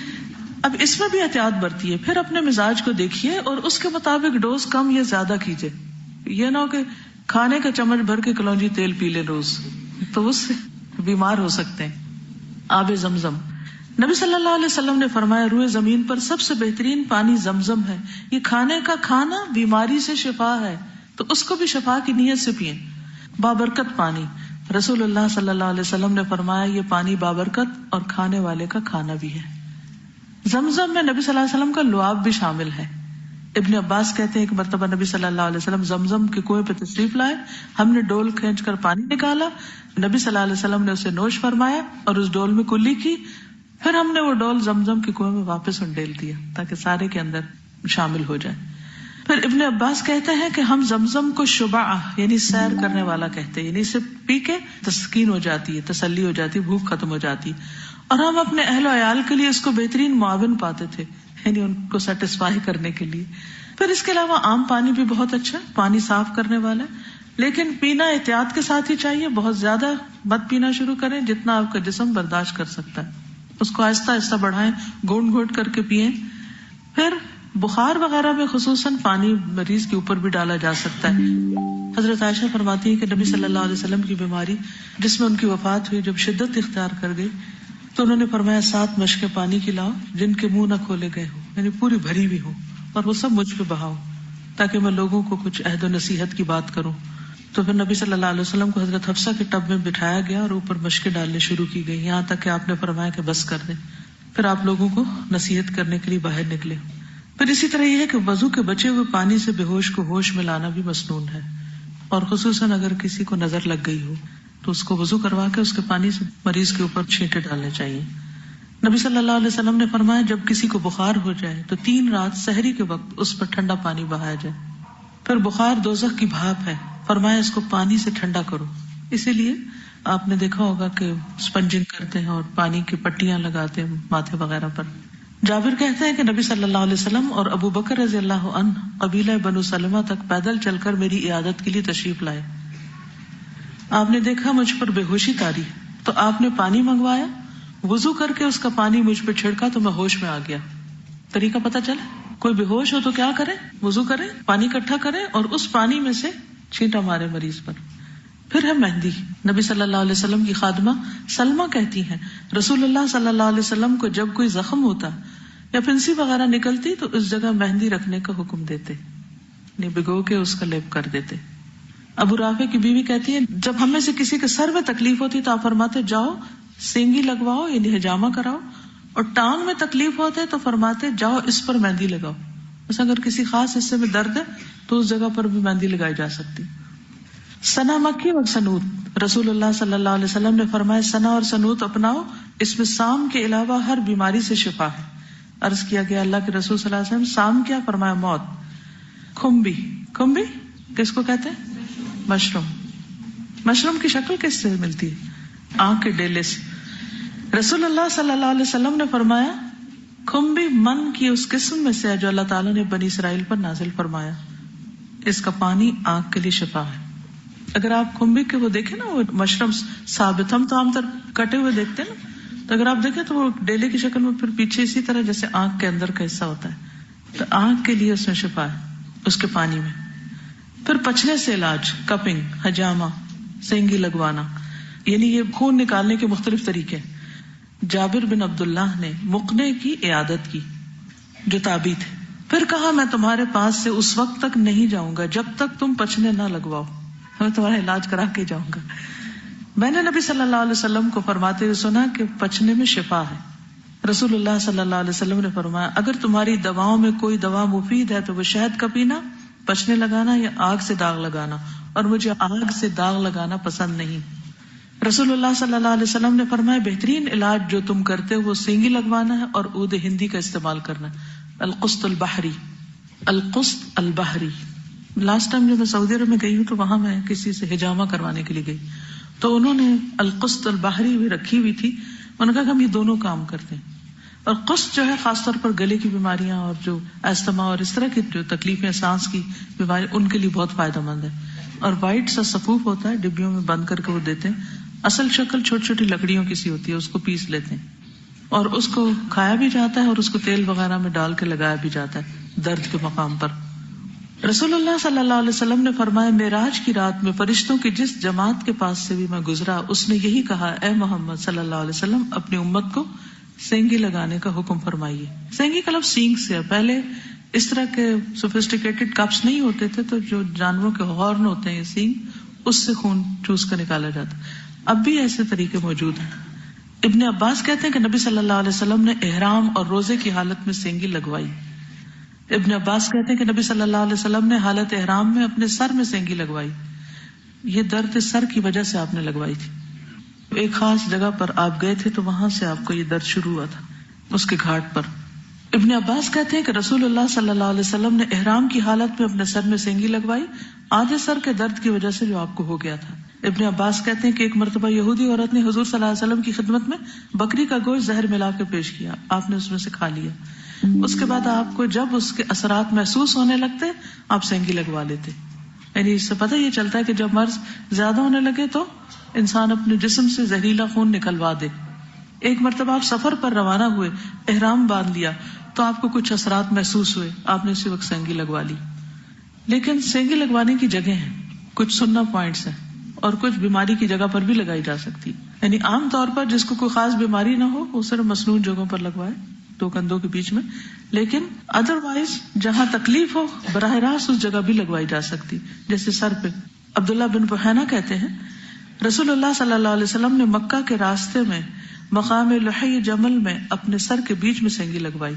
اب اس میں بھی احتیاط برتیے، پھر اپنے مزاج کو دیکھیے اور اس کے مطابق ڈوز کم یا زیادہ کیجیے. یہ نہ ہو کہ کھانے کا چمچ بھر کے کلونجی تیل پی لے روز، تو اس سے بیمار ہو سکتے ہیں. آب زمزم، نبی صلی اللہ علیہ وسلم نے فرمایا روئے زمین پر سب سے بہترین پانی زمزم ہے. یہ کھانے کا کھانا بیماری سے شفا ہے، تو اس کو بھی شفا کی نیت سے پئیں. بابرکت پانی، رسول اللہ صلی اللہ علیہ وسلم نے فرمایا یہ پانی بابرکت اور کھانے والے کا کھانا بھی ہے. زمزم میں نبی صلی اللہ علیہ وسلم کا لعاب بھی شامل ہے. ابن عباس کہتے ہیں ایک مرتبہ نبی صلی اللہ علیہ وسلم زمزم کے کنویں پہ تشریف لائے، ہم نے ڈول کھینچ کر پانی نکالا، نبی صلی اللہ علیہ وسلم نے اسے نوش فرمایا اور اس ڈول میں کلی کی، پھر ہم نے وہ ڈول زمزم کے کنویں میں واپس انڈیل دیا تاکہ سارے کے اندر شامل ہو جائے. پھر ابن عباس کہتے ہیں کہ ہم زمزم کو شبع یعنی سیر کرنے والا کہتے ہیں، یعنی اسے پی کے تسکین ہو جاتی ہے، تسلی ہو جاتی ہے، بھوک ختم ہو جاتی. اور ہم اپنے اہل و عیال کے لیے اس کو بہترین معاون پاتے تھے، یعنی ان کو سیٹسفائی کرنے کے لیے. پھر اس کے علاوہ عام پانی بھی بہت اچھا، پانی صاف کرنے والا ہے، لیکن پینا احتیاط کے ساتھ ہی چاہیے. بہت زیادہ مت پینا شروع کریں، جتنا آپ کا جسم برداشت کر سکتا ہے اس کو آہستہ آہستہ بڑھائیں، گھونٹ گھونٹ کر کے پئیں. پھر بخار وغیرہ میں خصوصاً پانی مریض کے اوپر بھی ڈالا جا سکتا ہے. حضرت عائشہ فرماتی ہے کہ نبی صلی اللہ علیہ وسلم کی بیماری جس میں ان کی وفات ہوئی جب شدت اختیار کر گئی تو انہوں نے فرمایا 7 مشکیں پانی کی لاؤ جن کے منہ نہ کھولے گئے ہوں، یعنی پوری بھری ہوئی ہوں، اور وہ سب مجھ پہ بہاؤ تاکہ میں لوگوں کو کچھ عہد و نصیحت کی بات کروں. تو پھر نبی صلی اللہ علیہ وسلم کو حضرت حفصہ کے ٹب میں بٹھایا گیا اور اوپر مشکیں ڈالنے شروع کی گئی، یہاں تک کہ آپ نے فرمایا کہ بس کر دیں. پھر آپ لوگوں کو نصیحت کرنے کے لیے باہر نکلے. پھر اسی طرح یہ ہے کہ وضو کے بچے ہوئے پانی سے بے ہوش کو ہوش میں لانا بھی مسنون ہے، اور خصوصاً اگر کسی کو نظر لگ گئی ہو تو اس کو وضو کروا کے اس کے پانی سے مریض کے اوپر چھینٹے ڈالنے چاہیے. نبی صلی اللہ علیہ وسلم نے فرمایا جب کسی کو بخار ہو جائے تو 3 رات سحری کے وقت اس پر ٹھنڈا پانی بہایا جائے. پھر بخار دوزخ کی بھاپ ہے، فرمایا اس کو پانی سے ٹھنڈا کرو. اسی لیے آپ نے دیکھا ہوگا کہ اسپنجنگ کرتے ہیں اور پانی کی پٹیاں لگاتے ہیں ماتھے وغیرہ پر. جابر کہتے ہیں کہ نبی صلی اللہ علیہ وسلم اور ابو بکر رضی اللہ عنہ قبیلہ بنو سلمہ تک پیدل چل کر میری عیادت کے لیے تشریف لائے. آپ نے دیکھا مجھ پر بے ہوشی تاری تو آپ نے پانی منگوایا، وضو کر کے اس کا پانی مجھ پہ چھڑکا تو میں ہوش میں آ گیا. طریقہ پتہ چلا، کوئی بے ہوش ہو تو کیا کرے، وضو کرے، پانی اکٹھا کرے اور اس پانی میں سے چھینٹا مارے مریض پر. پھر ہے مہندی. نبی صلی اللہ علیہ وسلم کی خادمہ سلمہ کہتی ہیں رسول اللہ صلی اللہ علیہ وسلم کو جب کوئی زخم ہوتا یا پھنسی وغیرہ نکلتی تو اس جگہ مہندی رکھنے کا حکم دیتے، یعنی بھگو کے اس کا لیپ کر دیتے. ابو رافع کی بیوی کہتی ہے جب ہم میں سے کسی کے سر میں تکلیف ہوتی تو آپ فرماتے جاؤ سینگی لگواؤ یعنی حجامہ کراؤ، اور ٹانگ میں تکلیف ہوتے تو فرماتے جاؤ اس پر مہندی لگاؤ. بس اگر کسی خاص حصے میں درد ہے تو اس جگہ پر بھی مہندی لگائی جا سکتی. سنا مکی اور سنوت، رسول اللہ صلی اللہ علیہ وسلم نے فرمایا سنا اور سنوت اپناؤ، اس میں سام کے علاوہ ہر بیماری سے شفا ہے. عرض کیا گیا اللہ کے رسول صلی اللہ علیہ وسلم سام کیا؟ فرمایا موت. کھمبی، کھمبی کس کو کہتے ہیں؟ مشروم. مشروم کی شکل کس سے ملتی ہے؟ آنکھ کے ڈیلے سے. رسول اللہ صلی اللہ علیہ وسلم نے فرمایا کھمبی من کی اس قسم میں سے ہے جو اللہ تعالیٰ نے بنی اسرائیل پر نازل فرمایا، اس کا پانی آنکھ کے لیے شفا ہے. اگر آپ کھمبی کے وہ دیکھیں نا، وہ مشروم ثابت ہم تو عام طور کٹے ہوئے دیکھتے ہیں نا، تو اگر آپ دیکھیں تو وہ ڈیلے کی شکل میں پھر پیچھے اسی طرح جیسے آنکھ کے اندر کا حصہ ہوتا ہے، تو آنکھ کے لیے اس میں شفا ہے اس کے پانی میں. پھر پچھلے سے علاج، کپنگ، حجامہ، سینگی لگوانا، یعنی یہ خون نکالنے کے مختلف طریقے. جابر بن عبداللہ نے مقنے کی عیادت کی جو تابی تھے، پھر کہا میں تمہارے پاس سے اس وقت تک نہیں جاؤں گا جب تک تم پچھنے نہ لگواؤ، میں تمہارا علاج کرا کے جاؤں گا. میں نے نبی صلی اللہ علیہ وسلم کو فرماتے ہوئے سنا کہ پچھنے میں شفا ہے. رسول اللہ صلی اللہ علیہ وسلم نے فرمایا اگر تمہاری دواؤں میں کوئی دوا مفید ہے تو وہ شہد کا پینا، پچھنے لگانا یا آگ سے داغ لگانا، اور مجھے آگ سے داغ لگانا پسند نہیں. رسول اللہ صلی اللہ علیہ وسلم نے فرمایا بہترین علاج جو تم کرتے ہو وہ سینگی لگوانا ہے اور عود ہندی کا استعمال کرنا ہے. القسط البحری، القسط البحری. لاسٹ ٹائم جب میں سعودی عرب میں گئی ہوں تو وہاں میں کسی سے حجامہ کروانے کے لیے گئی، تو انہوں نے القسط البحری بھی رکھی ہوئی تھی. انہوں نے کہا کہ ہم یہ دونوں کام کرتے ہیں. اور قسط جو ہے خاص طور پر گلے کی بیماریاں اور جو استما اور اس طرح کی جو تکلیفیں سانس کی بیماری ان کے لیے بہت فائدہ مند ہے. اور وائٹ سا سفوف ہوتا ہے, ڈبیوں میں بند کر کے وہ دیتے ہیں. اصل شکل چھوٹی چھوٹی لکڑیوں کی سی ہوتی ہے, اس کو پیس لیتے ہیں اور اس کو کھایا بھی جاتا ہے اور اس کو تیل وغیرہ میں ڈال کے لگایا بھی جاتا ہے درد کے مقام پر. رسول اللہ صلی اللہ علیہ وسلم نے فرمایا معراج کی رات میں فرشتوں کی جس جماعت کے پاس سے بھی میں گزرا اس نے یہی کہا, اے محمد صلی اللہ علیہ وسلم اپنی امت کو سینگی لگانے کا حکم فرمائیے. سینگی کا لفظ سینگ سے ہے. پہلے اس طرح کے سوفسٹیکیٹڈ کپس نہیں ہوتے تھے, تو جو جانوروں کے ہارن ہوتے ہیں سینگ, اس سے خون چوس کر نکالا جاتا. اب بھی ایسے طریقے موجود ہیں. ابن عباس کہتے ہیں کہ نبی صلی اللہ علیہ وسلم نے احرام اور روزے کی حالت میں سینگی لگوائی. ابن عباس کہتے ہیں کہ نبی صلی اللہ علیہ وسلم نے حالت احرام میں اپنے سر میں سینگی لگوائی. یہ درد سر کی وجہ سے آپ نے لگوائی تھی. ایک خاص جگہ پر آپ گئے تھے تو وہاں سے آپ کو یہ درد شروع ہوا تھا, اس کے گھاٹ پر. ابن عباس کہتے ہیں کہ رسول اللہ صلی اللہ علیہ وسلم نے احرام کی حالت میں اپنے سر میں سینگی لگوائی آدھے سر کے درد کی وجہ سے جو آپ کو ہو گیا تھا. ابن عباس کہتے ہیں کہ ایک مرتبہ یہودی عورت نے حضور صلی اللہ علیہ وسلم کی خدمت میں بکری کا گوشت زہر ملا کے پیش کیا. آپ نے اس میں سے کھا لیا. اس کے بعد آپ کو جب اس کے اثرات محسوس ہونے لگتے آپ سینگی لگوا لیتے. یعنی اس سے پتہ یہ چلتا ہے کہ جب مرض زیادہ ہونے لگے تو انسان اپنے جسم سے زہریلا خون نکلوا دے. ایک مرتبہ آپ سفر پر روانہ ہوئے, احرام باندھ لیا, تو آپ کو کچھ اثرات محسوس ہوئے, آپ نے اسی وقت سینگی لگوا لی. لیکن سینگی لگوانے کی جگہ ہیں, کچھ سننا پوائنٹس ہیں, اور کچھ بیماری کی جگہ پر بھی لگائی جا سکتی. یعنی عام طور پر جس کو کوئی خاص بیماری نہ ہو وہ صرف مصنوعی جگہوں پر لگوائے, دو کندھوں کے بیچ میں. لیکن ادروائز جہاں تکلیف ہو براہ راست اس جگہ بھی لگوائی جا سکتی, جیسے سر پہ. عبداللہ بن بحینہ کہتے ہیں رسول اللہ صلی اللہ علیہ وسلم نے مکہ کے راستے میں مقام لحی جمل میں اپنے سر کے بیچ میں سینگی لگوائی.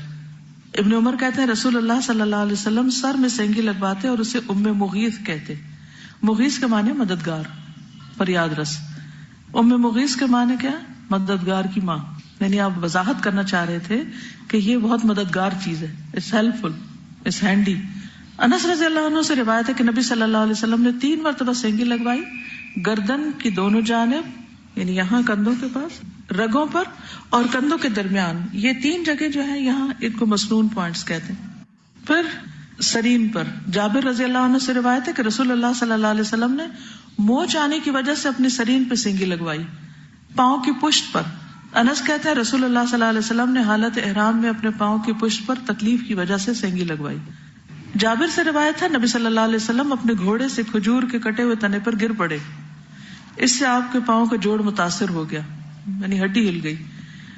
ابن عمر کہتے ہیں رسول اللہ صلی اللہ علیہ وسلم سر میں سینگی لگواتے اور اسے ام مغیث کہتے. مغیث کے معنی مددگار, فریاد رس. ام مغیث کے معنی کیا؟ مددگار کی ماں. یعنی آپ وضاحت کرنا چاہ رہے تھے کہ یہ بہت مددگار چیز ہے, it's helpful, it's handy. Anas رضی اللہ عنہ سے روایت ہے کہ نبی صلی اللہ علیہ وسلم نے 3 مرتبہ سینگی لگوائی, گردن کی دونوں جانب یعنی یہاں کندھوں کے پاس, رگوں پر اور کندھوں کے درمیان. یہ 3 جگہ جو ہے یہاں ان کو مسنون پوائنٹس کہتے ہیں. پھر سرین پر جابر رضی اللہ عنہ سے روایت ہے کہ رسول اللہ صلی اللہ علیہ وسلم نے موچ آنے کی وجہ سے اپنی سرین پہ سینگی لگوائی, پاؤں کی پشت پر. انس کہتے ہیں رسول اللہ صلی اللہ علیہ وسلم نے حالت احرام میں اپنے پاؤں کی پشت پر تکلیف کی وجہ سے سینگی لگوائی. جابر سے روایت ہے نبی صلی اللہ علیہ وسلم اپنے گھوڑے سے کھجور کے کٹے ہوئے تنے پر گر پڑے, اس سے آپ کے پاؤں کا جوڑ متاثر ہو گیا, یعنی ہڈی ہل گئی,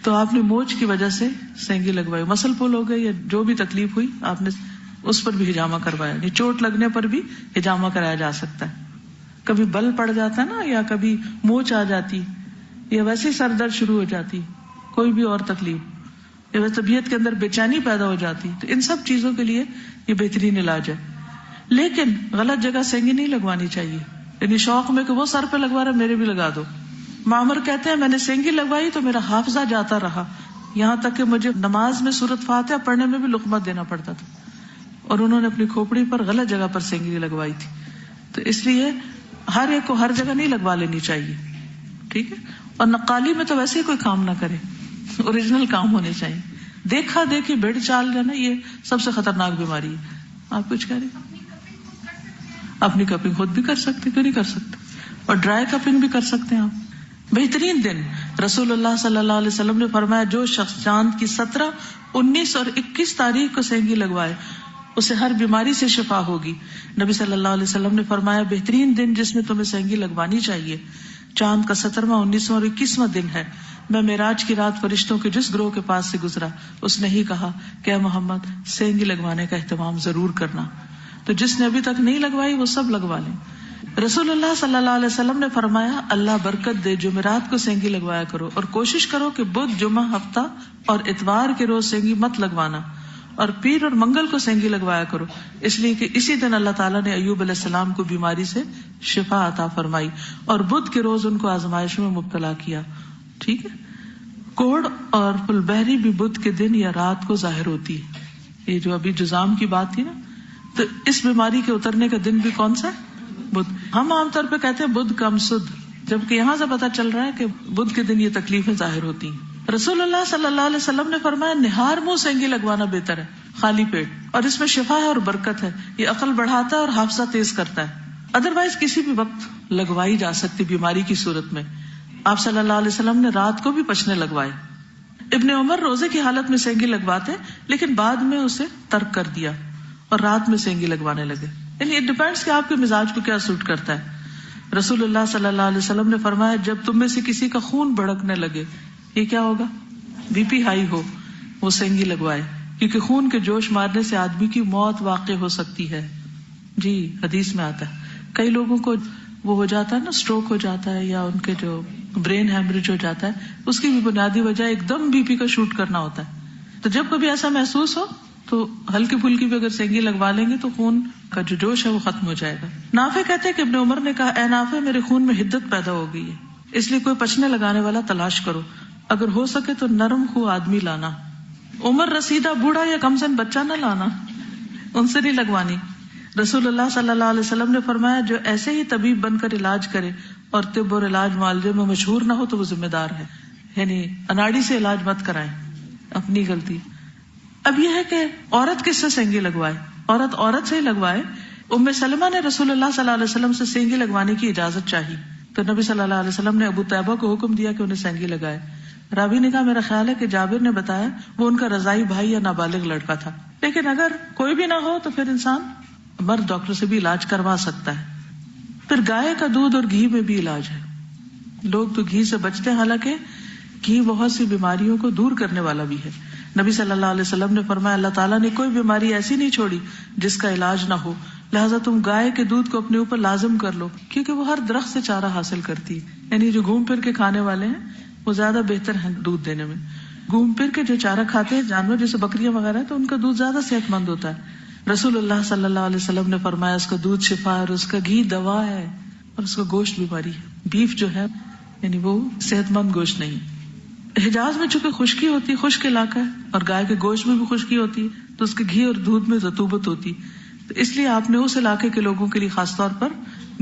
تو آپ نے موچ کی وجہ سے سینگی لگوائی. مسل پل ہو گئی یا جو بھی تکلیف ہوئی آپ نے اس پر بھی ہجامہ کروایا. یعنی چوٹ لگنے پر بھی ہجامہ کرایا جا سکتا ہے. کبھی بل پڑ جاتا ہے نا, یا کبھی موچ آ جاتی, یا ویسے سر درد شروع ہو جاتی, کوئی بھی اور تکلیف, یا طبیعت کے اندر بے چینی پیدا ہو جاتی, تو ان سب چیزوں کے لیے یہ بہترین علاج ہے. لیکن غلط جگہ سینگی نہیں لگوانی چاہیے, یعنی شوق میں کہ وہ سر پہ لگوا رہا میرے بھی لگا دو. معمر کہتے ہیں میں نے سینگی لگوائی تو میرا حافظہ جاتا رہا, یہاں تک کہ مجھے نماز میں سورۃ فاتحہ پڑھنے میں بھی لقمہ دینا پڑتا تھا. اور انہوں نے اپنی کھوپڑی پر غلط جگہ پر سینگی لگوائی تھی. تو اس لیے ہر ایک کو ہر جگہ نہیں لگوا لینی چاہیے, ٹھیک ہے. اور نقالی میں تو ویسے ہی کوئی کام نہ کرے, اوریجنل کام ہونے چاہیے. دیکھا دیکھی بھیڑ چال جو ہے نا, یہ سب سے خطرناک بیماری ہے. آپ کچھ کہہ رہے؟ اپنی کپنگ خود بھی کر سکتے, کیوں نہیں کر سکتے, اور ڈرائی کپنگ بھی کر سکتے ہیں آپ. بہترین دن رسول اللہ صلی اللہ علیہ وسلم نے فرمایا جو شخص چاند کی 17, 19 اور 21 تاریخ کو سینگی لگوائے اسے ہر بیماری سے شفا ہوگی. نبی صلی اللہ علیہ وسلم نے فرمایا بہترین دن جس میں تمہیں سینگی لگوانی چاہیے چاند کا 17واں, 19واں اور 21واں دن ہے. میں معراج کی رات فرشتوں کے جس گروہ کے پاس سے گزرا اس نے ہی کہا کہ اے محمد سینگی لگوانے کا اہتمام ضرور کرنا. تو جس نے ابھی تک نہیں لگوائی وہ سب لگوا لیں. رسول اللہ صلی اللہ علیہ وسلم نے فرمایا اللہ برکت دے, جمعرات کو سینگی لگوایا کرو اور کوشش کرو کہ بدھ, جمعہ, ہفتہ اور اتوار کے روز سینگی مت لگوانا, اور پیر اور منگل کو سینگی لگوایا کرو, اس لیے کہ اسی دن اللہ تعالیٰ نے ایوب علیہ السلام کو بیماری سے شفا عطا فرمائی اور بدھ کے روز ان کو آزمائش میں مبتلا کیا. ٹھیک ہے. کوڑ اور پلبہری بھی بدھ کے دن یا رات کو ظاہر ہوتی ہے. یہ جو ابھی جزام کی بات تھی نا, تو اس بیماری کے اترنے کا دن بھی کون سا ہے؟ بدھ. ہم عام طور پہ کہتے ہیں بدھ کم سدھ, جبکہ یہاں سے پتا چل رہا ہے کہ بدھ کے دن یہ تکلیفیں ظاہر ہوتی ہیں. رسول اللہ صلی اللہ علیہ وسلم نے فرمایا نہار منہ سینگی لگوانا بہتر ہے خالی پیٹ, اور اس میں شفا ہے اور برکت ہے, یہ عقل بڑھاتا ہے اور حافظہ تیز کرتا ہے. ادروائز کسی بھی وقت لگوائی جا سکتی بیماری کی صورت میں. آپ صلی اللہ علیہ وسلم نے رات کو بھی پچنے لگوائے. ابن عمر روزے کی حالت میں سینگی لگواتے لیکن بعد میں اسے ترک کر دیا اور رات میں سینگی لگوانے لگے. یعنی اٹ ڈیپینڈس کہ آپ کے مزاج کو کیا سوٹ کرتا ہے. رسول اللہ صلی اللہ علیہ وسلم نے فرمایا جب تم میں سے کسی کا خون بھڑکنے لگے, یہ کیا ہوگا, بی پی ہائی ہو, وہ سینگی لگوائے, کیونکہ خون کے جوش مارنے سے آدمی کی موت واقع ہو سکتی ہے. جی حدیث میں آتا ہے کئی لوگوں کو وہ ہو جاتا ہے نا, اسٹروک ہو جاتا ہے یا ان کے جو برین ہیمریج ہو جاتا ہے, اس کی بھی بنیادی وجہ ایک دم بی پی کا شوٹ کرنا ہوتا ہے. تو جب کبھی ایسا محسوس ہو تو ہلکی پھلکی بھی اگر سینگی لگوا لیں گے تو خون کا جو جوش ہے وہ ختم ہو جائے گا. نافع کہتے ہیں کہ ابن عمر نے کہا اے نافع میرے خون میں حدت پیدا ہو گئی ہے, اس لیے کوئی پچنے لگانے والا تلاش کرو, اگر ہو سکے تو نرم خو آدمی لانا. عمر رسیدہ بوڑھا یا کم سن بچہ نہ لانا, ان سے نہیں لگوانی. رسول اللہ صلی اللہ علیہ وسلم نے فرمایا جو ایسے ہی طبیب بن کر علاج کرے اور طب اور علاج معالجے میں مشہور نہ ہو تو وہ ذمہ دار ہے. یعنی اناڑی سے علاج مت کرائیں, اپنی غلطی. اب یہ ہے کہ عورت کس سے سینگی لگوائے, عورت سے ہی لگوائے. ام سلمہ نے رسول اللہ صلی اللہ علیہ وسلم سے سینگی لگوانے کی اجازت چاہی تو نبی صلی اللہ علیہ وسلم نے ابو طیبہ کو حکم دیا کہ انہیں سینگی لگائے. راوی نے کہا میرا خیال ہے کہ جابر نے بتایا وہ ان کا رضائی بھائی یا نابالغ لڑکا تھا, لیکن اگر کوئی بھی نہ ہو تو پھر انسان مرد ڈاکٹر سے بھی علاج کروا سکتا ہے. پھر گائے کا دودھ اور گھی میں بھی علاج ہے. لوگ تو گھی سے بچتے ہیں, حالانکہ گھی بہت سی بیماریوں کو دور کرنے والا بھی ہے. نبی صلی اللہ علیہ وسلم نے فرمایا اللہ تعالیٰ نے کوئی بیماری ایسی نہیں چھوڑی جس کا علاج نہ ہو, لہٰذا تم گائے کے دودھ کو اپنے اوپر لازم کر لو, کیونکہ وہ ہر درخت سے چارہ حاصل کرتی ہے. یعنی جو گھوم پھر کے کھانے والے ہیں وہ زیادہ بہتر ہیں دودھ دینے میں. گھوم پھر کے جو چارہ کھاتے ہیں جانور جیسے بکریاں وغیرہ تو ان کا دودھ زیادہ صحت مند ہوتا ہے. رسول اللہ صلی اللہ علیہ وسلم نے فرمایا اس کا دودھ شفا ہے اور اس کا گھی دوا ہے اور اس کا گوشت بیماری ہے. بیف جو ہے یعنی وہ صحت مند گوشت نہیں. حجاز میں چونکہ خشکی ہوتی ہے, خشک علاقہ ہے, اور گائے کے گوشت میں بھی خشکی ہوتی ہے تو اس کے گھی اور دودھ میں رطوبت ہوتی, تو اس لیے آپ نے اس علاقے کے لوگوں کے لیے خاص طور پر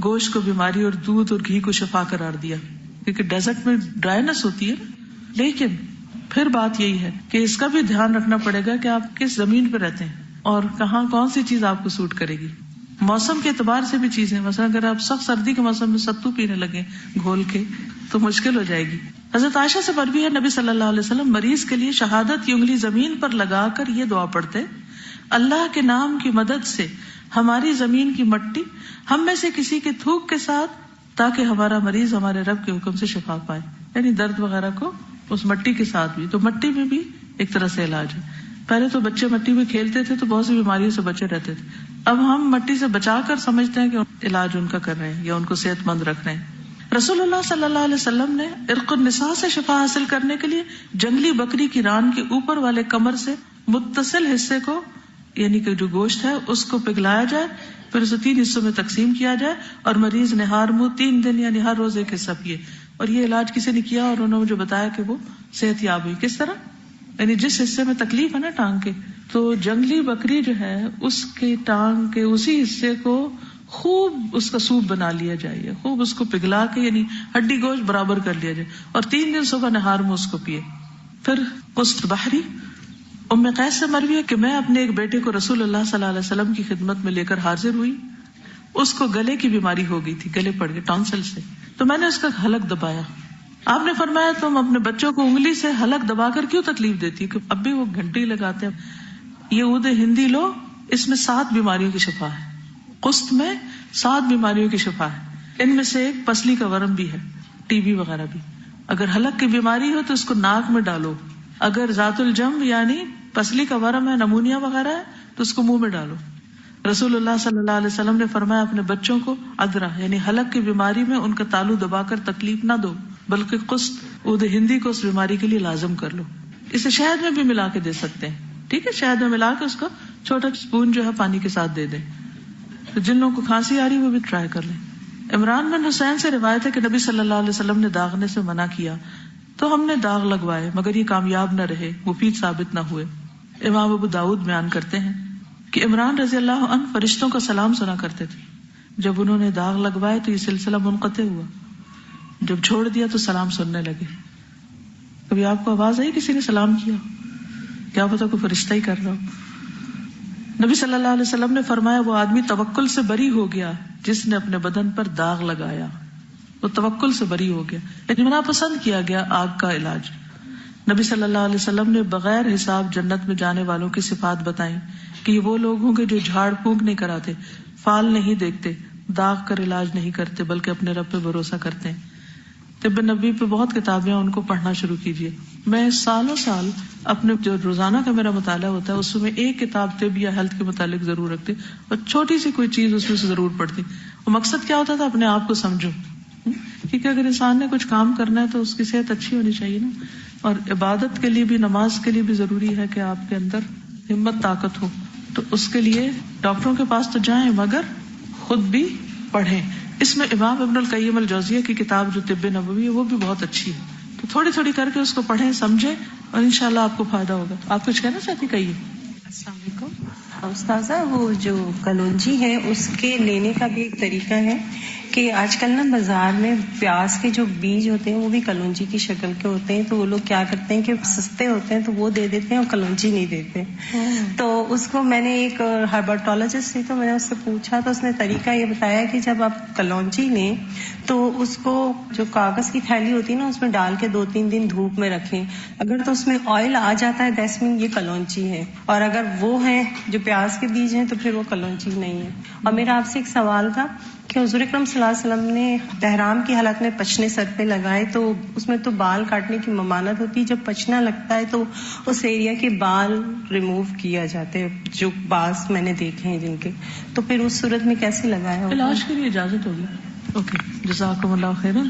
گوشت کو بیماری اور دودھ اور گھی کو شفا قرار دیا, کیونکہ ڈیزرٹ میں ڈرائینس ہوتی ہے. لیکن پھر بات یہی ہے کہ اس کا بھی دھیان رکھنا پڑے گا کہ آپ کس زمین پہ رہتے ہیں اور کہاں کون سی چیز آپ کو سوٹ کرے گی. موسم کے اعتبار سے بھی چیزیں, مثلا اگر آپ سخت سردی کے موسم میں ستو پینے لگے گھول کے تو مشکل ہو جائے گی. حضرت عائشہ سے مروی ہے نبی صلی اللہ علیہ وسلم مریض کے لیے شہادت کی انگلی زمین پر لگا کر یہ دعا پڑھتے اللہ کے نام کی مدد سے ہماری زمین کی مٹی ہم میں سے کسی کے تھوک کے ساتھ, تاکہ ہمارا مریض ہمارے رب کے حکم سے شفا پائے. یعنی درد وغیرہ کو اس مٹی کے ساتھ بھی, تو مٹی میں بھی ایک طرح سے علاج ہے. پہلے تو بچے مٹی میں کھیلتے تھے تو بہت سی بیماریوں سے بچے رہتے تھے, اب ہم مٹی سے بچا کر سمجھتے ہیں کہ علاج ان کا کر رہے ہیں یا ان کو صحت مند رکھ رہے ہیں. رسول اللہ صلی اللہ علیہ وسلم نے عرق النساء سے شفا حاصل کرنے کے لیے جنگلی بکری کی ران کے اوپر والے کمر سے متصل حصے کو, یعنی کہ جو گوشت ہے اس کو پگھلایا جائے, پھر اسے 3 حصوں میں تقسیم کیا جائے اور مریض نہار منہ 3 دن یعنی ہر روز ایک حصہ پیے. اور یہ علاج کسی نے کیا اور انہوں نے مجھے بتایا کہ وہ صحت یاب ہوئی. کس طرح, یعنی جس حصے میں تکلیف ہے نا ٹانگ کے, تو جنگلی بکری جو ہے اس کے ٹانگ کے اسی حصے کو خوب اس کا سوپ بنا لیا جائے, خوب اس کو پگھلا کے یعنی ہڈی گوشت برابر کر لیا جائے اور 3 دن صبح نہار میں اس کو پیے. پھر قسط بحری ام قیس سے مروی ہے کہ میں اپنے ایک بیٹے کو رسول اللہ صلی اللہ علیہ وسلم کی خدمت میں لے کر حاضر ہوئی. اس کو گلے کی بیماری ہو گئی تھی, گلے پڑ گئے ٹانسل سے, تو میں نے اس کا حلق دبایا. آپ نے فرمایا تم اپنے بچوں کو انگلی سے حلق دبا کر کیوں تکلیف دیتی, کہ اب بھی وہ گھنٹی لگاتے ہیں. یہ عود ہندی لو, اس میں 7 بیماریوں کی شفا ہے. قسط میں 7 بیماریوں کی شفا ہے. ان میں سے ایک پسلی کا ورم بھی ہے, ٹی بی وغیرہ بھی. اگر حلق کی بیماری ہو تو اس کو ناک میں ڈالو. اگر ذات الجنب یعنی پسلی کا ورم ہے, نمونیا وغیرہ ہے, تو اس کو منہ میں ڈالو. رسول اللہ صلی اللہ علیہ وسلم نے فرمایا اپنے بچوں کو ادرا یعنی حلق کی بیماری میں ان کا تالو دبا کر تکلیف نہ دو, بلکہ قسط عود ہندی کو اس بیماری کے لیے لازم کر لو. اسے شہد میں بھی ملا کے دے سکتے ہیں, ٹھیک ہے, شہد میں ملا کے اس کو چھوٹا اسپون جو ہے پانی کے ساتھ دے دیں. تو جن لوگوں کو کھانسی آ رہی وہ بھی ٹرائی کر لیں. عمران بن حسین سے روایت ہے کہ نبی صلی اللہ علیہ وسلم نے داغنے سے منع کیا تو ہم نے داغ لگوائے مگر یہ کامیاب نہ رہے, مفید ثابت نہ ہوئے. امام ابو داؤد بیان کرتے ہیں کہ عمران رضی اللہ عنہ فرشتوں کا سلام سنا کرتے تھے. جب انہوں نے داغ لگوائے تو یہ سلسلہ منقطع ہوا. جب چھوڑ دیا تو سلام سننے لگے. کبھی آپ کو آواز آئی کسی نے سلام کیا؟ کیا پتا کوئی فرشتہ ہی کر رہا ہو. نبی صلی اللہ علیہ وسلم نے فرمایا وہ آدمی توکل سے بری ہو گیا جس نے اپنے بدن پر داغ لگایا. وہ توکل سے بری ہو گیا، یعنی ناپسند کیا گیا آگ کا علاج. نبی صلی اللہ علیہ وسلم نے بغیر حساب جنت میں جانے والوں کی صفات بتائیں کہ یہ وہ لوگ ہوں گے جو جھاڑ پھونک نہیں کراتے، فال نہیں دیکھتے، داغ کر علاج نہیں کرتے، بلکہ اپنے رب پہ بھروسہ کرتے ہیں. طب نبی پہ بہت کتابیں ہیں، ان کو پڑھنا شروع کیجیے. میں سالوں سال اپنے جو روزانہ کا میرا مطالعہ ہوتا ہے اس میں ایک کتاب طب یا ہیلتھ کے متعلق ضرور رکھتی اور چھوٹی سی کوئی چیز اس میں سے ضرور پڑھتی. وہ مقصد کیا ہوتا تھا؟ اپنے آپ کو سمجھو، کیونکہ اگر انسان نے کچھ کام کرنا ہے تو اس کی صحت اچھی ہونی چاہیے نا. اور عبادت کے لیے بھی، نماز کے لیے بھی ضروری ہے کہ آپ کے اندر ہمت طاقت ہو. تو اس کے لیے ڈاکٹروں کے پاس تو جائیں مگر خود بھی پڑھیں. اس میں امام ابن القیم الجوزیہ کی کتاب جو طب نبوی ہے وہ بھی بہت اچھی ہے. تو تھوڑی تھوڑی کر کے اس کو پڑھیں، سمجھیں، اور انشاءاللہ آپ کو فائدہ ہوگا. آپ کچھ کہنا چاہتی؟ کہیے. السلام علیکم استاذہ. وہ جو کلونجی ہے اس کے لینے کا بھی ایک طریقہ ہے کہ آج کل نا بازار میں پیاز کے جو بیج ہوتے ہیں وہ بھی کلونجی کی شکل کے ہوتے ہیں. تو وہ لوگ کیا کرتے ہیں کہ سستے ہوتے ہیں تو وہ دے دیتے ہیں اور کلونجی نہیں دیتے. تو اس کو میں نے ایک ہربرٹولوجسٹ تھی تو میں نے اس سے پوچھا تو اس نے طریقہ یہ بتایا کہ جب آپ کلونجی لیں تو اس کو جو کاغذ کی تھیلی ہوتی ہے نا اس میں ڈال کے 2-3 دن دھوپ میں رکھیں. اگر تو اس میں آئل آ جاتا ہے دیٹس مین یہ کلونجی ہے، اور اگر وہ ہیں جو پیاز کے بیج ہیں تو پھر وہ کلونجی نہیں ہے. اور میرا آپ سے ایک سوال تھا کہ حضور اکرم صلی اللہ علیہ وسلم نے احرام کی حالت میں پچنے سر پہ لگائے تو اس میں تو بال کاٹنے کی ممانعت ہوتی ہے. جب پچنا لگتا ہے تو اس ایریا کے بال ریموو کیا جاتے ہیں، جو بعض میں نے دیکھے ہیں جن کے، تو پھر اس صورت میں کیسے لگایا ہوگا؟ علاج کے لیے اجازت ہوگی. اوکے، جزاکم اللہ خیرا.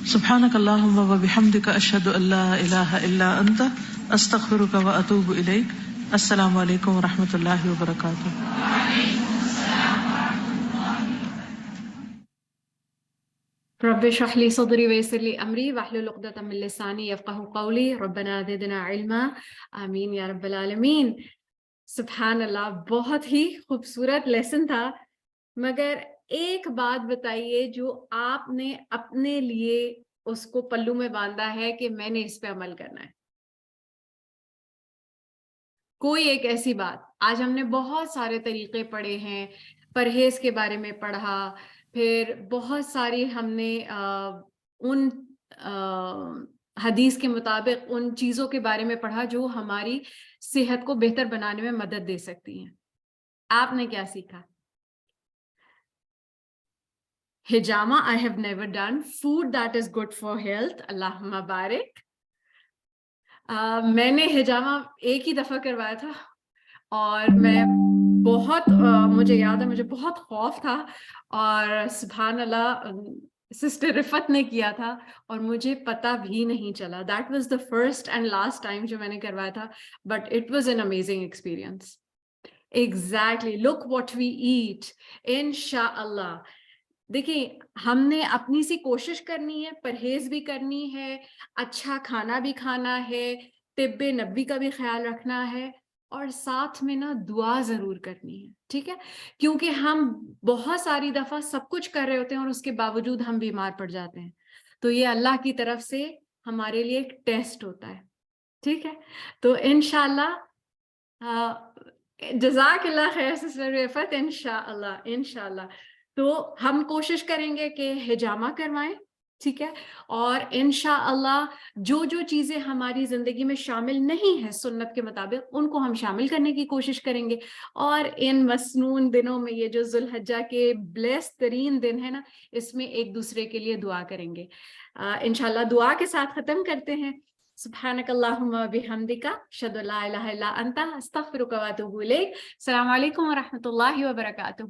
سبحانک اللہم وبحمدک، اشہد ان لا الہ الا انت، استغفرک واتوب الیک. السلام علیکم ورحمۃ اللہ وبرکاتہ. رب اشرح لي صدري ويسر لي امري واحلل عقدة من لساني يفقهوا قولي ربنا زدنا علما آمین یا رب العالمین. سبحان اللہ، بہت ہی خوبصورت لیسن تھا. مگر ایک بات بتائیے جو آپ نے اپنے لیے اس کو پلو میں باندھا ہے کہ میں نے اس پہ عمل کرنا ہے. کوئی ایک ایسی بات. آج ہم نے بہت سارے طریقے پڑھے ہیں، پرہیز کے بارے میں پڑھا، پھر بہت ساری ہم نے ان حدیث کے مطابق ان چیزوں کے بارے میں پڑھا جو ہماری صحت کو بہتر بنانے میں مدد دے سکتی ہیں. آپ نے کیا سیکھا؟ ہجامہ I have never done. Food that is good for health. اللہم بارک. میں نے ہجامہ ایک ہی دفعہ کروایا تھا اور میں بہت مجھے یاد ہے مجھے بہت خوف تھا، اور سبحان اللہ سسٹر رفت نے کیا تھا اور مجھے پتا بھی نہیں چلا. That was the first and last time جو میں نے کروایا تھا، but it was an amazing experience. Exactly, look what we ate. انشاءاللہ دیکھیں، ہم نے اپنی سی کوشش کرنی ہے، پرہیز بھی کرنی ہے، اچھا کھانا بھی کھانا ہے، طب نبوی کا بھی خیال رکھنا ہے، اور ساتھ میں نا دعا ضرور کرنی ہے. ٹھیک ہے؟ کیونکہ ہم بہت ساری دفعہ سب کچھ کر رہے ہوتے ہیں اور اس کے باوجود ہم بیمار پڑ جاتے ہیں. تو یہ اللہ کی طرف سے ہمارے لیے ایک ٹیسٹ ہوتا ہے. ٹھیک ہے؟ تو انشاءاللہ جزاک اللہ خیر سسٹر رفت. انشاءاللہ تو ہم کوشش کریں گے کہ ہجامہ کروائیں. ٹھیک ہے؟ اور انشاءاللہ جو جو چیزیں ہماری زندگی میں شامل نہیں ہیں سنت کے مطابق ان کو ہم شامل کرنے کی کوشش کریں گے. اور ان مسنون دنوں میں، یہ جو ذو الحجہ کے بلیس ترین دن ہے نا، اس میں ایک دوسرے کے لیے دعا کریں گے. انشاءاللہ دعا کے ساتھ ختم کرتے ہیں. سبحانک اللہم بحمدک، اشہد ان لا الہ الا انت، استغفرک واتوب الیک. السلام علیکم ورحمۃ اللہ وبرکاتہ.